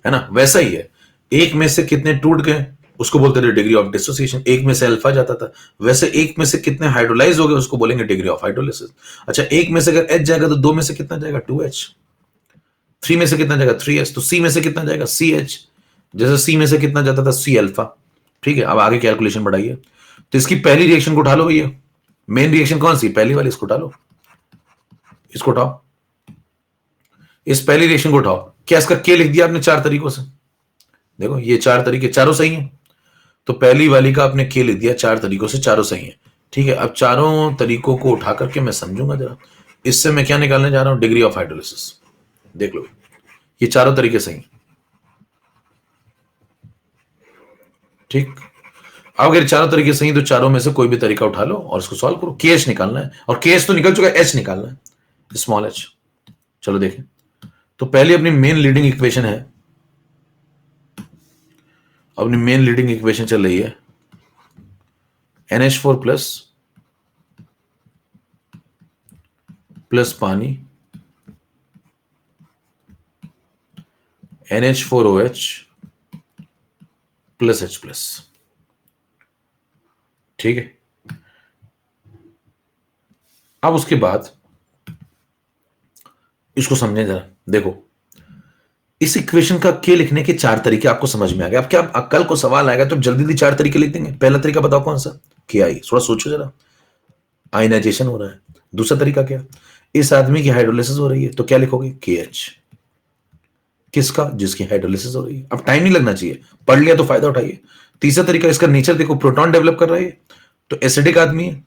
है ना? वैसा ही है, एक में से कितने टूट गए उसको बोलते थे डिग्री ऑफ डिसोसिएशन। एक में से अल्फा जाता था, वैसे एक में से कितने हाइड्रोलाइज हो गए उसको बोलेंगे डिग्री ऑफ हाइड्रोलिसिस। अच्छा, एक में से अगर एच जाएगा तो दो में से कितना जाएगा? 2H। 3 में से कितना जाएगा? 3H। तो सी में से कितना जाएगा? CH। जैसे सी में से कितना जाता था? C alpha. ठीक है, अब आगे कैलकुलेशन बढ़ाइए। तो इसकी पहली रिएक्शन को उठा लो भैया, मेन रिएक्शन कौन सी? पहली वाली, इसको उठा लो, इसको उठाओ, इस पहली रिएक्शन को उठाओ। क्या इसका के लिख दिया आपने 4 तरीकों से? देखो ये 4 तरीके चारों सही हैं, तो पहली वाली का आपने के लिख दिया 4 तरीकों से, चारों सही है। ठीक है, अब चारों तरीकों को उठा करके मैं समझूंगा जरा, इससे मैं क्या निकालने जा रहा हूं? Degree of hydrolysis. देख लो ये चारों तरीके सही हैं। ठीक, अब अगर चारों तरीके सही तो चारों में से कोई भी तरीका उठा लो और इसको सॉल्व करो। के एच निकालना है, और के एच तो निकल चुका है, एच निकालना है, स्मॉल एच। चलो देखें, तो पहली अपनी मेन लीडिंग इक्वेशन है, अपनी मेन लीडिंग इक्वेशन चल रही है NH4 प्लस पानी NH4OH प्लस H+। ठीक है, अब उसके बाद इसको समझें जरा। देखो इस इक्वेशन का के लिखने के 4 तरीके आपको समझ में आ गए। अब क्या कल को सवाल आएगा तो जल्दी जल्दी 4 तरीके लिख देंगे। पहला तरीका बताओ कौन सा? के आई, थोड़ा सोचो जरा, आयनाइजेशन हो रहा है। दूसरा तरीका क्या? इस आदमी की हाइड्रोलिसिस हो रही है, तो क्या लिखोगे? के एच। किसका? जिसकी हाइड्रोलिसिस हो रही है। अब टाइम नहीं लगना चाहिए, पढ़ लिया तो फायदा उठाइए। तीसरा तरीका, इसका नेचर देखो, प्रोटॉन डेवलप कर रहा है तो एसिडिक आदमी है,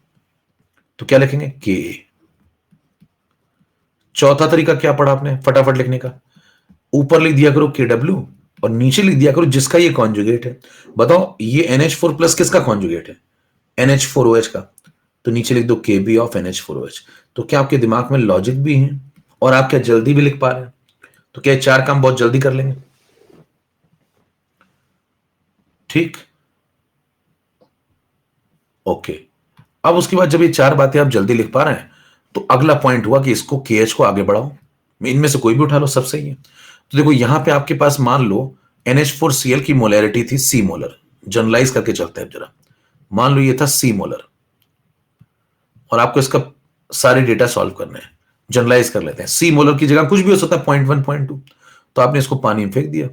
तो क्या लिखेंगे? के। चौथा तरीका क्या पढ़ा आपने फटाफट लिखने का? ऊपर लिख दिया करो KW और नीचे लिख दिया करो जिसका ये कॉन्जुगेट है। बताओ ये NH4 प्लस किसका कॉन्जुगेट है? NH4OH का, तो नीचे लिख दो KB ऑफ NH4OH। तो क्या आपके दिमाग में लॉजिक भी है और आप क्या जल्दी भी लिख पा रहे हैं? तो क्या 4 काम बहुत जल्दी कर लेंगे? ठीक, ओके। अब उसके बाद जब ये 4 बातें आप जल्दी लिख पा रहे हैं तो अगला पॉइंट हुआ कि इसको KH को आगे बढ़ाओ, इनमें से कोई भी उठा लो, सब सही है। तो देखो यहां पे आपके पास मान लो NH4Cl की मोलैरिटी थी C मोलर, जनरलाइज करके चलते हैं जरा। मान लो ये था C मोलर और आपको इसका सारे डेटा सॉल्व करने हैं, जनरलाइज कर लेते हैं। C मोलर की जगह कुछ भी हो सकता है, 0.1 0.2, तो आपने इसको पानी में फेंक दिया।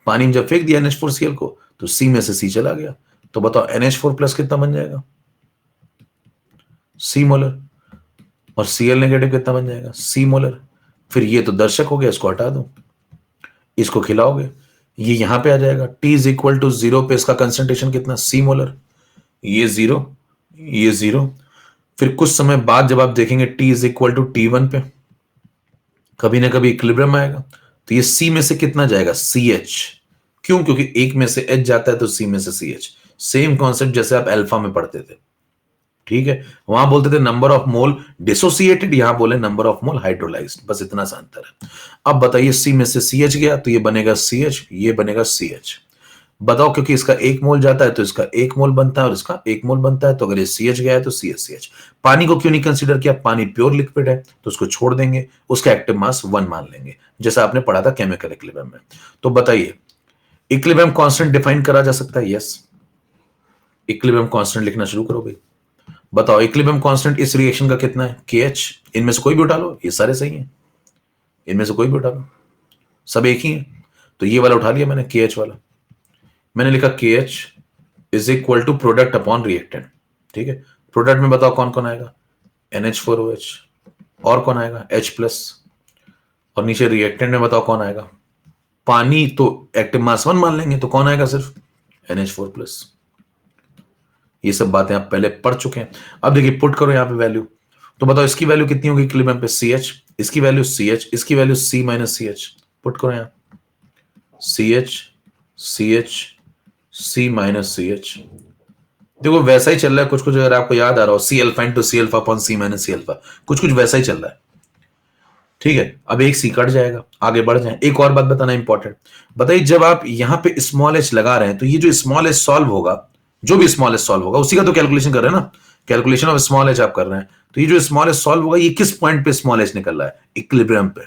पानी में जब फेंक दिया NH4Cl को तो C में से C चला गया, तो बताओ NH4 प्लस कितना बन जाएगा? C molar. और Cl नेगेटिव कितना बन जाएगा? C molar. फिर ये तो दर्शक हो गया, इसको हटा दो, इसको खिलाओगे, ये यहां पे आ जाएगा। T इज इक्वल टू 0 पे इसका कंसंट्रेशन कितना? C molar. ये 0, ये 0। फिर कुछ समय बाद जब आप देखेंगे T is equal to T1 पे, कभी ना कभी इक्विलिब्रियम आएगा, तो ये C में से कितना जाएगा? CH। क्यों? क्योंकि एक में से H जाता है तो C में से CH। सेम कॉन्सेप्ट जैसे आप अल्फा में पढ़ते थे। ठीक है, वहां बोलते थे नंबर ऑफ मोल डिसोसिएटेड, यहां बोले नंबर ऑफ मोल हाइड्रोलाइज्ड, बस इतना सा अंतर है। अब बताइए C में से CH गया तो ये बनेगा CH, ये बनेगा CH। बताओ, क्योंकि इसका 1 मोल जाता है तो इसका 1 मोल बनता है और इसका 1 मोल बनता है, तो अगर ये CH गया है तो CH। पानी को क्यों नहीं कंसीडर किया? पानी प्योर लिक्विड है तो उसको छोड़ देंगे, उसका एक्टिव मास 1 मान लेंगे, जैसा आपने पढ़ा था केमिकल इक्विलिब्रियम में। तो बताइए इक्विलिब्रियम कांस्टेंट डिफाइन करा जा सकता है? यस, इक्विलिब्रियम कांस्टेंट लिखना शुरू करो भाई। बताओ इक्विलिब्रियम कांस्टेंट इस रिएक्शन का कितना है? KH। इनमें से कोई भी उठा लो, ये सारे सही हैं। इनमें से कोई भी उठा लो, सब एक ही है। तो ये वाला उठा लिया मैंने, KH वाला। मैंने लिखा KH is equal to product upon reactant. ठीक है, प्रोडक्ट में बताओ कौन कौन आएगा, NH4OH, और कौन आएगा H+, और नीचे रिएक्टेंट में बताओ कौन आएगा, पानी तो एक्टिव मास 1 मान लेंगे, तो कौन आएगा, सिर्फ NH4+। ये सब बातें आप पहले पढ़ चुके हैं। अब देखिए पुट करो यहां पे वैल्यू, तो बताओ इसकी वैल्यू कितनी होगी इक्विलिब्रियम पे, CH, इसकी वैल्यू CH, इसकी value C minus CH। Put करो यहां, CH CH C minus CH। देखो वैसा ही चल रहा है कुछ कुछ, अगर आपको याद आ रहा हो, C alpha into C alpha upon C minus C alpha, कुछ कुछ वैसा ही चल रहा है। ठीक है, अब एक C कट जाएगा, आगे बढ़ जाए। एक और बात बताना इंपॉर्टेंट, बताइए जब आप यहां पे स्मॉल h लगा रहे हैं, तो ये जो स्मॉल h सॉल्व होगा, जो भी स्मॉल h सॉल्व होगा उसी का तो कैलकुलेशन कर रहे हैं ना, कैलकुलेशन ऑफ स्मॉल h आप कर रहे हैं। तो ये जो स्मॉल h सॉल्व होगा, ये किस पॉइंट पे स्मॉल h निकल रहा है, इक्विलिब्रियम पे।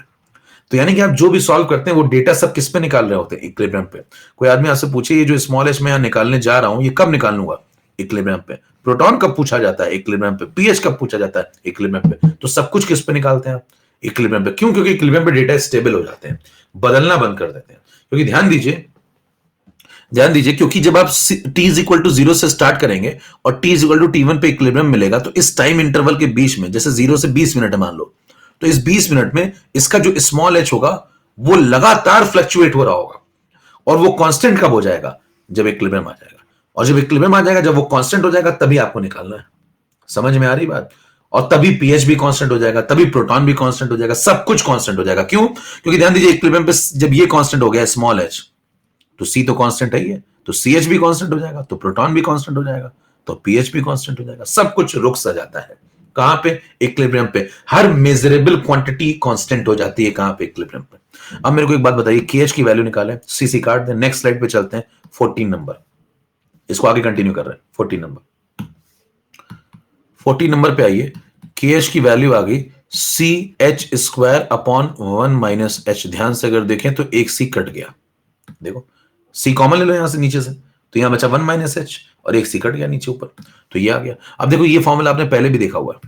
तो यानी कि आप जो भी सॉल्व करते हैं वो डेटा सब किस पे निकाल रहे होते हैं, इक्विलिब्रियम पे। कोई आदमी आपसे पूछे ये जो स्मॉल h मैं यहां निकालने जा रहा हूं, ये कब निकालूंगा, इक्विलिब्रियम पे। प्रोटॉन कब पूछा जाता है, इक्विलिब्रियम पे। पीएच कब पूछा जाता है, इक्विलिब्रियम पे। तो सब कुछ किस पे निकालते हैं आप, इक्विलिब्रियम पे। क्यों, क्योंकि इक्विलिब्रियम पे डेटा स्टेबल हो जाते हैं, बदलना बंद कर देते हैं। क्योंकि ध्यान दीजिए, क्योंकि जब आप t इज इक्वल टू 0 से स्टार्ट करेंगे और t is equal to T1 पे इक्विलिब्रियम मिलेगा, तो इस टाइम इंटरवल के बीच में, जैसे 0 से 20 मिनट मान लो, तो इस 20 मिनट में इसका जो स्मॉल h होगा वो लगातार फ्लक्चुएट हो रहा होगा, और वो कांस्टेंट कब हो जाएगा, जब इक्विलिब्रियम आ जाएगा। और जब इक्विलिब्रियम आ जाएगा, जब वो कांस्टेंट हो जाएगा, तभी आपको निकालना है। समझ में आ रही बात। और तभी पीएच भी कांस्टेंट हो जाएगा, तभी प्रोटॉन भी कांस्टेंट हो जाएगा, सब कुछ कांस्टेंट हो जाएगा। क्यों, क्योंकि ध्यान दीजिए इक्विलिब्रियम पे जब ये कांस्टेंट हो गया स्मॉल h, तो C तो कांस्टेंट है ही है, तो CH भी कांस्टेंट हो जाएगा, तो प्रोटॉन भी कांस्टेंट हो जाएगा, तो पीएच भी कांस्टेंट हो जाएगा। सब कुछ रुक सा जाता है। कहां पे, इक्विलिब्रियम पे। हर मेजरेबल क्वांटिटी कांस्टेंट हो जाती है, कहां पे, इक्विलिब्रियम पे। अब मेरे को एक बात बताइए, KH की वैल्यू निकालें, CC काट दें। नेक्स्ट स्लाइड पे चलते हैं, 14 नंबर, इसको आगे कंटिन्यू कर रहे हैं। 14 नंबर, 14 नंबर पे आइए। KH की वैल्यू आ गई CH square upon 1 minus H। ध्यान से अगर देखें तो एक C कट गया, देखो C कॉमन ले लो यहां से नीचे से, तो यहां बचा 1 माइनस H, और एक C कट गया नीचे ऊपर, तो ये आ गया। अब देखो ये फॉर्मूला आपने पहले भी देखा हुआ है,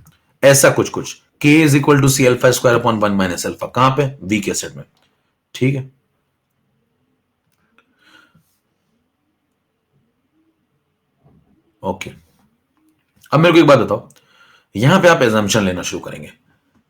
ऐसा कुछ कुछ, K is equal to C alpha square upon 1 minus alpha. कहां पे, वीक एसिड में। ठीक है, ओके। अब मेरे को एक बात बताओ, यहां पे आप एजम्पशन लेना शुरू करेंगे।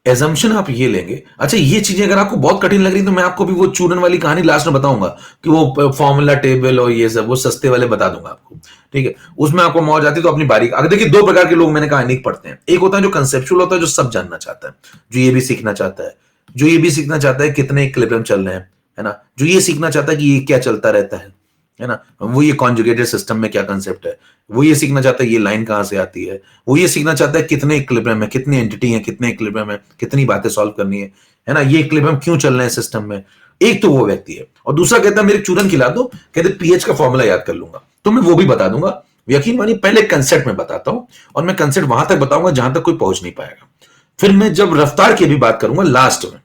एजम्पशन आप ये लेंगे, अच्छा ये चीजें अगर आपको बहुत कठिन लग रही तो मैं आपको भी वो चूरन वाली कहानी लास्ट में बताऊंगा, कि वो फॉर्मूला टेबल और ये सब वो सस्ते वाले बता दूंगा आपको। ठीक है, उसमें आपको मौज आती तो अपनी बारी। अगर देखिए दो प्रकार के लोग मैंने कहा अनेक पढ़ते हैं, एक होता है जो कंसेप्चुअल होता है, जो सब जानना चाहता है, जो ये भी सीखना चाहता है, जो ये भी सीखना चाहता है कितने इक्विलिब्रियम चल रहे हैं, है ना, जो ये सीखना चाहता है कि ये क्या चलता रहता है ना, वो ये कॉन्जुगेटेड सिस्टम में क्या कंसेप्ट है, वो ये सीखना चाहता है ये लाइन कहां से आती है, वो ये सीखना चाहता है कितने इक्विलिब्रियम है, कितनी एंटिटी है, कितने इक्विलिब्रियम है, कितनी बातें सॉल्व करनी है ना, ये इक्विलिब्रियम क्यों चल रहे हैं सिस्टम में। एक तो वो व्यक्ति है, और दूसरा कहता है मेरे चूरन खिला दो, कहते पीएच का फॉर्मूला याद कर लूंगा, तो मैं वो भी बता दूंगा। यकीन मानिए पहले कंसेप्ट में बताता हूं, और मैं कंसेप्ट वहां तक बताऊंगा जहां तक कोई पहुंच नहीं पाएगा। फिर मैं जब रफ्तार की भी बात करूंगा लास्ट में,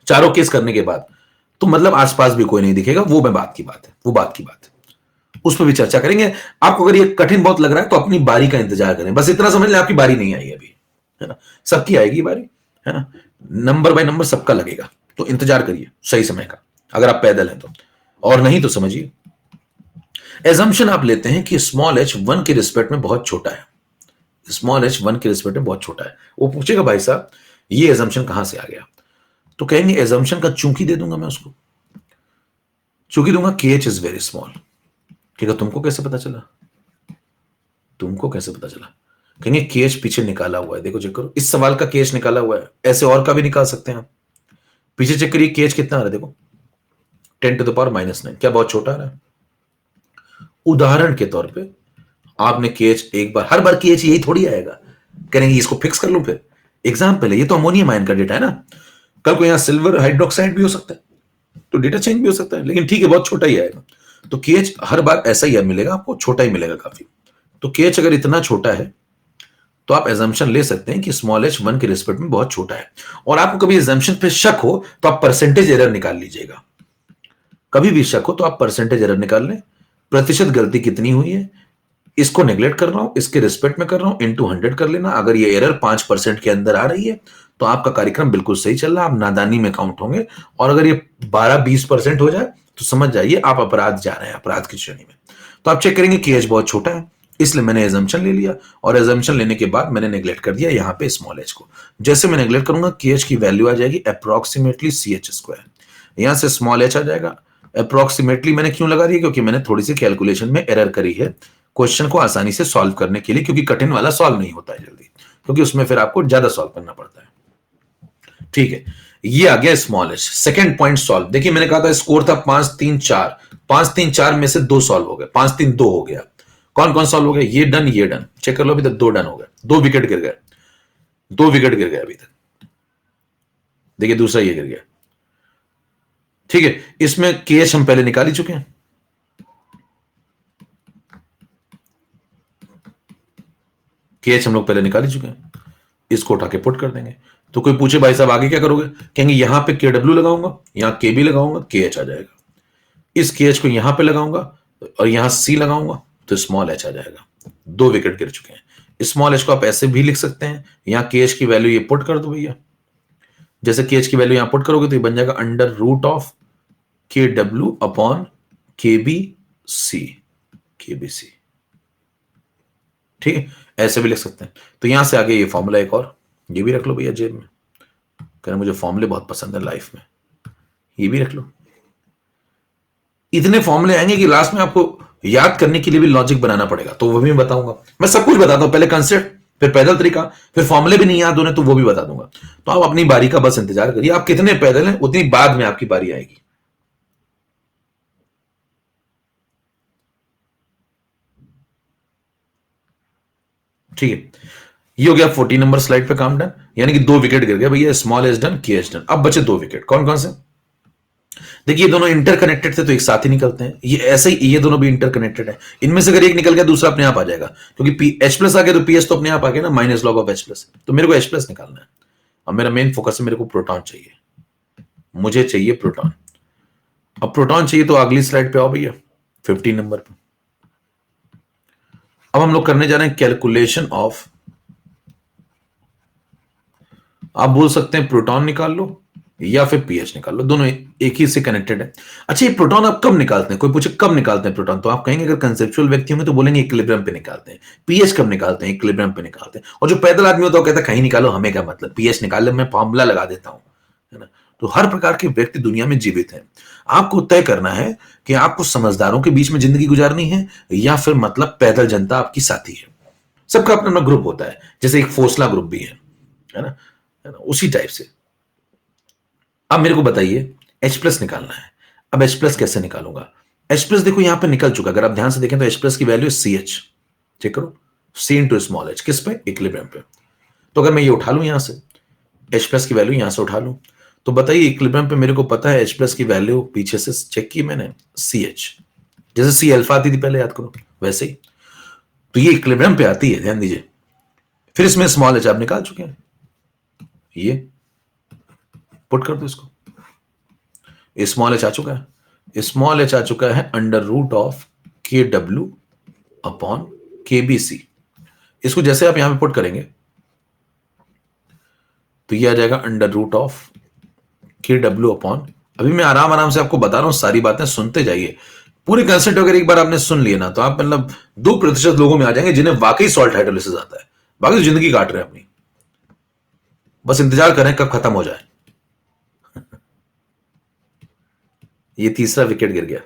चारों केस करने के बाद, तो मतलब आसपास भी कोई नहीं दिखेगा, वो मैं बात की बात है, वो बात की बात है, उस पर भी चर्चा करेंगे। आपको अगर ये कठिन बहुत लग रहा है तो अपनी बारी का इंतजार करें, बस इतना समझ लें आपकी बारी नहीं आई अभी, है ना, सबकी आएगी बारी, है ना, नंबर बाय नंबर सबका लगेगा, तो इंतजार करिए सही समय का, अगर आप पैदल हैं तो, और नहीं तो समझिए। एजम्पशन आप लेते हैं कि स्मॉल h 1 के रिस्पेक्ट में बहुत छोटा है, स्मॉल h 1 के रिस्पेक्ट में बहुत छोटा है। वो पूछेगा भाई साहब ये एजम्पशन कहां से आ गया, तो कहेंगे एजम्पशन का चूंकि दे दूंगा मैं उसको, चूंकि दूंगा KH इज वेरी स्मॉल। ठीक है, तुमको कैसे पता चला, तुमको कैसे पता चला, कहेंगे KH पीछे निकाला हुआ है, देखो चेक करो, इस सवाल का KH निकाला हुआ है, ऐसे और का भी निकाल सकते हैं आप। पीछे चेक करिए KH कितना आ रहा है, देखो 10 टू द पावर -9, क्या बहुत छोटा आ रहा है। उदाहरण के तौर पे आपने KH एक बार, हर बार KH यही थोड़ी आएगा, करेंगे इसको फिक्स कर लूं। फिर एग्जाम्पल है, ये तो अमोनियम आयन का डेटा है ना, कल को यहां सिल्वर हाइड्रोक्साइड भी हो सकता है, तो डेटा चेंज भी हो सकता है, लेकिन ठीक है बहुत छोटा ही आएगा। तो KH हर बार ऐसा ही मिलेगा आपको, छोटा ही मिलेगा काफी। तो KH अगर इतना छोटा है तो आप एजम्पशन ले सकते हैं कि स्मॉल h 1 के रिस्पेक्ट में बहुत छोटा है। और आपको कभी एजम्पशन पे शक हो तो आप परसेंटेज एरर निकाल लीजिएगा, कभी भी शक हो तो आप परसेंटेज एरर निकाल लें, प्रतिशत गलती कितनी हुई है, इसको नेग्लेक्ट कर रहा हूं, इसके रिस्पेक्ट में कर रहा हूं, इनटू 100 कर लेना। अगर ये एरर 5% के अंदर आ रही है तो आपका कार्यक्रम बिल्कुल सही चल रहा है, आप नादानी में काउंट होंगे। और अगर ये 12-20% हो जाए तो समझ जाइए आप अपराध जा रहे हैं, अपराध की श्रेणी में। तो आप चेक करेंगे कि एच बहुत छोटा है, इसलिए मैंने एजम्पशन ले लिया, और एजम्पशन लेने के बाद मैंने नेग्लेक्ट कर दिया यहाँ पे स्मॉल एच को। जैसे मैं नेग्लेक्ट करूंगा कि एच की वैल्यू आ जाएगी अप्रोक्सीमेटली सी एच स्क्वायर, यहां से स्मॉल एच आ जाएगा। अप्रोक्सीमेटली मैंने क्यों लगा दिया, क्योंकि मैंने थोड़ी सी कैलकुलेशन में एरर करी है क्वेश्चन को आसानी से सॉल्व करने के लिए, क्योंकि कठिन वाला सॉल्व नहीं होता है जल्दी, क्योंकि उसमें फिर आपको ज्यादा सॉल्व करना पड़ता है। ठीक है, ये आ गया small H. Second point solve. देखिए मैंने कहा था स्कोर था 5-3-4, 5-3-4 में से 2 सॉल्व हो गए, 5-3-2 हो गया। कौन कौन सॉल्व हो गया, ये डन, ये डन। चेक कर लो, अभी तक 2 डन हो गए, 2 विकेट गिर गए, 2 विकेट गिर गए अभी तक। देखिए दूसरा ये गिर गया। ठीक है, इसमें केएच हम पहले निकाल ही चुके हैं, केएच हम लोग पहले निकाल ही चुके हैं, इसको उठा के पुट कर देंगे। तो कोई पूछे भाई साहब आगे क्या करोगे, कहेंगे यहां पे के डब्ल्यू लगाऊंगा, यहां के बी लगाऊंगा, के एच आ जाएगा। इस के एच को यहां पे लगाऊंगा और यहां सी लगाऊंगा तो स्मॉल एच आ जाएगा। 2 विकेट गिर चुके हैं। स्मॉल एच को आप ऐसे भी लिख सकते हैं, यहां के एच की वैल्यू ये पुट कर दो भैया। जैसे के एच की वैल्यू यहां पुट करोगे तो ये बन जाएगा under root of K W upon K B C, के बी सी। ठीक है, ऐसे भी लिख सकते हैं। तो यहां से आगे ये फॉर्मूला एक और, ये भी रख लो भैया जेब में, कहना मुझे फॉर्मूले बहुत पसंद है लाइफ में, ये भी रख लो। इतने फॉर्मूले आएंगे कि लास्ट में आपको याद करने के लिए भी लॉजिक बनाना पड़ेगा, तो वो भी मैं बताऊंगा। मैं सब कुछ बताता हूं, पहले कंसेप्ट, फिर पैदल तरीका, फिर फॉर्मूले भी नहीं याद होने तो वो भी बता दूंगा। तो आप अपनी बारी का बस इंतजार करिए, आप कितने पैदल हैं उतनी बाद में आपकी बारी आएगी। ठीक है, ये हो गया 40 नंबर स्लाइड पे काम डन, यानी कि 2 विकेट गिर गए भैया, स्मॉल एच डन, के एच डन। अब बचे 2 विकेट, कौन कौन से, देखिए ये दोनों इंटरकनेक्टेड थे तो एक साथ ही निकलते हैं, ये ऐसे ही ये दोनों भी इंटरकनेक्टेड है। इनमें से अगर एक निकल गया दूसरा अपने आप आ जाएगा, क्योंकि एच प्लस आ गया तो पीएच तो अपने आप आ गया ना, minus log of H plus. तो मेरे को एच प्लस निकालना है, अब मेरा मेन फोकस है, मेरे को प्रोटॉन चाहिए, मुझे चाहिए प्रोटॉन। अब प्रोटॉन चाहिए तो अगली स्लाइड पे आओ भैया, 15 नंबर पे। अब हम लोग करने जा रहे हैं कैलकुलेशन ऑफ, आप बोल सकते हैं प्रोटॉन निकाल लो या फिर पीएच निकाल लो, दोनों एक ही से कनेक्टेड है। अच्छा ये प्रोटॉन आप कब निकालते हैं, कोई पूछे कब निकालते हैं प्रोटॉन, तो आप कहेंगे अगर कंसेप्चुअल व्यक्ति होंगे तो बोलेंगे इक्विलिब्रियम पे निकालते हैं। पीएच कब निकालते हैं, इक्विलिब्रियम पे निकालते हैं। और जो पैदल आदमी होता है वो कहता है कहीं निकालो, हमें क्या मतलब, पीएच निकाल ले, मैं फॉर्मूला लगा देता हूं, है ना। तो हर प्रकार के व्यक्ति दुनिया में जीवित हैं। आपको तय करना है कि आपको समझदारों के बीच में जिंदगी गुजारनी है या फिर मतलब पैदल जनता आपकी साथी है। सबका अपना अपना ग्रुप होता है, जैसे एक फोसला ग्रुप भी है ना, उसी टाइप से। अब मेरे को बताइए H प्लस निकालना है। अब H प्लस कैसे निकालूंगा, H प्लस देखो यहां पे निकल चुका, अगर आप ध्यान से देखें तो H प्लस की वैल्यू सी एच, चेक करो, सी इंटू स्मॉल एच, किस पे, इक्विलिब्रियम पे। तो अगर मैं ये उठा लूं यहां से, H प्लस की वैल्यू यहां से उठा लूं, तो बताइए इक्विलिब्रियम पे मेरे को पता है H प्लस की वैल्यू पीछे से चेक की मैंने, सी एच, जैसे सी अल्फा आती थी पहले, याद करो वैसे ही। तो ये इक्विलिब्रियम पे आती है, ध्यान दीजिए। फिर इसमें स्मॉल एच आप निकाल चुके हैं, ये पुट कर दो इसको, स्मॉल एच आ चुका है, स्मॉल एच आ चुका है under root of K W upon K B C. इसको जैसे आप यहां पे पुट करेंगे तो ये आ जाएगा under root of K W upon, अभी मैं आराम आराम से आपको बता रहा हूं, सारी बातें सुनते जाइए। पूरे कंसेप्ट अगर एक बार आपने सुन लिया ना तो आप मतलब 2% लोगों में आ जाएंगे जिन्हें वाकई सॉल्ट हाइड्रोलिसिस आता है, बाकी तो जिंदगी काट रहे हैं अपनी, बस इंतजार करें कब खत्म हो जाए। ये तीसरा विकेट गिर गया,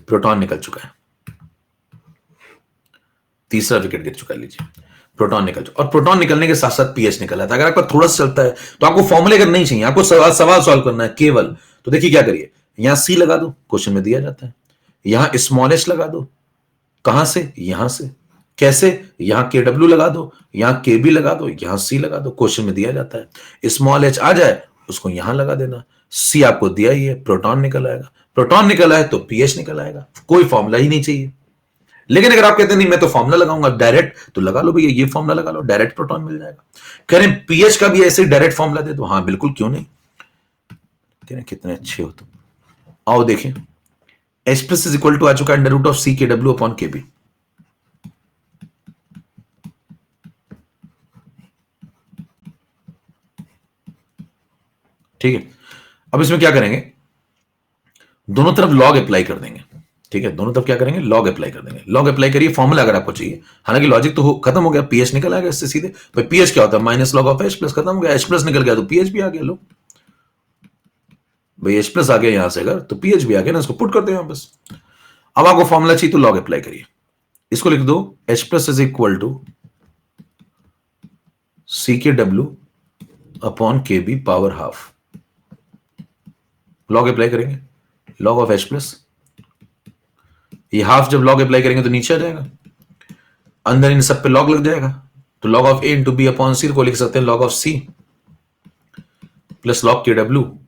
प्रोटॉन निकल चुका है, तीसरा विकेट गिर चुका है, लीजिए प्रोटॉन निकल चुका। और प्रोटॉन निकलने के साथ साथ पीएच निकला था। अगर आपका थोड़ा सा चलता है तो आपको फॉर्मूले करना नहीं चाहिए, आपको सवाल सॉल्व करना है केवल। तो देखिए क्या करिए, यहां सी लगा दो, क्वेश्चन में दिया जाता है, यहां स्मॉल एच लगा दो, कहां से, यहां से, कैसे, यहां के डब्ल्यू लगा दो, यहां के बी लगा दो, यहां सी लगा दो, क्वेश्चन में दिया जाता है। स्मॉल एच आ जाए उसको यहां लगा देना, सी आपको दिया ही है, प्रोटॉन निकल आएगा, प्रोटॉन निकल आए तो पीएच निकल आएगा, कोई फॉर्मूला ही नहीं चाहिए। लेकिन अगर आप कहते हैं नहीं मैं तो फॉर्मूला लगाऊंगा डायरेक्ट, तो लगा लो भैया, ये फॉर्मूला लगा लो, डायरेक्ट प्रोटॉन मिल जाएगा। कह रहे पीएच का भी ऐसे डायरेक्ट फॉर्मूला दे दो, हाँ बिल्कुल क्यों नहीं, कह रहे कितने अच्छे हो तुम। आओ देखें, H plus is equal to आ चुका under root of C K W upon K B. ठीक है, अब इसमें क्या करेंगे, दोनों तरफ लॉग अप्लाई कर देंगे। ठीक है, दोनों तरफ क्या करेंगे, लॉग अप्लाई कर देंगे। लॉग अप्लाई करिए, फॉर्मूला अगर आपको चाहिए, हालांकि लॉजिक तो खत्म हो गया, पीएच निकल आएगा इससे सीधे। भाई पीएच क्या होता है, minus log of H plus, खत्म हो गया। एच प्लस निकल गया तो पीएच भी आ गया। लो भाई एच प्लस आ गया यहां से अगर, तो पीएच भी आ गया ना, इसको पुट करते हैं बस। अब आपको फॉर्मूला चाहिए तो लॉग अप्लाई करिए, इसको लिख दो H plus is equal to C K W upon K B power half. Log apply करेंगे, लॉग ऑफ एच प्लस, ये हाफ जब लॉग अप्लाई करेंगे तो नीचे आ जाएगा, अंदर इन सब पे लॉग लग जाएगा, तो log of A into B upon C को लिख सकते हैं log of C plus log K W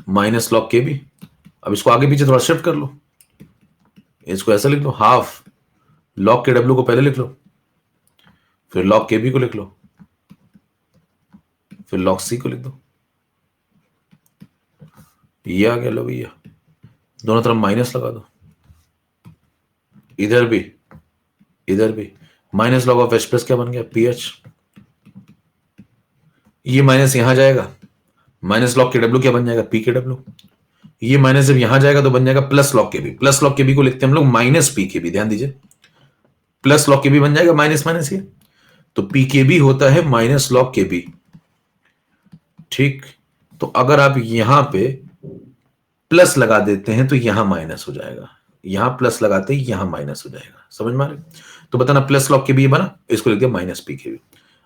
minus log K B. अब इसको आगे पीछे थोड़ा शिफ्ट कर लो, इसको ऐसा लिख लो, हाफ लॉग के डब्ल्यू को पहले लिख लो, फिर लॉग के बी को लिख लो, फिर लॉग सी को लिख दो, ये आ गया। लो भैया दोनों तरफ माइनस लगा दो, इधर भी इधर भी। Minus log of H plus क्या बन गया, पी एच, ये माइनस यहां जाएगा, माइनस लॉग के डब्ल्यू क्या बन जाएगा, पी के डब्ल्यू। ये माइनस जब यहां जाएगा तो बन जाएगा plus log K B. Plus log K B को लिखते हैं हम लोग माइनस पी के बी, ध्यान दीजिए, प्लस लॉग के बी बन जाएगा माइनस माइनस ये, तो पी के बी होता है माइनस लॉग के बी। ठीक, तो अगर आप यहां पे प्लस लगा देते हैं तो यहां माइनस हो जाएगा, यहां प्लस लगाते ही यहां माइनस हो जाएगा, समझ में आ रहा है। तो बताना प्लस लॉग के बी बना, इसको लिख दिया माइनस पी के बी।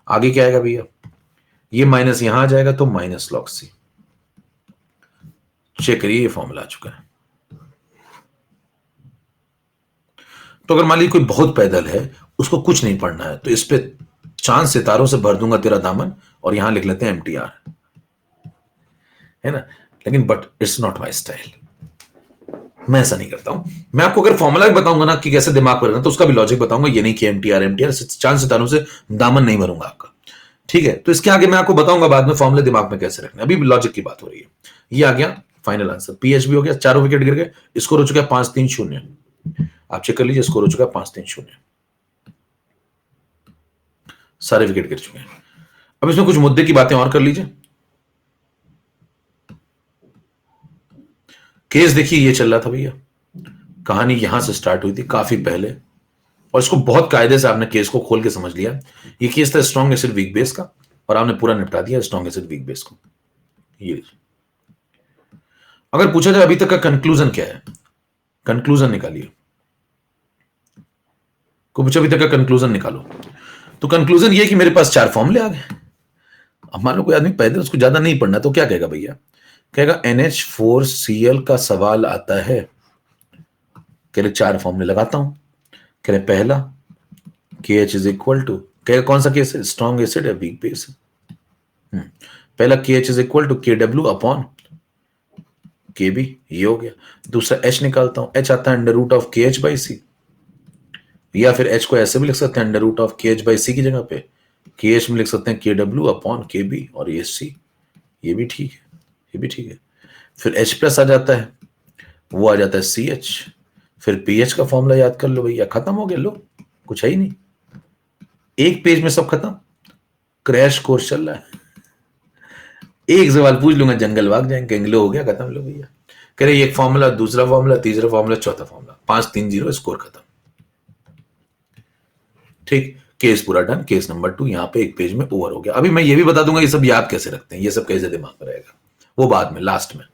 आगे क्या आएगा भैया, ये माइनस यहां आ जाएगा तो माइनस लॉग सी। चेक करिए ये फॉर्मूला आ चुका है। तो अगर मान लीजिए कोई बहुत पैदल है, उसको कुछ नहीं पढ़ना है, तो इस पे चांद सितारों से भर दूंगा तेरा दामन, और यहां लिख लेते हैं एमटीआर, है ना। लेकिन but it's not my style, मैं ऐसा नहीं करता हूं। मैं आपको अगर फॉर्मूला भी बताऊंगा ना कि कैसे दिमाग पर, तो उसका भी लॉजिक बताऊंगा, ये नहीं कि एमटीआर एमटीआर चांद सितारों से दामन नहीं भरूंगा आपका। ठीक है, तो इसके आगे मैं आपको बताऊंगा बाद में फॉर्मूले दिमाग में कैसे रखना, अभी लॉजिक की बात हो रही है। ये आ गया फाइनल आंसर, पीएच भी हो गया, चारों विकेट गिर गए, स्कोर हो चुका है 5-3-0। आप चेक कर लीजिए, स्कोर हो चुका है 5-3-0, सारे विकेट गिर चुके हैं। अब इसमें कुछ मुद्दे की बातें और कर लीजिए। केस देखिए ये चल रहा था भैया, कहानी यहां से स्टार्ट हुई थी काफी पहले, और इसको बहुत कायदे से आपने केस को खोल के समझ लिया। ये केस था स्ट्रॉन्ग एसिड वीक बेस का, और आपने पूरा निपटा दिया स्ट्रॉन्ग एसिड वीक बेस को। ये अगर पूछा जाए अभी तक का कंक्लूजन क्या है, कंक्लूजन निकालिए। को पूछा अभी तक का कंक्लूजन निकालो, तो कंक्लूजन ये कि मेरे पास 4 फॉर्मूले आ गए। अब मान लो कोई आदमी पैदल, उसको ज्यादा नहीं पढ़ना, तो क्या कहेगा भैया, कहेगा NH4Cl का सवाल आता है, कह रहे 4 फॉर्मूले लगाता हूं। कह रहे पहला KH इज इक्वल टू, कहेगा कौन सा केस है, स्ट्रॉन्ग एसिड है वीक बेस है। पहला KH is equal to KW upon KB, ये हो गया। दूसरा H निकालता हूं, H आता है under root of KH by C, या फिर H को ऐसे भी लिख सकते हैं under root of KH by C की जगह पे KH में लिख सकते हैं KW अपॉन KB, और ये C, ये भी ठीक है, ये भी ठीक है। फिर H प्लस आ जाता है, वो आ जाता है CH, फिर PH का फॉर्मूला याद कर लो भैया, खत्म हो गया। लो कुछ है ही नहीं, एक पेज में सब खत्म, क्रैश कोर्स चल रहा है। एक सवाल पूछ लूंगा जंगल भाग जाएंगे, लो हो गया खत्म। लो भैया कह रहे एक फॉर्मूला, दूसरा फॉर्मूला, तीसरा फॉर्मूला, चौथा फॉर्मूला, 5-3-0, स्कोर खत्म। ठीक, केस पूरा डन। केस नंबर 2 यहाँ पे एक पेज में ओवर हो गया। अभी मैं ये भी बता दूंगा ये सब याद कैसे रखते हैं, ये सब कैसे दिमाग में रहेगा, वो बाद में लास्ट में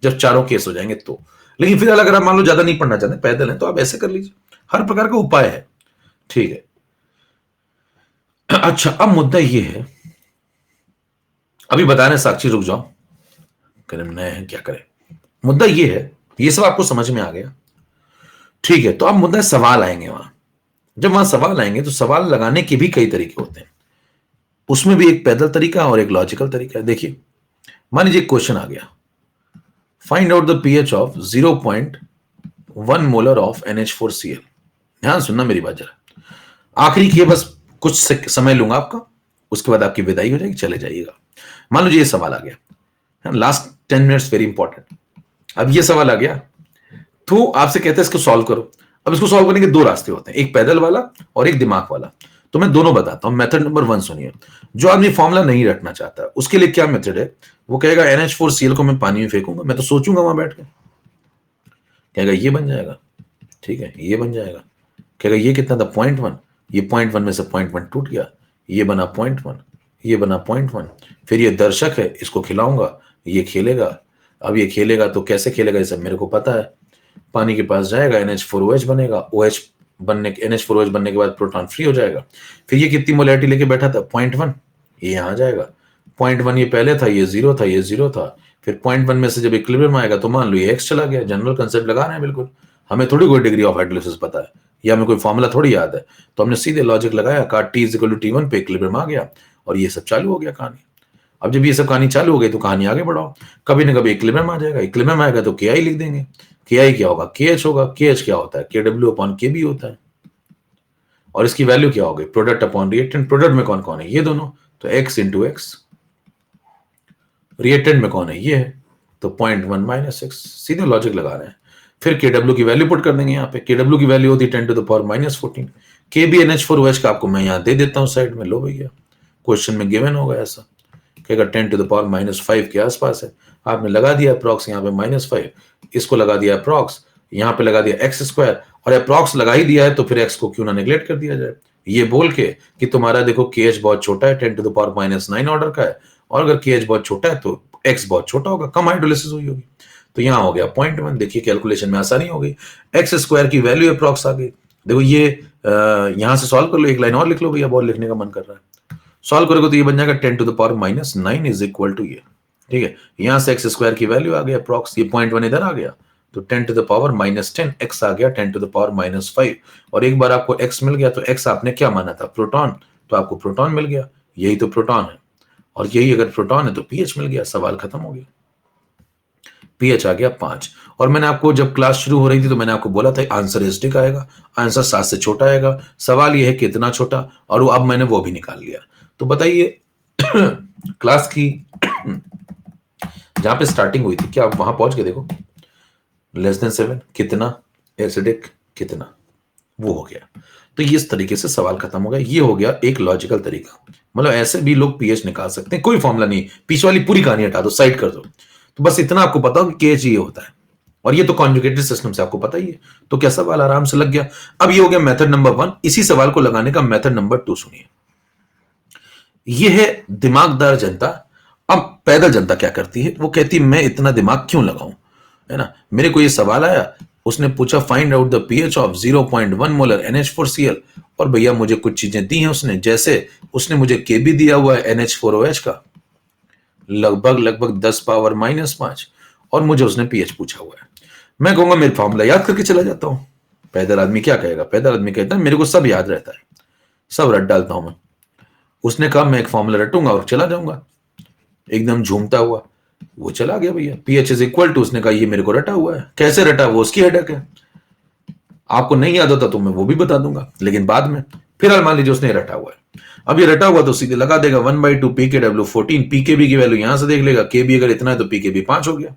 जब चारों केस हो जाएंगे तो। लेकिन फिर अगर आप मान लो ज्यादा नहीं पढ़ना चाहते, पैदल हैं, तो आप ऐसे कर लीजिए, हर प्रकार का उपाय है। ठीक है, अच्छा अब मुद्दा ये है, अभी बता रहे साक्षी रुक जाओ, करें नए हैं क्या करें। मुद्दा ये है, ये सब आपको समझ में आ गया। ठीक है, तो अब मुद्दा सवाल आएंगे वहां। जब वहां सवाल आएंगे तो सवाल लगाने के भी कई तरीके होते हैं, उसमें भी एक पैदल तरीका और एक लॉजिकल तरीका है। देखिए मान लीजिए क्वेश्चन आ गया, find out the pH of 0.1 molar of NH4Cl। ध्यान सुनना मेरी बात जरा, आखिरी की बस कुछ समय लूंगा आपका, उसके बाद आपकी विदाई हो जाएगी, चले जाइएगा। मान लीजिए ये सवाल आ गया, लास्ट 10 मिनट्स वेरी इंपॉर्टेंट। अब ये सवाल आ गया तो आपसे कहते हैं इसको सॉल्व करो। अब इसको सॉल्व करने के 2 रास्ते होते हैं, एक पैदल वाला और एक दिमाग वाला। तो मैं दोनों बताता हूं। मेथड नंबर 1 सुनिए। जो आदमी फॉर्मूला नहीं रखना चाहता उसके लिए क्या मेथड है, वो कहेगा NH4Cl को मैं पानी में फेंकूंगा, मैं तो सोचूंगा वहां बैठ के, कहेगा ये बन जाएगा, ठीक है, ये बन जाएगा, कहेगा ये कितना था 0.1, ये 0.1 में से 0.1 टूट गया, ये बना 0.1, ये बना 0.1, फिर ये दर्शक है, इसको खिलाऊंगा, ये खेलेगा। अब ये खेलेगा तो कैसे खेलेगा, ये सब मेरे को पता है। पानी के पास जाएगा, NH4OH बनेगा, OH बनने NH4OH बनने के बाद प्रोटॉन फ्री हो जाएगा। फिर ये कितनी मोलैरिटी लेके बैठा था 0.1, ये यहाँ जाएगा, 0.1 ये पहले था, ये 0 था, ये 0 था, फिर 0.1 में से जब इक्विलिब्रियम आएगा तो मान लो ये x चला गया। जनरल कंसेप्ट लगा रहे हैं बिल्कुल, हमें थोड़ी कोई डिग्री ऑफ हाइड्रोलिसिस पता है या हमें कोई फॉर्मूला थोड़ी याद है, तो हमने सीधे लॉजिक लगाया, कहा T = T1 पे इक्विलिब्रियम आ गया और ये सब चालू हो गया कहानी। अब जब ये सब कहानी चालू हो गई तो कहानी आगे बढ़ाओ, कभी ना कभी इक्विलिब्रियम आ जाएगा, इक्विलिब्रियम आएगा तो KI लिख देंगे, KI क्या होगा, KH होगा, KH क्या होता है, KW/KB होता है, और इसकी वैल्यू क्या होगी, प्रोडक्ट अपॉन रिएक्टेंट। प्रोडक्ट में कौन कौन है, ये दोनों, तो x × x, रिएक्टेंट में कौन है, ये है, तो 0.1 - 6, सीधे लॉजिक लगा रहे हैं। फिर KW की वैल्यू पुट कर देंगे यहाँ पे, KW की वैल्यू होती है 10⁻⁻14, KBNH4OH का आपको मैं यहाँ दे देता हूँ साइड में, लो भैया, क्वेश्चन में गिवन होगा ऐसा, कहेगा 10⁻⁻5 के आसपास है, आपने लगा दिया अप्रॉक्स यहाँ पे -5, इसको लगा दिया अप्रॉक्स, यहाँ पे लगा दिया x², और अप्रॉक्स लगा ही दिया है तो फिर x को क्यों ना नेग्लेक्ट कर दिया जाए, ये बोल के कि तुम्हारा देखो KH बहुत छोटा है, 10⁻⁻9 ऑर्डर का है, और अगर KH बहुत छोटा है तो x बहुत छोटा होगा, कम हाइड्रोलिसिस हुई होगी। तो यहाँ हो गया 0.1, देखिए कैलकुलेशन में आसानी हो गई, x² की वैल्यू अप्रॉक्स आ गई। देखो ये यहां से सॉल्व कर लो, एक लाइन और लिख लो भैया, बहुत लिखने का मन कर रहा है, सॉल्व करोगे तो ये बन जाएगा 10⁻⁻9 इज इक्वल टू ये, ठीक है, यहां से x² की वैल्यू आ गया अप्रॉक्स, ये 0.1 इधर आ गया, तो 10⁻⁻10 x आ गया 10⁻⁻5, और एक बार आपको x मिल गया तो x आपने क्या माना था, प्रोटॉन, तो आपको प्रोटॉन मिल गया, यही तो प्रोटॉन है, और यही अगर प्रोटॉन है तो pH मिल गया, सवाल खत्म हो गया, pH आ गया 5। और मैंने आपको जब क्लास शुरू हो रही थी तो मैंने आपको बोला था आंसर एस्टिक आएगा, आंसर 7 से छोटा आएगा, सवाल ये है कितना छोटा, और अब मैंने वो भी निकाल लिया। तो बताइए क्लास की जहां पे स्टार्टिंग हुई थी, क्या आप वहां पहुंच के देखो, <7 कितना, एसिडिक कितना, वो हो गया। तो इस तरीके से सवाल खत्म हो गया, ये हो गया एक लॉजिकल तरीका, मतलब ऐसे भी लोग pH निकाल सकते हैं, कोई फॉर्मूला नहीं, पीछे वाली पूरी कहानी हटा दो, साइड कर दो, तो बस इतना आपको पता हो कि KH ये होता है, और ये तो कॉन्जुगेटेड सिस्टम से आपको पता ही है, तो क्या सवाल आराम से लग गया। अब ये हो गया मेथड नंबर 1, इसी सवाल को लगाने का मेथड नंबर 2 सुनिए। ये है दिमागदार जनता। अब पैदल जनता क्या करती है, वो कहती है मैं इतना दिमाग क्यों लगाऊं, है ना, मेरे को ये सवाल आया, उसने पूछा find out the pH of 0.1 molar NH4Cl, और भैया मुझे कुछ चीजें दी हैं उसने, जैसे उसने मुझे KB दिया हुआ है NH4OH का लगभग 10⁻⁻5, और मुझे उसने pH पूछा हुआ है, मैं कहूंगा मेरे फॉर्मूला याद करके चला जाता हूं। पैदल आदमी क्या कहेगा, पैदल आदमी कहता है मेरे को सब याद रहता है, सब रट डालता हूं मैं। उसने कहा मैं एक फॉर्मूला रटूंगा और चला जाऊंगा, एकदम झूमता हुआ वो चला गया भैया, pH इज इक्वल टू, उसने कहा ये मेरे को रटा हुआ है, कैसे रटा वो उसकी हेडेक है, आपको नहीं याद होता तो मैं वो भी बता दूंगा, लेकिन बाद में। फिर मान लीजिए उसने रटा हुआ है, अब ये रटा हुआ तो सीधे लगा देगा 1/2 pKw14, pKb की वैल्यू यहां से देख लेगा, kb अगर इतना है तो pKb 5 हो गया,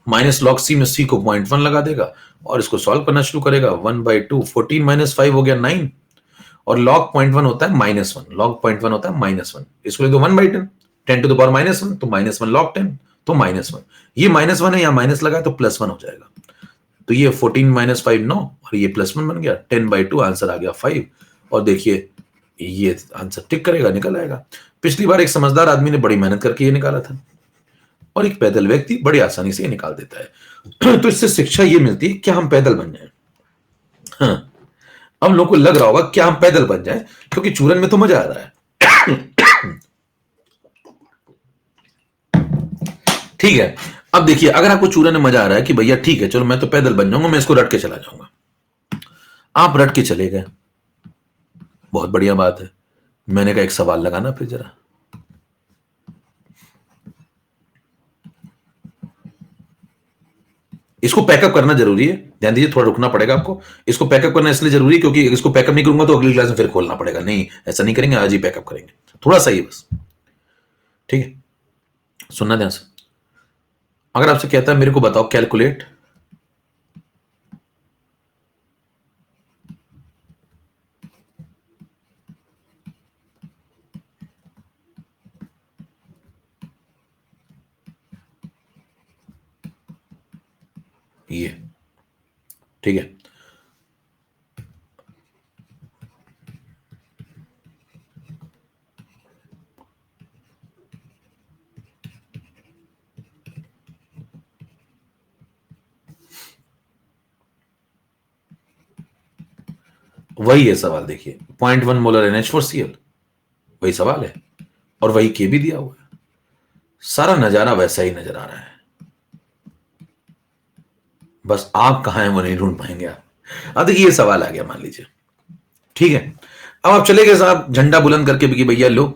माइनस लॉग सी में सी को 0.1 लगा देगा और इसको सॉल्व करना शुरू करेगा, 1/2 14 - 5 हो गया 9, और लॉग 0.1 होता है -1, लॉग 0.1 होता है -1, इसको लिख दो 1/10, 10⁻⁻1 तो -1 लॉग 10 तो -1, ये -1 है, यहाँ माइनस लगा तो +1 हो जाएगा, तो ये 14 - 5 9, और ये +1 बन गया, 10/2 आंसर आ गया 5, और देखिए ये आंसर टिक करेगा, निकल आएगा। पिछली बार एक समझदार आदमी ने बड़ी मेहनत करके ये निकाला था, और एक पैदल व्यक्ति बड़ी आसानी से ये निकाल देता है। तो इससे शिक्षा ये मिलती है क्या हम पैदल बन जाए। हाँ, अब लोगों को लग रहा होगा क्या हम पैदल बन जाए, क्योंकि चूरन में तो मजा आ रहा है। ठीक है, अब देखिए अगर आपको चूरन में मजा आ रहा है कि भैया ठीक है चलो मैं तो पैदल बन जाऊंगा, मैं इसको रट के चला जाऊंगा, आप रट के चले गए, बहुत बढ़िया बात है। मैंने कहा एक सवाल लगाना फिर जरा, इसको पैकअप करना जरूरी है, ध्यान दीजिए, थोड़ा रुकना पड़ेगा आपको, इसको पैकअप करना इसलिए जरूरी है क्योंकि इसको पैकअप नहीं करूंगा तो अगली क्लास में फिर खोलना पड़ेगा, नहीं ऐसा नहीं करेंगे, आज ही पैकअप करेंगे, थोड़ा सा ही बस, ठीक है, सुनना ध्यान से। अगर आपसे कहता है मेरे को बताओ कैलकुलेट ये, ठीक है। वही है सवाल, देखिए 0.1 मोलर NH4Cl, वही सवाल है और वही के भी दिया हुआ है। सारा नजारा वैसा ही नजर आ रहा है, बस आप कहां हैं वो नहीं ढूंढ पाएंगे आप। अब देखिए ये सवाल आ गया, मान लीजिए, ठीक है। अब आप चले गए साहब झंडा बुलंद करके भी कि भैया लो,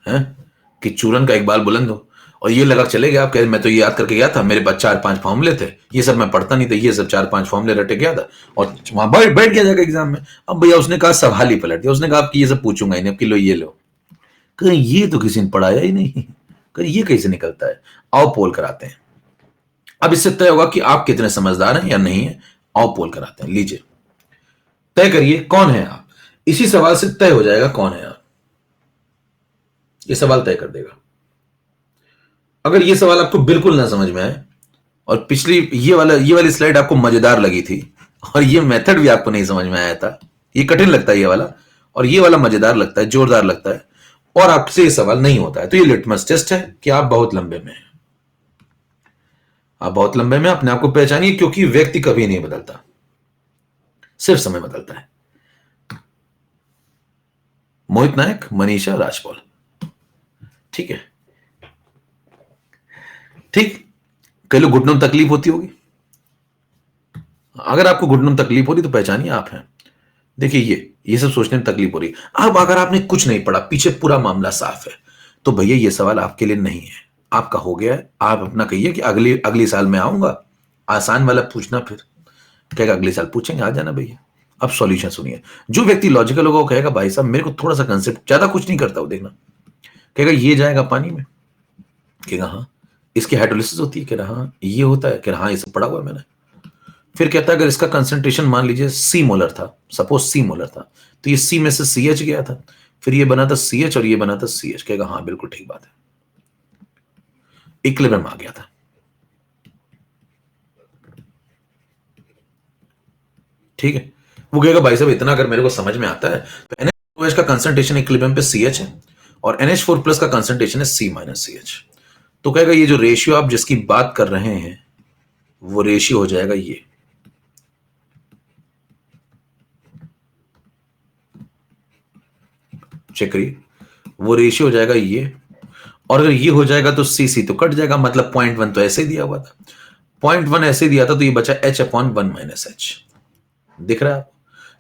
हैं कि चूरन का इकबाल बुलंद हो, और ये लगा चले गए आप कह मैं तो ये याद करके गया था, मेरे पास 4-5 फॉर्मूले थे, ये सब मैं पढ़ता नहीं था, ये सब 4-5 फॉर्मूले रटे गया था और वहां बैठ गया जाकर एग्जाम में। अब भैया उसने कहा सवाल ही पलट दिया, उसने कहा आपकी ये सब पूछूंगा ही नहीं, अब किलो ये लो। कहीं ये तो किसी ने पढ़ाया ही नहीं, कहीं ये कैसे निकलता है। आओ पोल कराते हैं, अब इससे तय होगा कि आप कितने समझदार हैं या नहीं है। आओ पोल कराते हैं, लीजिए तय करिए कौन है आप। इसी सवाल से तय हो जाएगा कौन है आप, ये सवाल तय कर देगा। अगर ये सवाल आपको बिल्कुल ना समझ में आए और पिछली ये वाली स्लाइड आपको मजेदार लगी थी और ये मेथड भी आपको नहीं समझ में आया था, ये कठिन लगता है ये वाला, और ये वाला मजेदार लगता है, जोरदार लगता है, और आपसे ये सवाल नहीं होता है, तो ये लिटमस टेस्ट है कि आप बहुत लंबे में हैं। आप बहुत लंबे में अपने आप को पहचानिए, क्योंकि व्यक्ति कभी नहीं बदलता, सिर्फ समय बदलता है। मोहित नायक, मनीषा राजपॉल, ठीक है। ठीक, कई लोग घुटनों में तकलीफ होती होगी, अगर आपको घुटनों में तकलीफ हो रही तो पहचानिए आप हैं। देखिए ये सब सोचने में तकलीफ हो रही है। अब अगर आपने कुछ नहीं पढ़ा, पीछे पूरा मामला साफ है, तो भैया ये सवाल आपके लिए नहीं है, आपका हो गया है। आप अपना कहिए कि अगली साल मैं आऊंगा, आसान वाला पूछना, फिर कहेगा अगले साल पूछेंगे, आ जाना भैया। अब सॉल्यूशन सुनिए। जो व्यक्ति लॉजिकल होगा वो कहेगा भाई साहब मेरे को थोड़ा सा कंसेप्ट, ज्यादा कुछ नहीं करता वो, देखना, कहेगा ये जाएगा पानी में, कहेगा हाँ इसकी हाइड्रोलिसिस होती है, कह रहा हाँ ये होता है, कह रहा हाँ ये सब पढ़ा हुआ है मैंने। फिर कहता है अगर इसका कंसंट्रेशन मान लीजिए C मोलर था, सपोज C मोलर था, तो ये C में से CH गया था, फिर ये बना था CH और ये बना था CH, कहेगा हाँ बिल्कुल ठीक बात है, इक्विलिब्रियम आ गया था। ठीक है, वो कहेगा भाई साहब इतना अगर मेरे को समझ में आता है तो NH2OH का कंसंट्रेशन इक्विलिब्रियम पे CH है और NH4 प्लस का कंसंट्रेशन है C माइनस CH, तो कहेगा ये जो रेशियो आप जिसकी बात कर रहे हैं वो रेशियो हो जाएगा ये, चेक करिए, वो रेशियो हो जाएगा ये, और अगर ये हो जाएगा तो CC तो कट जाएगा, मतलब 0.1 तो ऐसे ही दिया हुआ था, 0.1 ऐसे दिया था, तो ये बचा H/1 माइनस H, दिख रहा है।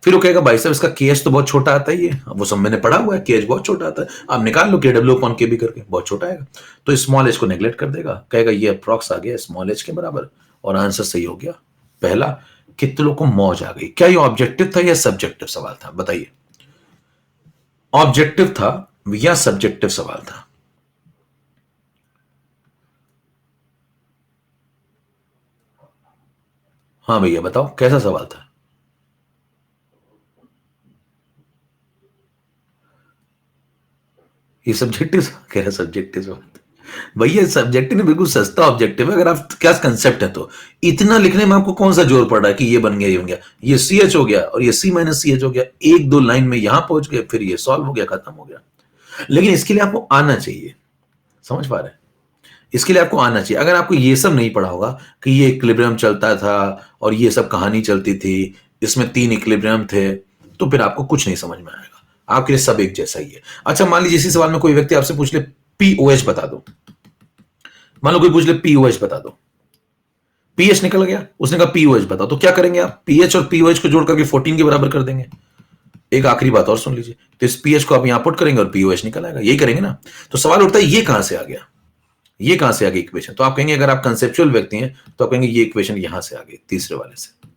फिर वो कहेगा भाई साहब इसका KH तो बहुत छोटा आता है, ये वो सब मैंने पढ़ा हुआ है, KH बहुत छोटा आता है, आप निकाल लो KW/KB करके, बहुत छोटा आएगा, तो स्मॉल h को नेग्लेक्ट कर देगा, कहेगा ये अप्रॉक्स आ गया स्मॉल h के बराबर, और आंसर सही हो गया पहला। कितने लोग को मौज आ गई। क्या ये ऑब्जेक्टिव था या सब्जेक्टिव सवाल था, बताइए, ऑब्जेक्टिव था या सब्जेक्टिव सवाल था? हाँ भैया बताओ कैसा सवाल था? ये सब्जेक्टिव कह रहा, सब्जेक्टिव सवाल भैया, सब्जेक्टिव नहीं, बिल्कुल सस्ता ऑब्जेक्टिव है। अगर आप क्या कंसेप्ट है तो इतना लिखने में आपको कौन सा जोर पड़ रहा है कि ये बन गया ये बन गया, ये CH हो गया और ये C माइनस CH हो गया, एक दो लाइन में यहां पहुंच गए, फिर ये सॉल्व हो गया, खत्म हो गया। लेकिन इसके लिए आपको आना चाहिए, समझ पा रहे हैं? इसके लिए आपको आना चाहिए। अगर आपको ये सब नहीं पढ़ा होगा कि ये इक्विलिब्रियम चलता था और ये सब कहानी चलती थी, इसमें 3 इक्विलिब्रियम थे, तो फिर आपको कुछ नहीं समझ में आएगा, आपके लिए सब एक जैसा ही है। अच्छा मान लीजिए इसी सवाल में कोई व्यक्ति आपसे पूछ ले POH बता दो, मान लो कोई पूछ ले POH बता दो, पीएच निकल गया, उसने कहा POH बताओ, तो क्या करेंगे आप? पीएच और POH को जोड़ करके 14 के बराबर कर देंगे। एक आखिरी बात और सुन लीजिए, तो इस पीएच को आप यहां पुट करेंगे और POH निकल आएगा, यही करेंगे ना। तो सवाल उठता है ये कहां से आ गया, ये कहां से आ गई इक्वेशन? तो आप कहेंगे अगर आप कंसेप्चुअल व्यक्ति हैं तो आप कहेंगे ये इक्वेशन यहां से आ गई, तीसरे वाले से,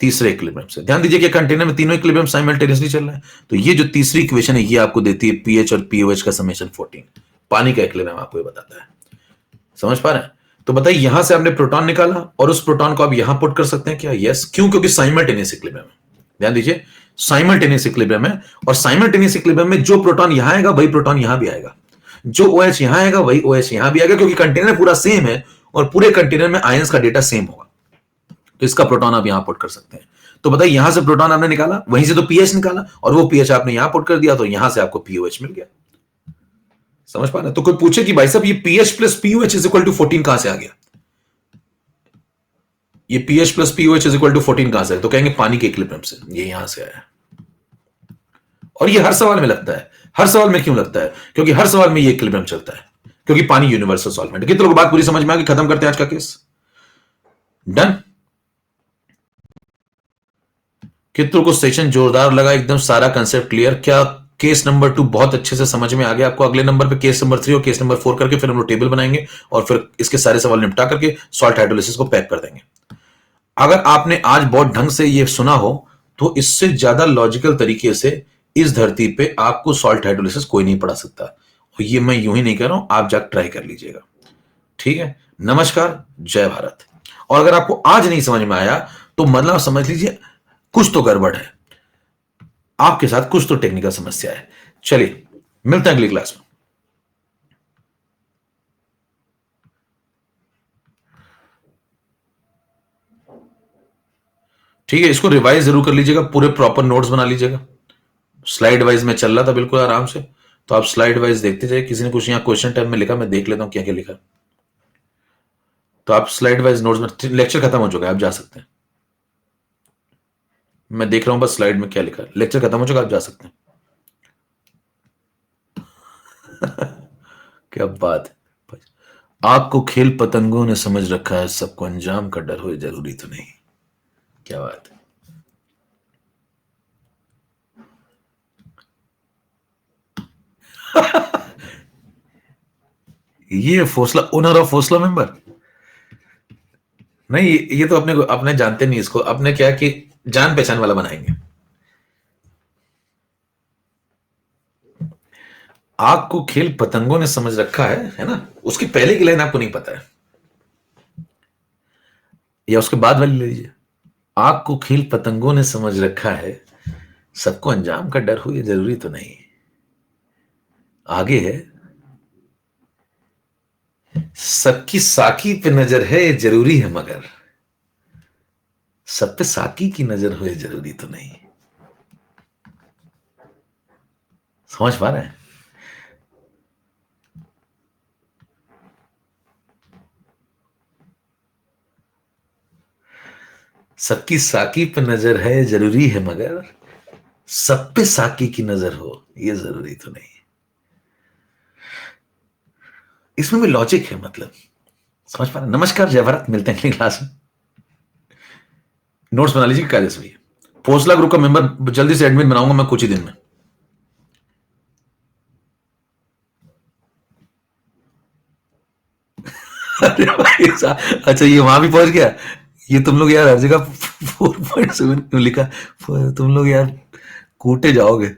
तीसरे इक्विलिब्रियम से। ध्यान दीजिए कि कंटेनर में तीनों इक्विलिब्रियम साइमल्टेनियसली चल रहा है, तो ये जो तीसरी इक्वेशन है ये आपको देती है पीएच और POH का समेशन 14, पानी का इक्विलिब्रियम आपको ये बताता है। समझ पा रहे हैं? तो बताइए यहां से आपने प्रोटॉन निकाला और उस प्रोटॉन को आप यहां पुट कर सकते हैं क्या? यस। क्यों? क्योंकि साइमल्टेनियस इक्विलिब्रियम है। ध्यान दीजिए, साइमल्टेनियस इक्विलिब्रियम है, और साइमल्टेनियस इक्विलिब्रियम में जो प्रोटॉन यहां आएगा वही प्रोटॉन यहां भी आएगा, जो OH यहां आएगा वही OH यहां भी आएगा, क्योंकि कंटेनर पूरा सेम है और पूरे कंटेनर में आयंस का डेटा सेम होगा। तो इसका प्रोटॉन आप यहां पुट कर सकते हैं। तो बताइए, यहां से प्रोटॉन आपने निकाला, वहीं से तो पीएच निकाला, और वो पीएच आपने यहां पुट कर दिया, तो यहां से आपको पीओएच मिल गया। समझ पा रहे हैं? तो कोई पूछे कि भाई साहब ये pH plus pOH is equal to 14 कहां से आ गया, ये pH plus pOH is equal to 14 कहां से, तो कहेंगे पानी के इक्विलिब्रियम से, ये यहां से आया। और ये हर सवाल में लगता है। हर सवाल में क्यों लगता है? क्योंकि हर सवाल में ये इक्विलिब्रियम चलता है, क्योंकि पानी यूनिवर्सल सॉल्वेंट। कितने लोग बात पूरी समझ में आ गई? खत्म करते हैं आज का केस। डन। कितनों को सेशन जोरदार लगा? एकदम सारा कंसेप्ट क्लियर? क्या केस नंबर 2 बहुत अच्छे से समझ में आ गया आपको? अगले नंबर पे केस नंबर 3 और केस नंबर 4 करके फिर हम लोग टेबल बनाएंगे और फिर इसके सारे सवाल निपटा करके सॉल्ट हाइड्रोलिसिस को पैक कर देंगे। अगर आपने आज बहुत ढंग से ये सुना हो तो इससे ज्यादा लॉजिकल तरीके से इस धरती पे आपको सॉल्ट हाइड्रोलिसिस कोई नहीं पढ़ा सकता। और ये मैं यूं ही नहीं कह रहा हूं, आप जाकर ट्राई कर लीजिएगा। ठीक है, नमस्कार, जय भारत। और अगर आपको आज नहीं समझ में आया तो मतलब समझ लीजिए कुछ तो गड़बड़ है, आपके साथ कुछ तो टेक्निकल समस्या है। चलिए, मिलते हैं अगली क्लास में। ठीक है, इसको रिवाइज जरूर कर लीजिएगा, पूरे प्रॉपर नोट्स बना लीजिएगा। स्लाइड वाइज में चल रहा था बिल्कुल आराम से, तो आप स्लाइड वाइज देखते जाइए। किसी ने कुछ यहाँ क्वेश्चन टाइम में लिखा, मैं देख लेता हूँ क्या क्या लिखा। तो आप स्लाइड वाइज नोट्स में, लेक्चर खत्म हो चुका है, आप जा सकते हैं। मैं देख रहा हूं बस स्लाइड में क्या लिखा है। लेक्चर खत्म हो चुका, आप जा सकते हैं। क्या बात है। आग को खेल पतंगों ने समझ रखा है, सबको अंजाम का डर हो जरूरी तो नहीं। क्या बात है। ये फोसला, ओनर ऑफ फोसला मेंबर। नहीं, ये तो अपने को, अपने जानते नहीं इसको, अपने क्या कि जान पहचान वाला बनाएंगे। आग को खेल पतंगों ने समझ रखा है ना? उसकी पहले की लाइन आपको नहीं पता है, या उसके बाद वाली ले लीजिए। आग को खेल पतंगों ने समझ रखा है, सबको अंजाम का डर हो ये जरूरी तो नहीं। आगे है, सबकी साकी पे नजर है ये जरूरी है, मगर सब पे साकी की नजर हो ये जरूरी तो नहीं। समझ पा रहे हैं? सबकी साकी पे नजर है जरूरी है, मगर सब पे साकी की नजर हो ये जरूरी तो नहीं। इसमें भी लॉजिक है, मतलब समझ पा रहे हैं? नमस्कार, जय भारत, मिलते हैं अगली क्लास में। नोट्स बना लीजिए कायदे से भैया। फोसला ग्रुप का मेंबर जल्दी से एडमिन बनाऊंगा मैं कुछ ही दिन में। अरे भाई साहब, अच्छा ये वहां भी पहुंच गया। ये तुम लोग यार हर जगह 4.7 क्यों लिखा? तुम लोग यार कूटे जाओगे।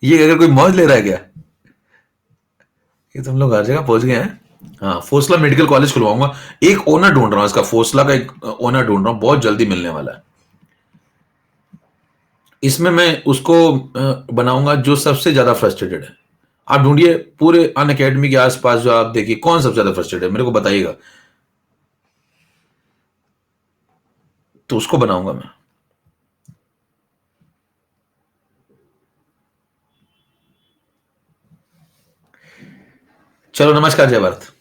ये अगर कोई मौज ले रहा है क्या? ये तुम लोग हर जगह पहुंच गए हैं। हाँ, फोसला मेडिकल कॉलेज खुलवाऊंगा। एक ओनर ढूंढ रहा हूँ इसका, फोसला का एक ओनर ढूंढ रहा हूँ, बहुत जल्दी मिलने वाला है। इसमें मैं उसको बनाऊंगा जो सबसे ज्यादा फ्रस्ट्रेटेड है। आप ढूंढिए पूरे अन अकेडमी के आसपास, जो आप देखिए कौन सबसे ज्यादा फ्रस्ट्रेटेड है, मेरे को बताइएगा, तो उसको बनाऊंगा मैं। चलो, नमस्कार, जय भारत।